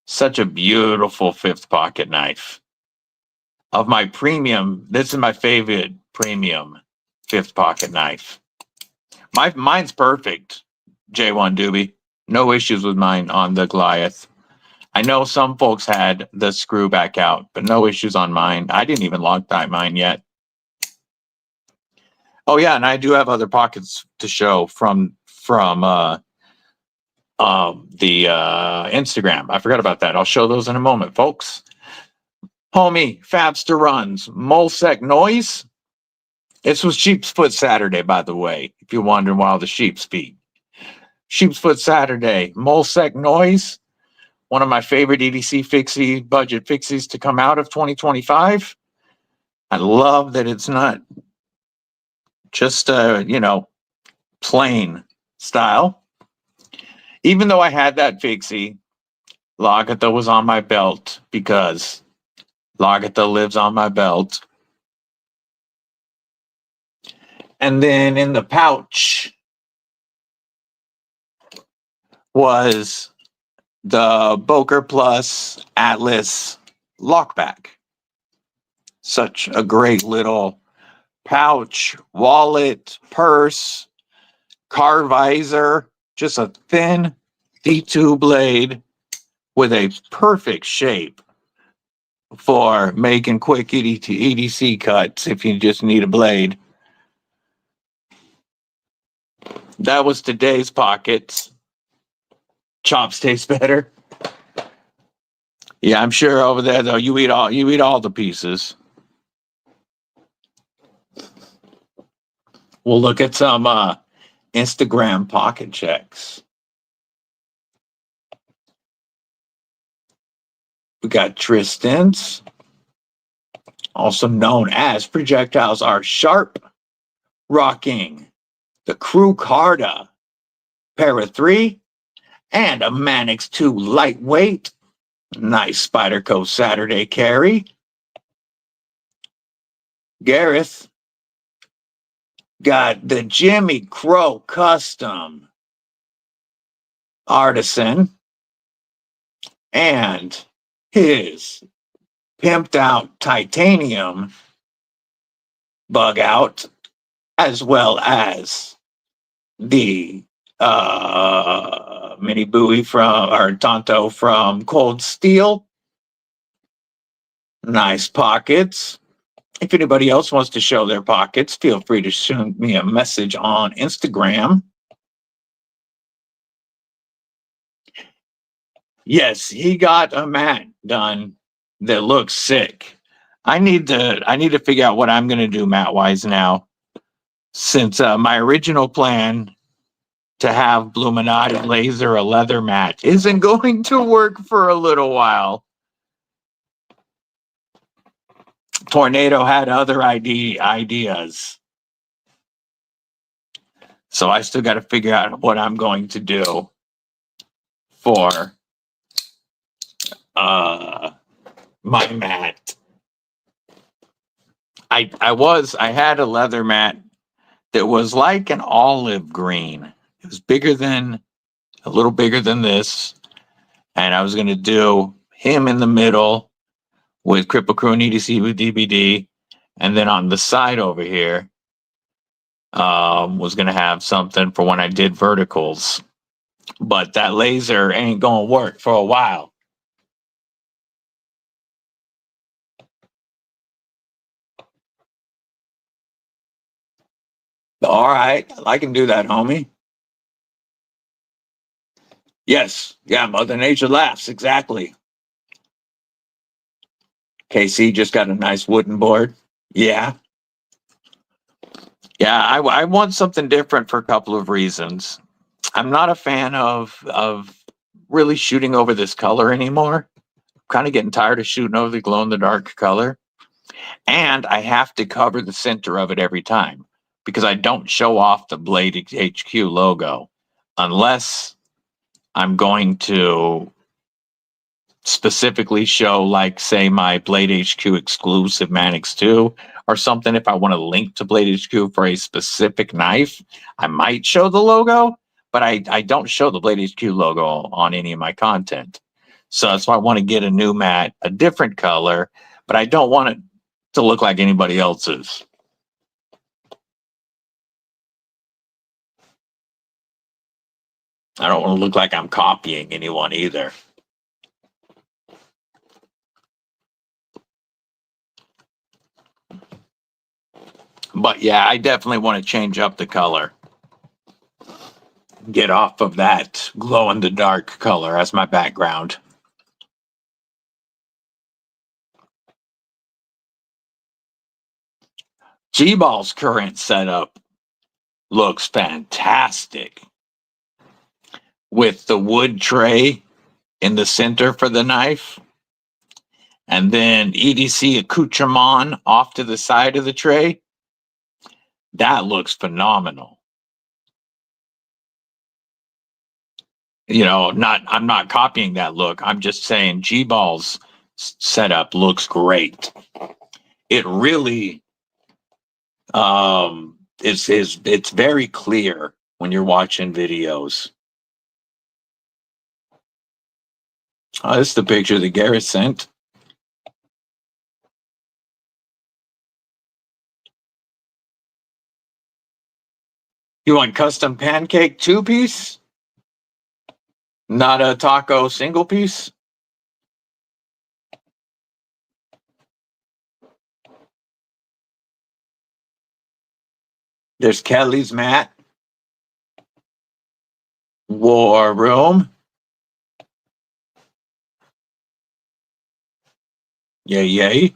Such a beautiful fifth pocket knife. Of my premium, this is my favorite premium fifth pocket knife. Mine's perfect, J1 Doobie. No issues with mine on the Goliath. I know some folks had the screw back out, but no issues on mine. I didn't even Loctite mine yet. Oh yeah, and I do have other pockets to show from the Instagram. I forgot about that. I'll show those in a moment, folks. Homie, Fabster runs Molsec Noise. This was Sheep's Foot Saturday, by the way, if you're wondering why the sheep's feet. Sheep's Foot Saturday, Molsec Noise, one of my favorite EDC fixie budget fixies to come out of 2025. I love that it's not just plain style. Even though I had that fixie, Lagatha was on my belt because Lagatha lives on my belt. And then in the pouch was the Boker Plus Atlas lockback. Such a great little pouch, wallet, purse, car visor, just a thin D2 blade with a perfect shape for making quick EDC cuts if you just need a blade. That was today's pockets. Chops taste better. Yeah, I'm sure over there though you eat all the pieces. We'll look at some Instagram pocket checks. We got Tristan's, also known as projectiles are sharp, rocking the Crew Carta Para 3 and a Manix 2 lightweight. Nice Spyderco Saturday carry. Gareth got the Jimmy Crow Custom Artisan and his pimped out titanium bug out, as well as the mini buoy or Tonto from Cold Steel. Nice pockets. If anybody else wants to show their pockets, feel free to shoot me a message on Instagram. Yes, he got a mat done that looks sick. I need to figure out what I'm gonna do mat wise now. since my original plan to have Bluminati laser a leather mat isn't going to work for a little while. Tornado had other ideas. So I still got to figure out what I'm going to do for my mat. I had a leather mat that was like an olive green. It was a little bigger than this. And I was going to do him in the middle with Kripple Krew and EDCwithDBD. And then on the side over here, was going to have something for when I did verticals. But that laser ain't going to work for a while. All right, I can do that, homie. Yes, yeah, Mother Nature laughs, exactly. KC just got a nice wooden board. Yeah. Yeah, I want something different for a couple of reasons. I'm not a fan of really shooting over this color anymore. I'm kind of getting tired of shooting over the glow-in-the-dark color. And I have to cover the center of it every time because I don't show off the Blade HQ logo unless I'm going to specifically show, like, say, my Blade HQ exclusive Manix 2 or something. If I want to link to Blade HQ for a specific knife, I might show the logo, but I don't show the Blade HQ logo on any of my content. So that's why I want to get a new mat, a different color, but I don't want it to look like anybody else's. I don't want to look like I'm copying anyone either. But yeah, I definitely want to change up the color. Get off of that glow-in-the-dark color as my background. G-Ball's current setup looks fantastic. With the wood tray in the center for the knife. And then EDC accoutrement off to the side of the tray. That looks phenomenal. You know, I'm not copying that look. I'm just saying G-Ball's setup looks great. It really it's very clear when you're watching videos. Oh, this is the picture that Garrett sent. You want custom pancake 2-piece? Not a taco single piece? There's Kelly's mat. War Room. Yay, yay.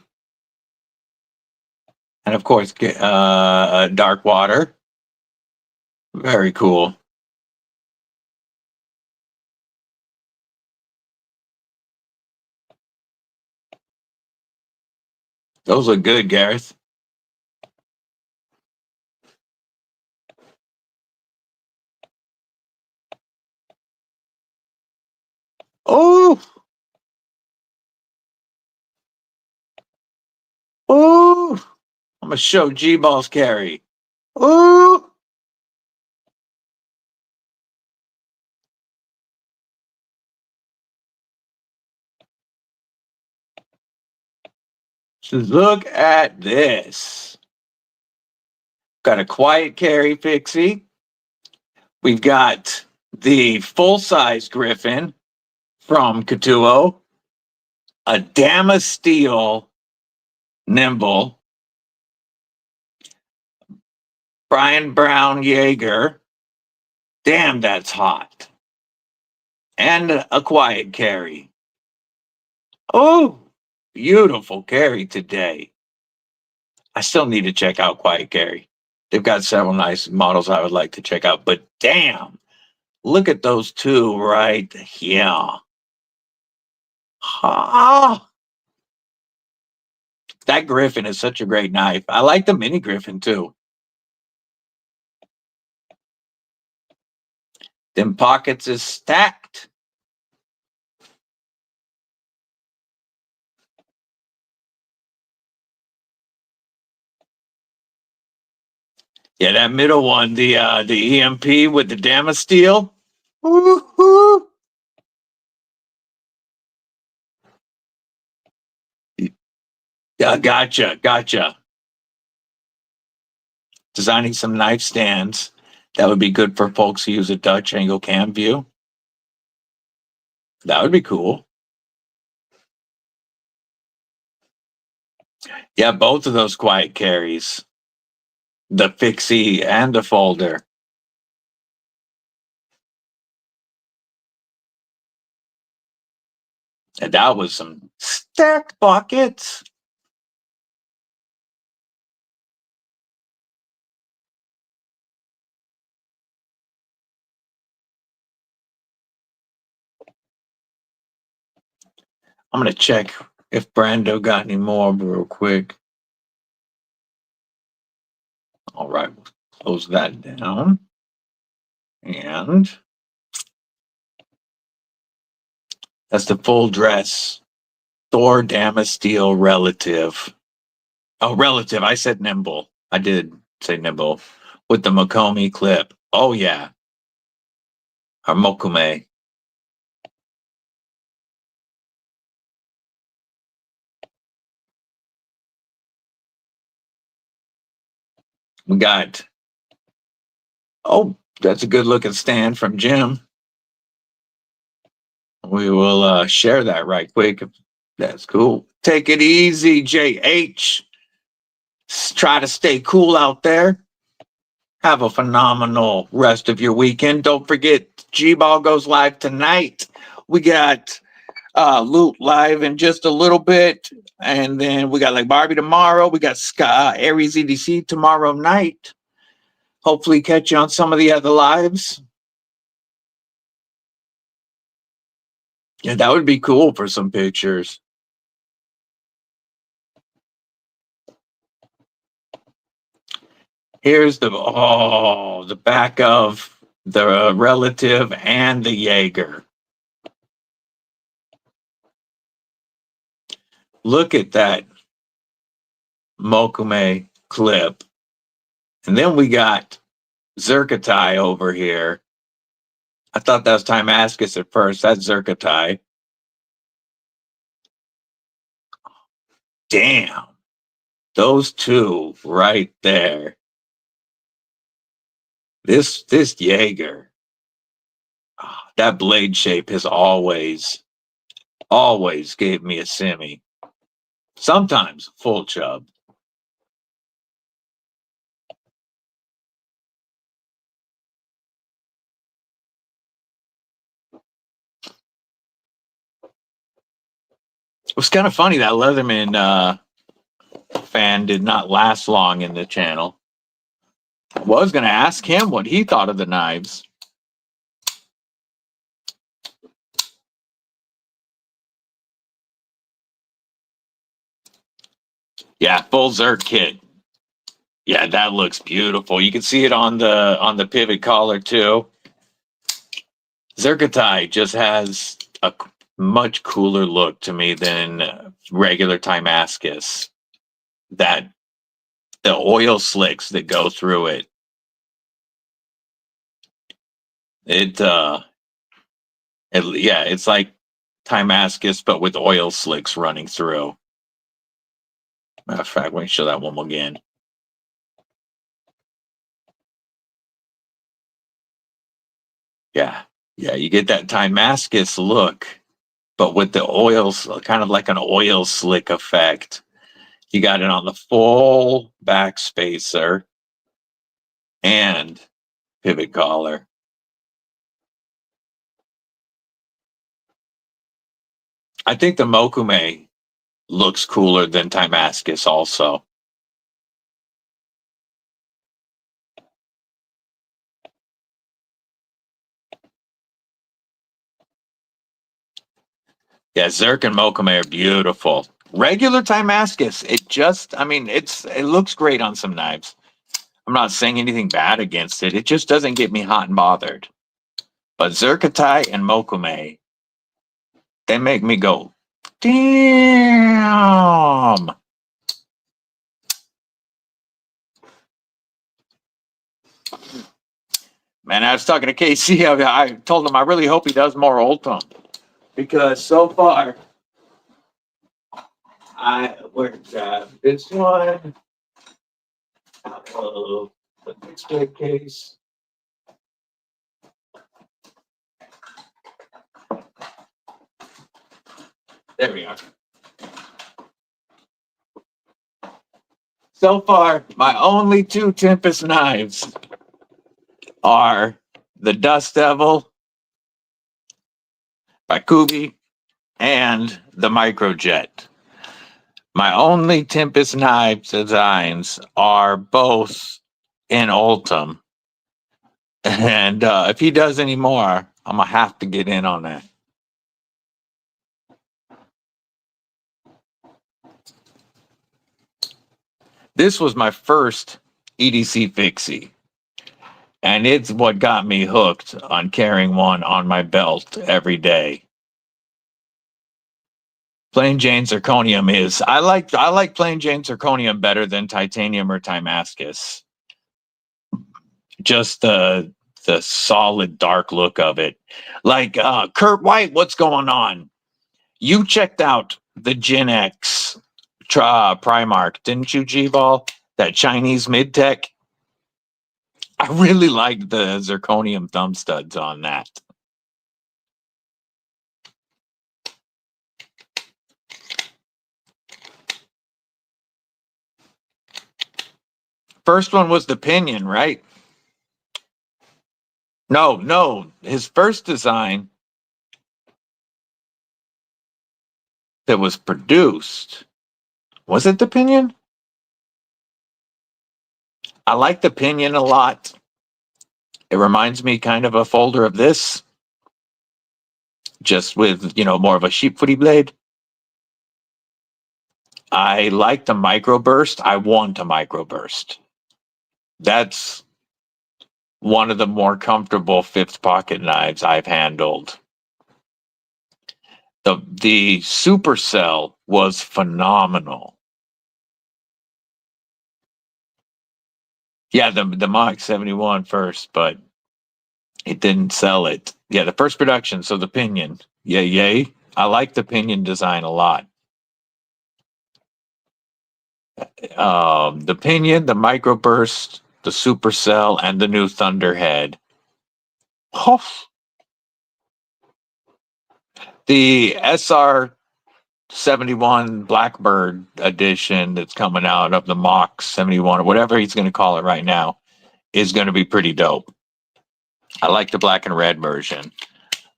And of course, Dark Water. Very cool. Those look good, Gareth. Oh! Oh! I'm going to show G-Ball's carry. Oh! Look at this. Got a quiet carry fixie. We've got the full-size Griffin from Katuo. A Damas Steel Nimble. Brian Brown Jaeger. Damn, that's hot. And a quiet carry. Oh, beautiful carry today. I still need to check out quiet carry. They've got several nice models I would like to check out, but damn, look at those two right here. Ah, that Griffin is such a great knife. I like the mini Griffin too. Them pockets is stacked. Yeah, that middle one, the EMP with the Damasteel. Woo-hoo. Yeah, gotcha. Designing some knife stands that would be good for folks who use a Dutch angle cam view. That would be cool. Yeah, both of those quiet carries, the fixie and the folder. And that was some stacked buckets. I'm going to check if Brando got any more real quick. All right, close that down. And that's the full dress Thor Damasteel relative. Oh, relative. I said nimble. I did say nimble with the Mokomi clip. Oh, yeah. Or Mokume. We got, oh, that's a good looking stand from Jim. We will share that right quick. That's cool. Take it easy, JH. Try to stay cool out there. Have a phenomenal rest of your weekend. Don't forget, G-Ball goes live tonight. We got Loot live in just a little bit. And then we got like Barbie tomorrow. We got Aries EDC tomorrow night. Hopefully catch you on some of the other lives. Yeah, that would be cool for some pictures. Here's the back of the relative and the Jaeger. Look at that Mokume clip. And then we got Zerkatai over here. I thought that was Timascus at first. That's Zerkatai. Damn. Those two right there. This Jaeger. That blade shape has always gave me a semi. Sometimes full chub. It was kind of funny that Leatherman fan did not last long in the channel. I was going to ask him what he thought of the knives. Yeah, full Zerk kit. Yeah, that looks beautiful. You can see it on the pivot collar too. Zerkatai just has a much cooler look to me than regular Timascus. That the oil slicks that go through it. It's like Timascus, but with oil slicks running through. Matter of fact, let me show that one again. Yeah, you get that Timascus look, but with the oils, kind of like an oil slick effect. You got it on the full back spacer and pivot collar. I think the Mokume looks cooler than Timascus also. Yeah, Zerk and Mokame are beautiful. Regular Timascus, it looks great on some knives. I'm not saying anything bad against it. It just doesn't get me hot and bothered. But Zerkatai and Mokame, they make me go, damn. Man, I was talking to KC. I told him I really hope he does more Ultim. Because so far, this one out of the Benchmade case. There we are. So far, my only two Tempest knives are the Dust Devil by Kubi and the Microjet. My only Tempest knife designs are both in Ultim. And if he does any more, I'm going to have to get in on that. This was my first EDC fixie. And it's what got me hooked on carrying one on my belt every day. Plain Jane Zirconium is, I like Plain Jane Zirconium better than Titanium or Timascus. Just the solid dark look of it. Like Kurt White, what's going on? You checked out the Gen X Primark, didn't you, G-Ball? That Chinese mid-tech? I really liked the zirconium thumb studs on that. First one was the Pinion, right? No. His first design that was produced, was it the Pinion? I like the Pinion a lot. It reminds me kind of a folder of this, just with, more of a sheep footy blade. I like the microburst. I want a microburst. That's one of the more comfortable fifth pocket knives I've handled. The Supercell was phenomenal. Yeah, the Mach 71 first, but it didn't sell it. Yeah, the first production, so the Pinion. Yay. I like the Pinion design a lot. The Pinion, the Microburst, the Supercell, and the new Thunderhead. Oh. The SR 71 Blackbird edition that's coming out of the Mach 71 or whatever he's going to call it right now is going to be pretty dope. I like the black and red version.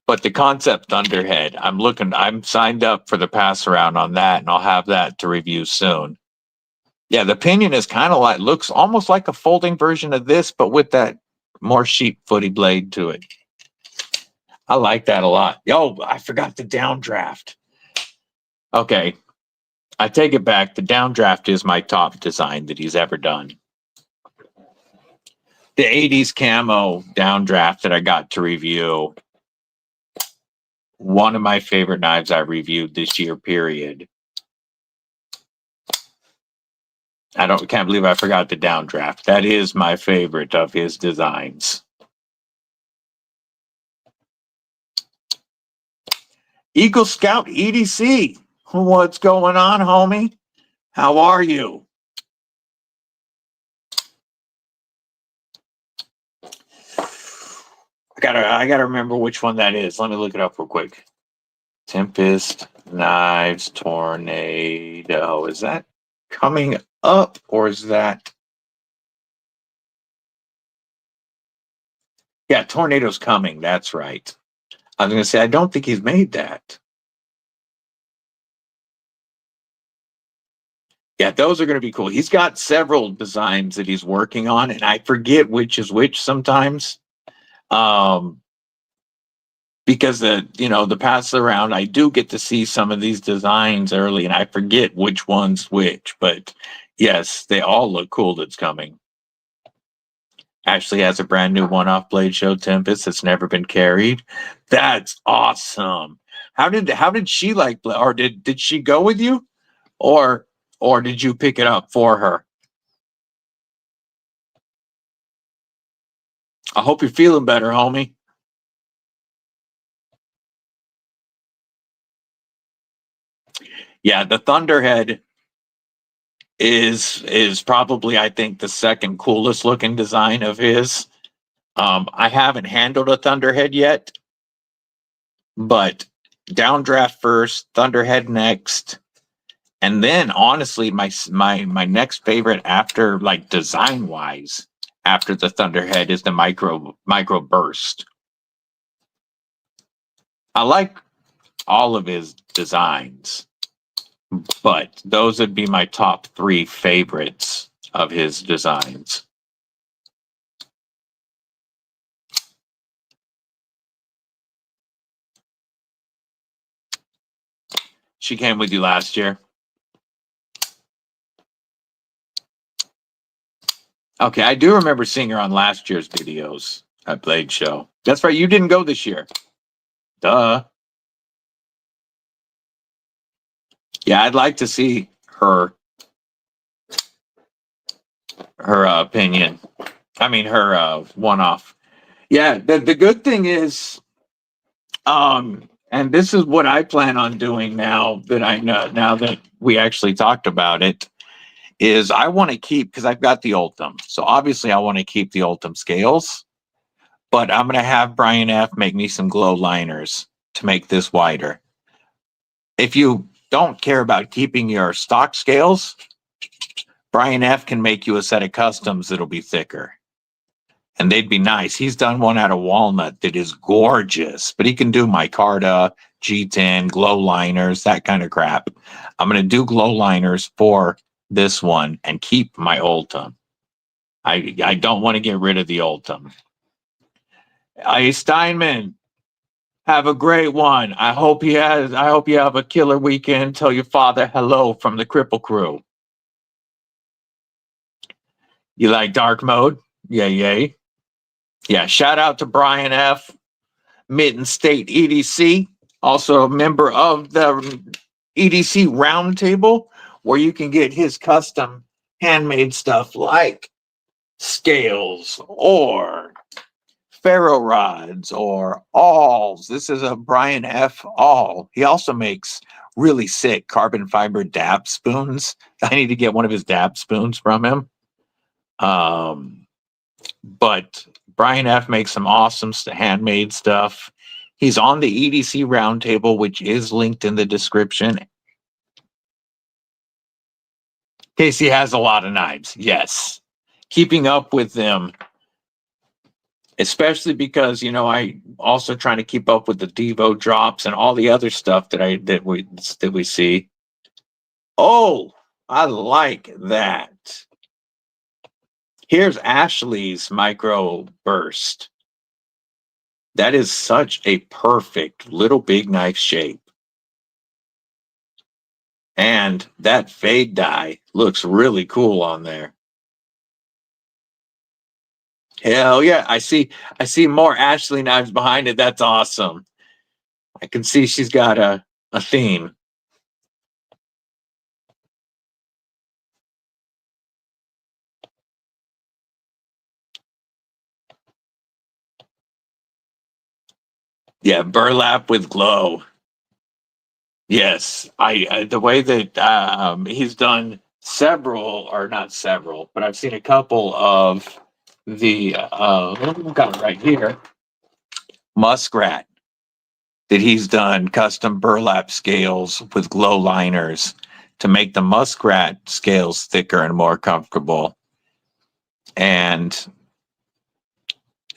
But the concept Thunderhead, I'm signed up for the pass around on that, and I'll have that to review soon. Yeah, the Pinion is kind of looks almost like a folding version of this, but with that more sheep footy blade to it. I like that a lot. Oh, I forgot the downdraft. Okay, I take it back. The downdraft is my top design that he's ever done. The 80s camo downdraft that I got to review. One of my favorite knives I reviewed this year, period. Can't believe I forgot the downdraft. That is my favorite of his designs. Eagle Scout EDC. What's going on, homie? How are you? I gotta remember which one that is. Let me look it up real quick. Tempest Knives Tornado. Is that coming up, or is that? Yeah, Tornado's coming. That's right. I was gonna say I don't think he's made that. Yeah, those are going to be cool. He's got several designs that he's working on, and I forget which is which sometimes. because the pass around, I do get to see some of these designs early, and I forget which one's which. But yes, they all look cool. That's coming. Ashley has a brand new one-off blade show Tempest that's never been carried. That's awesome. How did she like, or did she go with you, or did you pick it up for her? I hope you're feeling better, homie. Yeah, the Thunderhead is probably, I think, the second coolest looking design of his. I haven't handled a Thunderhead yet, but Downdraft first, Thunderhead next, and then honestly, my next favorite after, like, design wise, after the Thunderhead is the micro burst. I like all of his designs, but those would be my top 3 favorites of his designs. She came with you last year. Okay, I do remember seeing her on last year's videos at Blade Show. That's right, you didn't go this year. Duh. Yeah, I'd like to see her opinion. I mean, her one-off. Yeah, the good thing is, and this is what I plan on doing now that I know, now that we actually talked about it, is I want to keep, because I've got the Ultim. So obviously I want to keep the Ultim scales, but I'm going to have Brian F. make me some glow liners to make this wider. If you don't care about keeping your stock scales, Brian F. can make you a set of customs that'll be thicker. And they'd be nice. He's done one out of walnut that is gorgeous, but he can do micarta, G10, glow liners, that kind of crap. I'm going to do glow liners for this one and keep my Ultim. I don't want to get rid of the Ultim. Hey, Steinman, have a great one. I hope you have a killer weekend. Tell your father hello from the Kripple Krew. You like dark mode? Yay. Yeah, shout out to Brian F., Mitten State EDC, also a member of the EDC Roundtable, where you can get his custom handmade stuff like scales or ferro rods or awls. This is a Brian F. awl. He also makes really sick carbon fiber dab spoons. I need to get one of his dab spoons from him. But Brian F. makes some awesome handmade stuff. He's on the EDC Roundtable, which is linked in the description. Casey has a lot of knives, yes. Keeping up with them, especially because, I also trying to keep up with the Devo drops and all the other stuff that we see. Oh, I like that. Here's Ashley's micro burst. That is such a perfect little big knife shape. And that fade die looks really cool on there. Hell yeah. I see more Ashley knives behind it. That's awesome. I can see she's got a theme. Yeah, burlap with glow. Yes, the way that he's done several, or not several, but I've seen a couple of the we've got it right here, muskrat, that he's done custom burlap scales with glow liners to make the muskrat scales thicker and more comfortable. And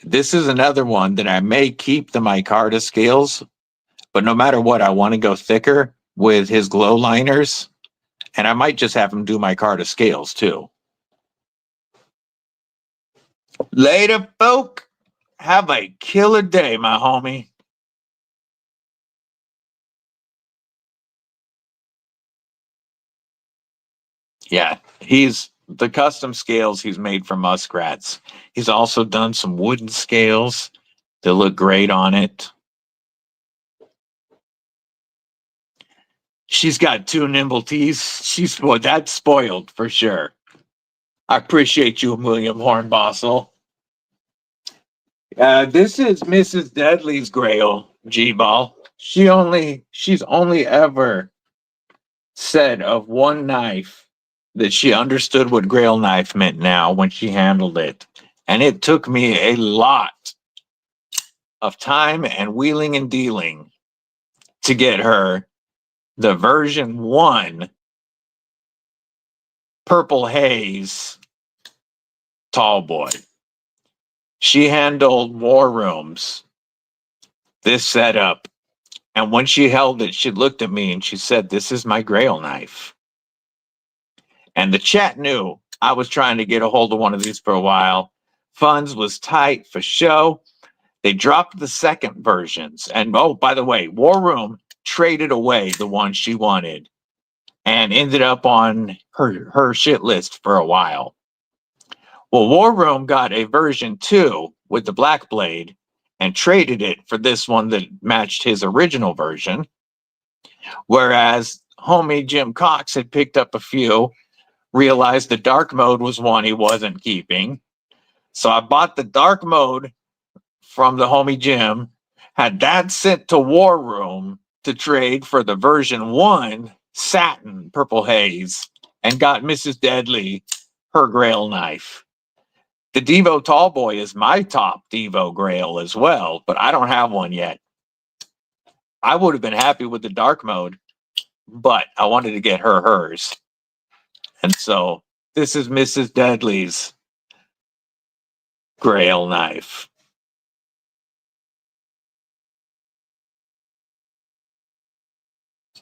this is another one that I may keep the micarta scales, but no matter what, I want to go thicker with his glow liners, and I might just have him do micarta scales too. Later, folk. Have a killer day, my homie. Yeah, he's the custom scales he's made for muskrats. He's also done some wooden scales that look great on it. She's got 2 nimble teeth. That's spoiled for sure. I appreciate you, William Hornbostel. This is Mrs. Deadly's Grail, G-Ball. She's only ever said of one knife that she understood what Grail knife meant now when she handled it. And it took me a lot of time and wheeling and dealing to get her the version 1 Purple Haze Tall Boy. She handled War Rooms, this setup. And when she held it, she looked at me and she said, "This is my Grail knife." And the chat knew I was trying to get a hold of one of these for a while. Funds was tight for show. They dropped the second versions. And oh, by the way, War Room traded away the one she wanted and ended up on her shit list for a while. Well, War Room got a version 2 with the black blade and traded it for this one that matched his original version. Whereas homie Jim Cox had picked up a few, realized the dark mode was one he wasn't keeping. So I bought the dark mode from the homie Jim, had that sent to War Room to trade for the version 1 satin Purple Haze, and got Mrs. Deadly her Grail knife. The Devo Tallboy is my top Devo Grail as well, but I don't have one yet. I would have been happy with the dark mode, but I wanted to get her hers. And so this is Mrs. Deadly's Grail knife.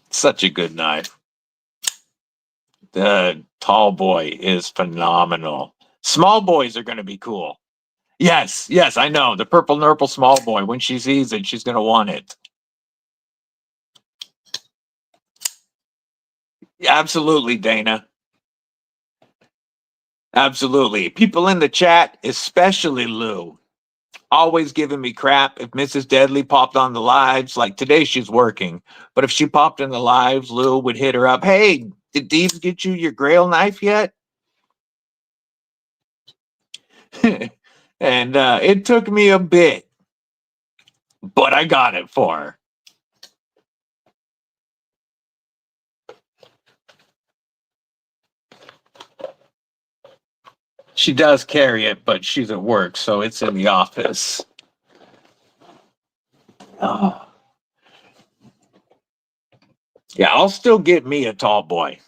Such a good knife. The tall boy is phenomenal. Small boys are going to be cool. Yes, I know. The purple nurple small boy, when she sees it, she's going to want it. Absolutely, Dana. Absolutely. People in the chat, especially Lou, always giving me crap if Mrs. Deadly popped on the lives. Like today she's working, but if she popped in the lives, Lou would hit her up. "Hey, did Deeves get you your Grail knife yet?" And it took me a bit, but I got it for her. She does carry it, but she's at work, so it's in the office. Oh. Yeah, I'll still get me a tall boy.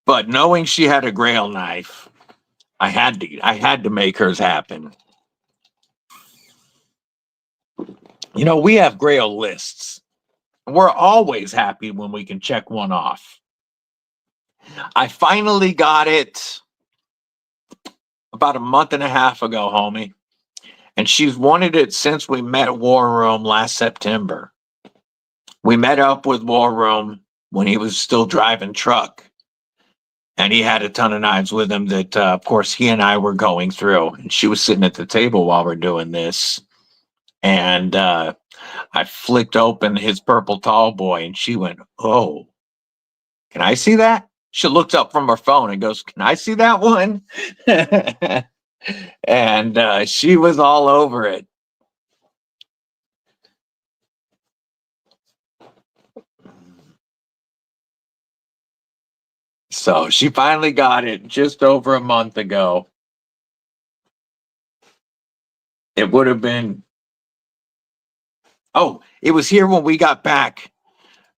But knowing she had a Grail knife, I had to make hers happen. You know, we have Grail lists. We're always happy when we can check one off. I finally got it about a month and a half ago, homie. And she's wanted it since we met at War Room last September. We met up with War Room when he was still driving truck. And he had a ton of knives with him that, of course, he and I were going through. And she was sitting at the table while we're doing this. And I flicked open his purple tall boy, and she went, "Oh, can I see that?" She looked up from her phone and goes, "Can I see that one?" And she was all over it. So she finally got it just over a month ago. It would have been, oh, it was here when we got back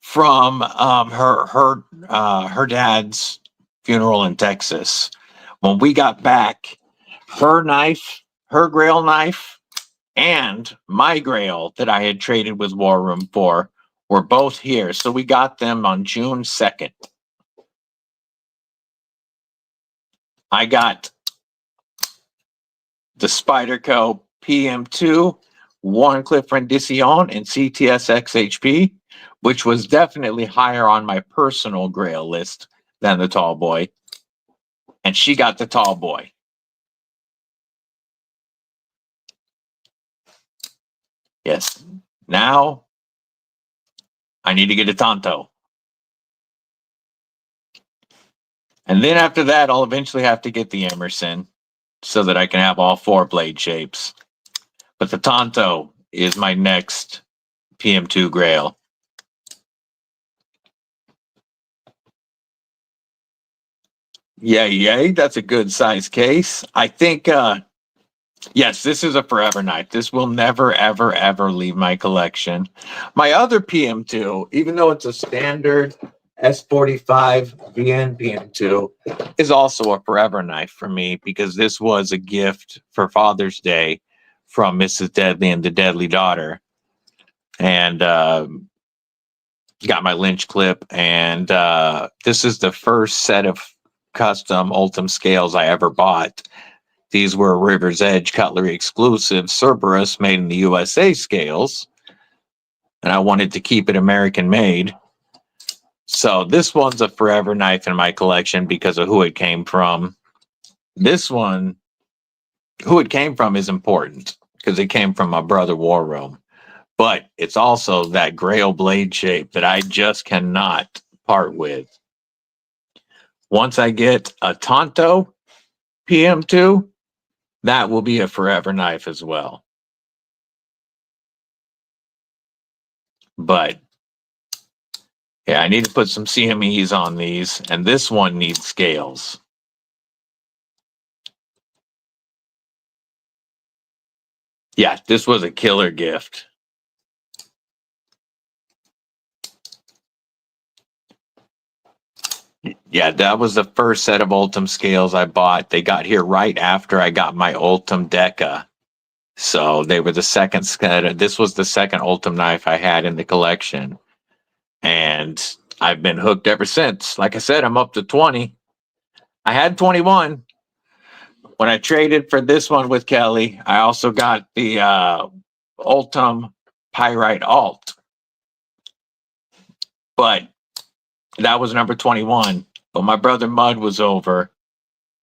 from her dad's funeral in Texas. When we got back, her knife, her Grail knife, and my Grail that I had traded with War Room for were both here. So we got them on June 2nd. I got the Spyderco PM2, Wharncliffe Rendition, and CTS XHP, which was definitely higher on my personal Grail list than the tall boy. And she got the tall boy. Yes. Now I need to get a Tonto. And then after that, I'll eventually have to get the Emerson so that I can have all 4 blade shapes. But the Tonto is my next PM2 Grail. Yay. That's a good size case. I think, yes, this is a forever knife. This will never, ever, ever leave my collection. My other PM2, even though it's a standard S45 VN PM2, is also a forever knife for me because this was a gift for Father's Day from Mrs. Deadly and the Deadly Daughter. And got my Lynch clip. And this is the first set of custom Ultim scales I ever bought. These were River's Edge Cutlery exclusive Cerberus made in the USA scales. And I wanted to keep it American made. So this one's a forever knife in my collection because of who it came from. This one, who it came from is important because it came from my brother War Room. But it's also that Grail blade shape that I just cannot part with. Once I get a Tonto PM2, that will be a forever knife as well. But yeah, I need to put some CMEs on these, and this one needs scales. Yeah, this was a killer gift. Yeah, that was the first set of Ultim scales I bought. They got here right after I got my Ultim Deca. So they were the second set. This was the second Ultim knife I had in the collection. And I've been hooked ever since. Like I said, I'm up to 20. I had 21. When I traded for this one with Kelly, I also got the Ultim Pyrite Alt. But that was number 21. But my brother Mud was over,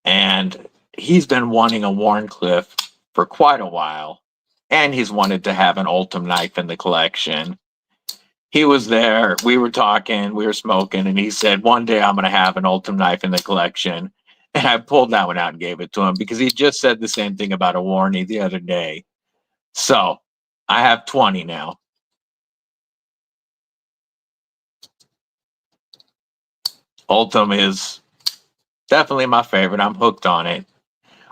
and he's been wanting a Warncliffe for quite a while. And he's wanted to have an Ultim knife in the collection. He was there, we were talking, we were smoking, and he said, one day I'm going to have an Ultim knife in the collection. And I pulled that one out and gave it to him because he just said the same thing about a Warney the other day. So I have 20 now. Ultim is definitely my favorite. I'm hooked on it,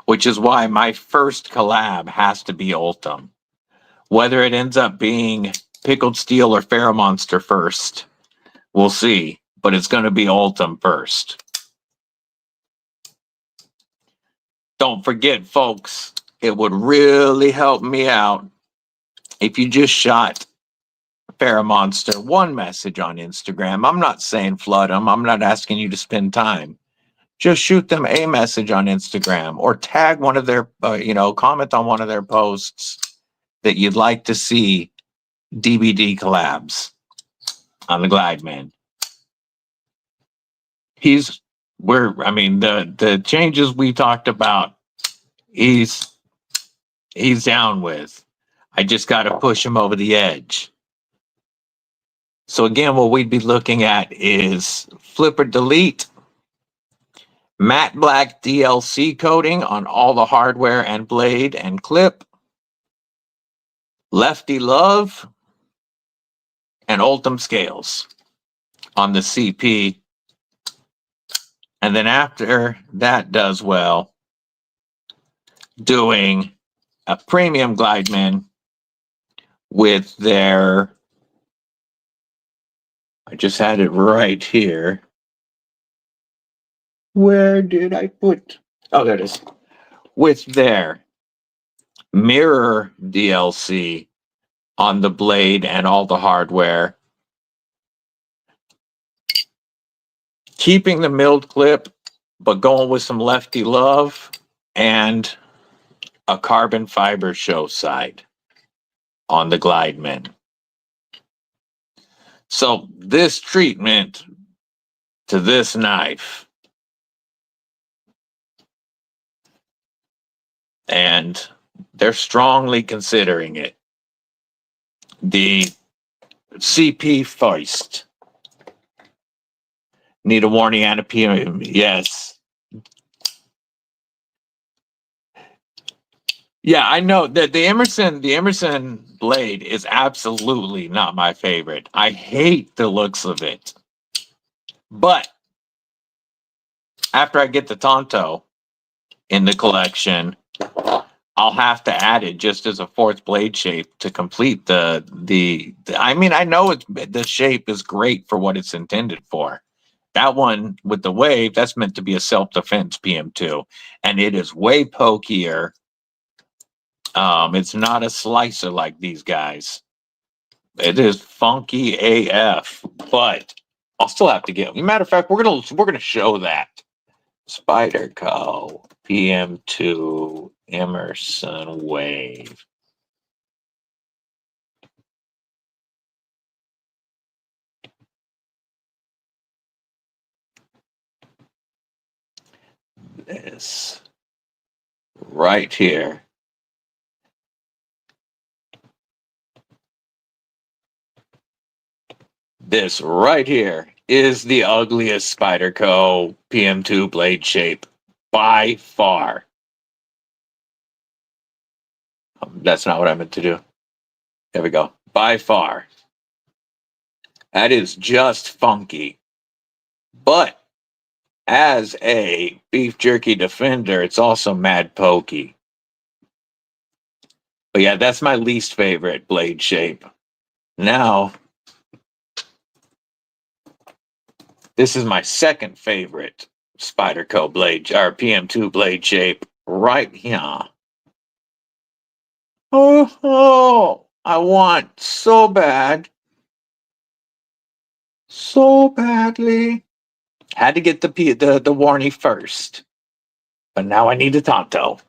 which is why my first collab has to be Ultim. Whether it ends up being Pickled Steel or FerraMonster first, we'll see. But it's going to be Ultim first. Don't forget, folks, it would really help me out if you just shot FerraMonster one message on Instagram. I'm not saying flood them. I'm not asking you to spend time. Just shoot them a message on Instagram or tag one of their, comment on one of their posts that you'd like to see DBD collabs on the Glideman. The changes we talked about, he's down with. I just got to push him over the edge. So again, what we'd be looking at is flipper delete, matte black DLC coating on all the hardware and blade and clip, lefty love, and Ultim scales on the CP. And then after that does well, doing a premium Glideman with their, I just had it right here. Where did I put? Oh, there it is. With their mirror DLC on the blade and all the hardware. Keeping the milled clip, but going with some lefty love and a carbon fiber show side on the Glideman. So this treatment to this knife. And they're strongly considering it. The CP Feist. Need a warning and a PM. Yes. Yeah, I know that the Emerson blade is absolutely not my favorite. I hate the looks of it. But after I get the Tonto in the collection, I'll have to add it just as a fourth blade shape to complete the I mean, I know the shape is great for what it's intended for. That one with the wave, that's meant to be a self-defense PM2, and it is way pokier. It's not a slicer like these guys. It is funky AF, but I'll still have to get. Matter of fact, we're gonna show that Spyderco PM2 Emerson Wave. This right here. This right here is the ugliest Spyderco PM2 blade shape by far. That's not what I meant to do. There we go. By far. That is just funky. But as a beef jerky defender, it's also mad pokey. But yeah, that's my least favorite blade shape. Now, this is my second favorite Spyderco blade, or PM2 blade shape right here. Oh, I want so bad. So badly. Had to get the Warnie first. But now I need the Tonto.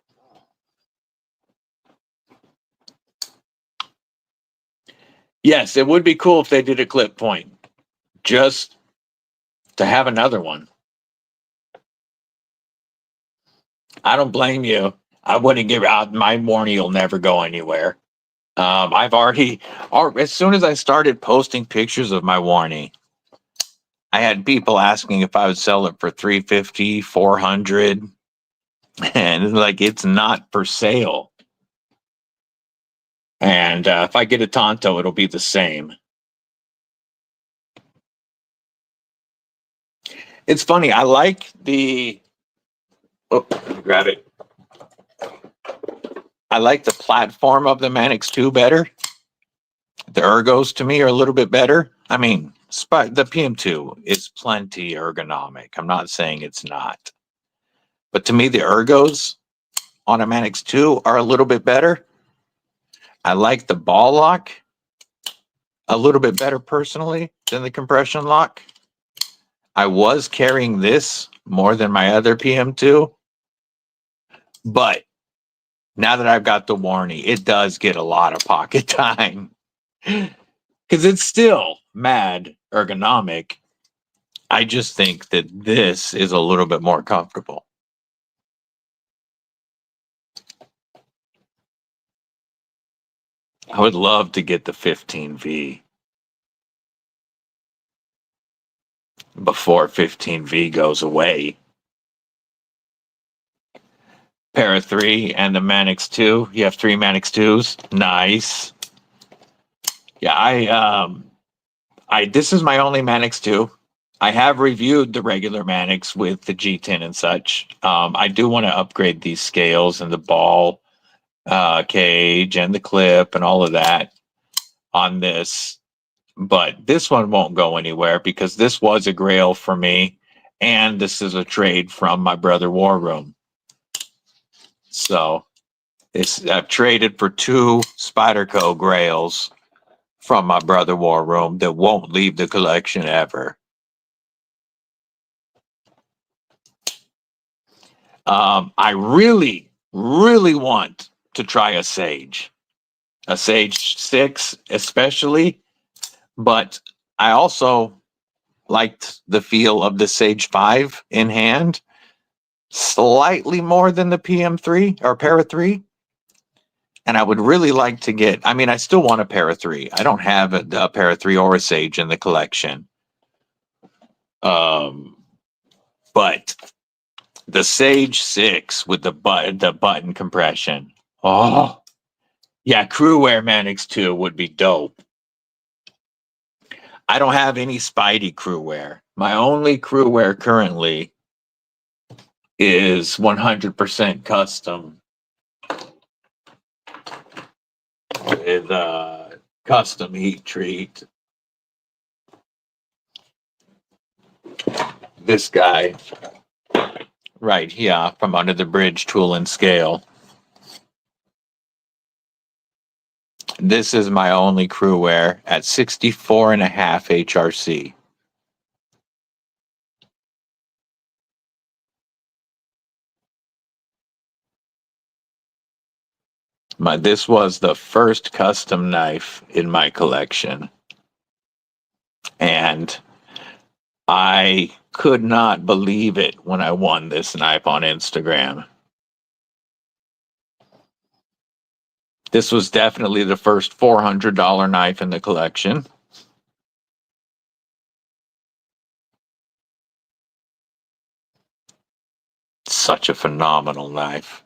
Yes, it would be cool if they did a clip point. Just to have another one. I don't blame you. I wouldn't give out. My Warnie will never go anywhere. I've already, as soon as I started posting pictures of my Warnie, I had people asking if I would sell it for $350, $400, and like it's not for sale. And if I get a Tonto, it'll be the same. It's funny. I like the. Oh, grab it. I like the platform of the Manix 2 better. The ergos to me are a little bit better. I mean, the PM2 is plenty ergonomic. I'm not saying it's not. But to me, the ergos on a Manix 2 are a little bit better. I like the ball lock a little bit better personally than the compression lock. I was carrying this more than my other PM2. But now that I've got the Warnie, it does get a lot of pocket time. Because it's still mad ergonomic. I just think that this is a little bit more comfortable. I would love to get the 15V before 15V goes away. Para 3 and the Manix 2. You have 3 Manix 2s. Nice. Yeah, this is my only Manix 2. I have reviewed the regular Manix with the G10 and such. I do want to upgrade these scales and the ball cage and the clip and all of that on this. But this one won't go anywhere because this was a grail for me. And this is a trade from my brother War Room. So I've traded for 2 Spyderco grails from my brother War Room that won't leave the collection ever. I really, really want to try a Sage 6 especially, but I also liked the feel of the Sage 5 in hand slightly more than the PM3 or Para 3. And I would really like to get, I mean, I still want a Para 3. I don't have a Para 3 or a Sage in the collection. But the Sage 6 with the button compression. Oh, yeah, Crewwear Manix 2 would be dope. I don't have any Spidey Crewwear. My only Crewwear currently is 100% custom with custom heat treat. This guy right here from Under the Bridge Tool and Scale. This is my only Crewwear at 64.5 HRC. This was the first custom knife in my collection. And I could not believe it when I won this knife on Instagram. This was definitely the first $400 knife in the collection. Such a phenomenal knife.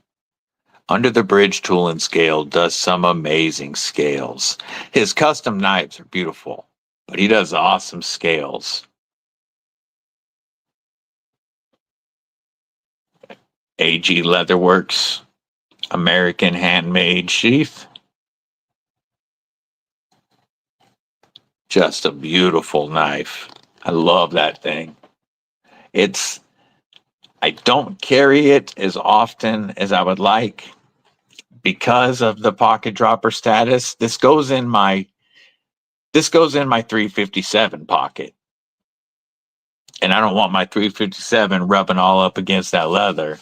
Under the Bridge Tool and Scale does some amazing scales. His custom knives are beautiful, but he does awesome scales. AG Leatherworks American handmade sheath. Just a beautiful knife. I love that thing. I don't carry it as often as I would like because of the pocket dropper status. This goes in my 357 pocket. And I don't want my 357 rubbing all up against that leather.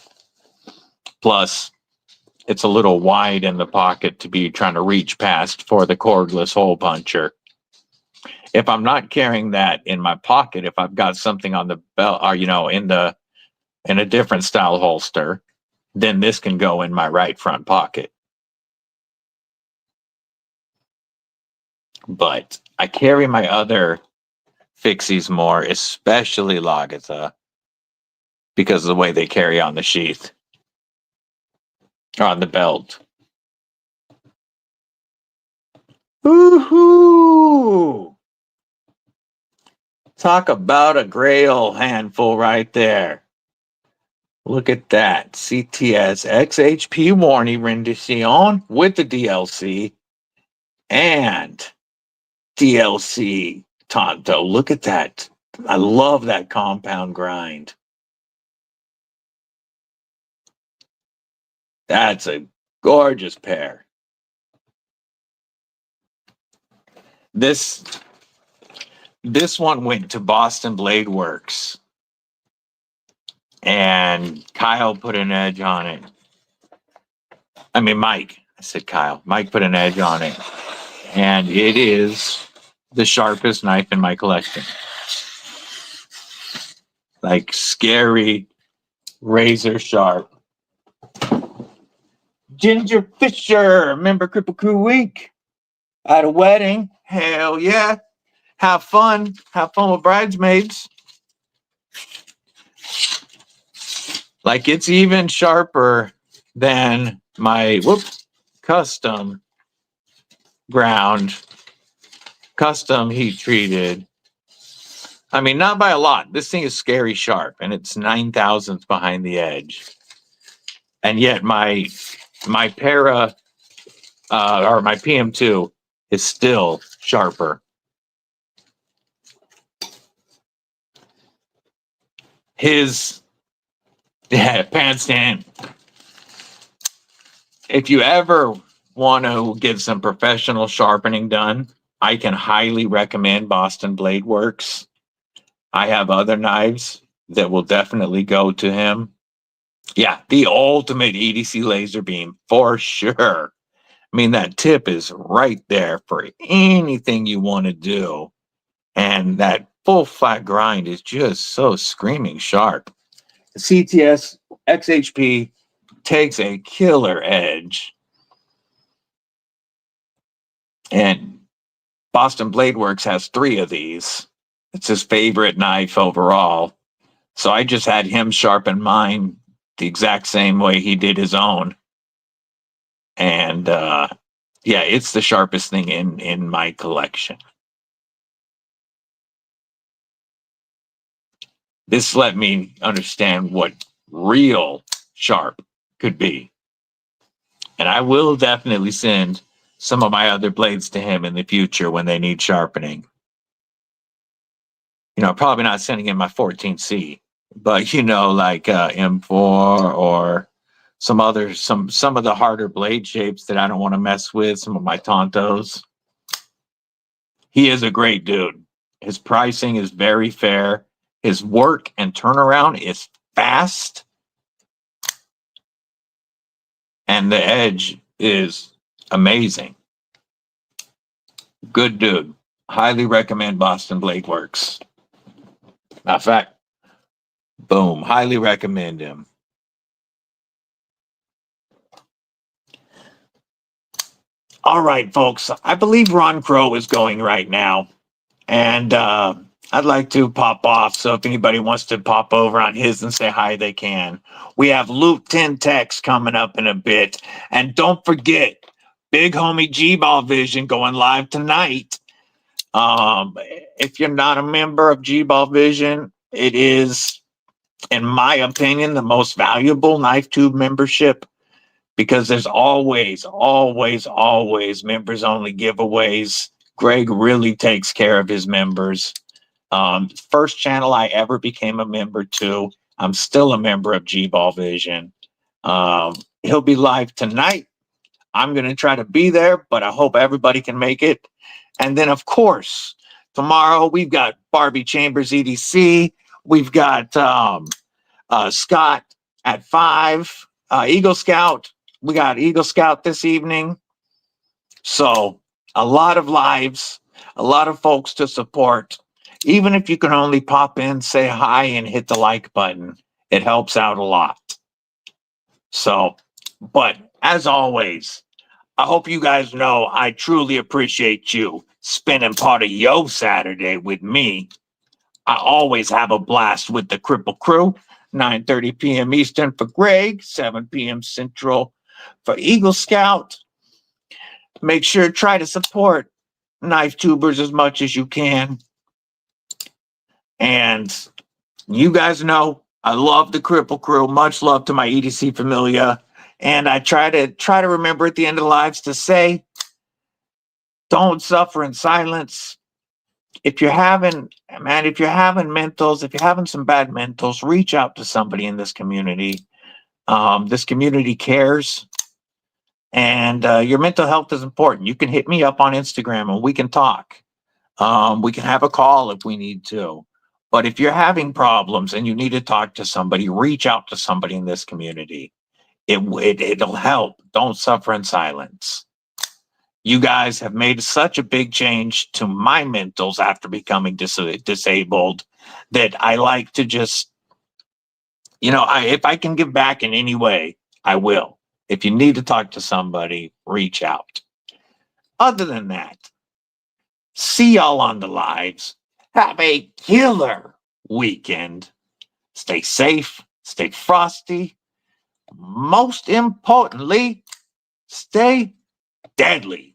Plus, it's a little wide in the pocket to be trying to reach past for the cordless hole puncher. If I'm not carrying that in my pocket, if I've got something on the belt or, in a different style holster, then this can go in my right front pocket. But I carry my other fixies more, especially Lagatha, because of the way they carry on the sheath or on the belt. Woohoo! Talk about a grail handful right there. Look at that. CTS XHP Warney Rendition with the DLC and DLC Tonto. Look at that. I love that compound grind. That's a gorgeous pair. This one went to Boston Blade Works. And Kyle put an edge on it. I mean, Mike. I said Kyle. Mike put an edge on it. And it is the sharpest knife in my collection. Like scary, razor sharp. Ginger Fisher. Remember Kripple Krew Week? At a wedding. Hell yeah. Have fun. Have fun with bridesmaids. Like it's even sharper than my custom ground, custom heat treated. I mean, not by a lot. This thing is scary sharp, and it's 9,000ths behind the edge. And yet my Para or my PM2 is still sharper. Pants stand. If you ever want to get some professional sharpening done, I can highly recommend Boston Blade Works. I have other knives that will definitely go to him. Yeah, the ultimate EDC laser beam for sure. I mean, that tip is right there for anything you want to do. And that full flat grind is just so screaming sharp. The CTS XHP takes a killer edge. And Boston Blade Works has 3 of these. It's his favorite knife overall. So I just had him sharpen mine the exact same way he did his own. And yeah, it's the sharpest thing in my collection. This let me understand what real sharp could be. And I will definitely send some of my other blades to him in the future when they need sharpening. You know, probably not sending him my 14C, but you know, like M4 or some of the harder blade shapes that I don't want to mess with, some of my Tontos. He is a great dude. His pricing is very fair. His work and turnaround is fast. And the edge is amazing. Good dude. Highly recommend Boston Blade Works. Matter of fact, boom, highly recommend him. All right, folks. I believe Ron Crow is going right now. And I'd like to pop off. So if anybody wants to pop over on his and say hi, they can. We have Loot 10 Techs coming up in a bit. And don't forget, big homie G-Ball Vision going live tonight. If you're not a member of G-Ball Vision, it is, in my opinion, the most valuable knife tube membership, because there's always members only giveaways. Greg really takes care of his members. First channel I ever became a member to. I'm still a member of G-Ball Vision. He'll be live tonight. I'm going to try to be there, but I hope everybody can make it. And then, of course, tomorrow we've got Barbie Chambers EDC. We've got Scott at 5. Eagle Scout. We got Eagle Scout this evening. So a lot of lives, a lot of folks to support. Even if you can only pop in, say hi, and hit the like button, it helps out a lot. So, but as always, I hope you guys know I truly appreciate you spending part of your Saturday with me. I always have a blast with the Kripple Krew. 9:30 p.m. Eastern for Greg, 7 p.m. Central for Eagle Scout. Make sure to try to support knife tubers as much as you can. And you guys know I love the Kripple Krew. Much love to my EDC familia. And I try to remember at the end of the lives to say, don't suffer in silence. If you're having mentals, if you're having some bad mentals, reach out to somebody in this community. This community cares. And your mental health is important. You can hit me up on Instagram and we can talk. We can have a call if we need to. But if you're having problems and you need to talk to somebody, reach out to somebody in this community. It'll help. Don't suffer in silence. You guys have made such a big change to my mentals after becoming disabled that I like to just, if I can give back in any way, I will. If you need to talk to somebody, reach out. Other than that, see y'all on the lives. Have a killer weekend. Stay safe, stay frosty. Most importantly, stay deadly.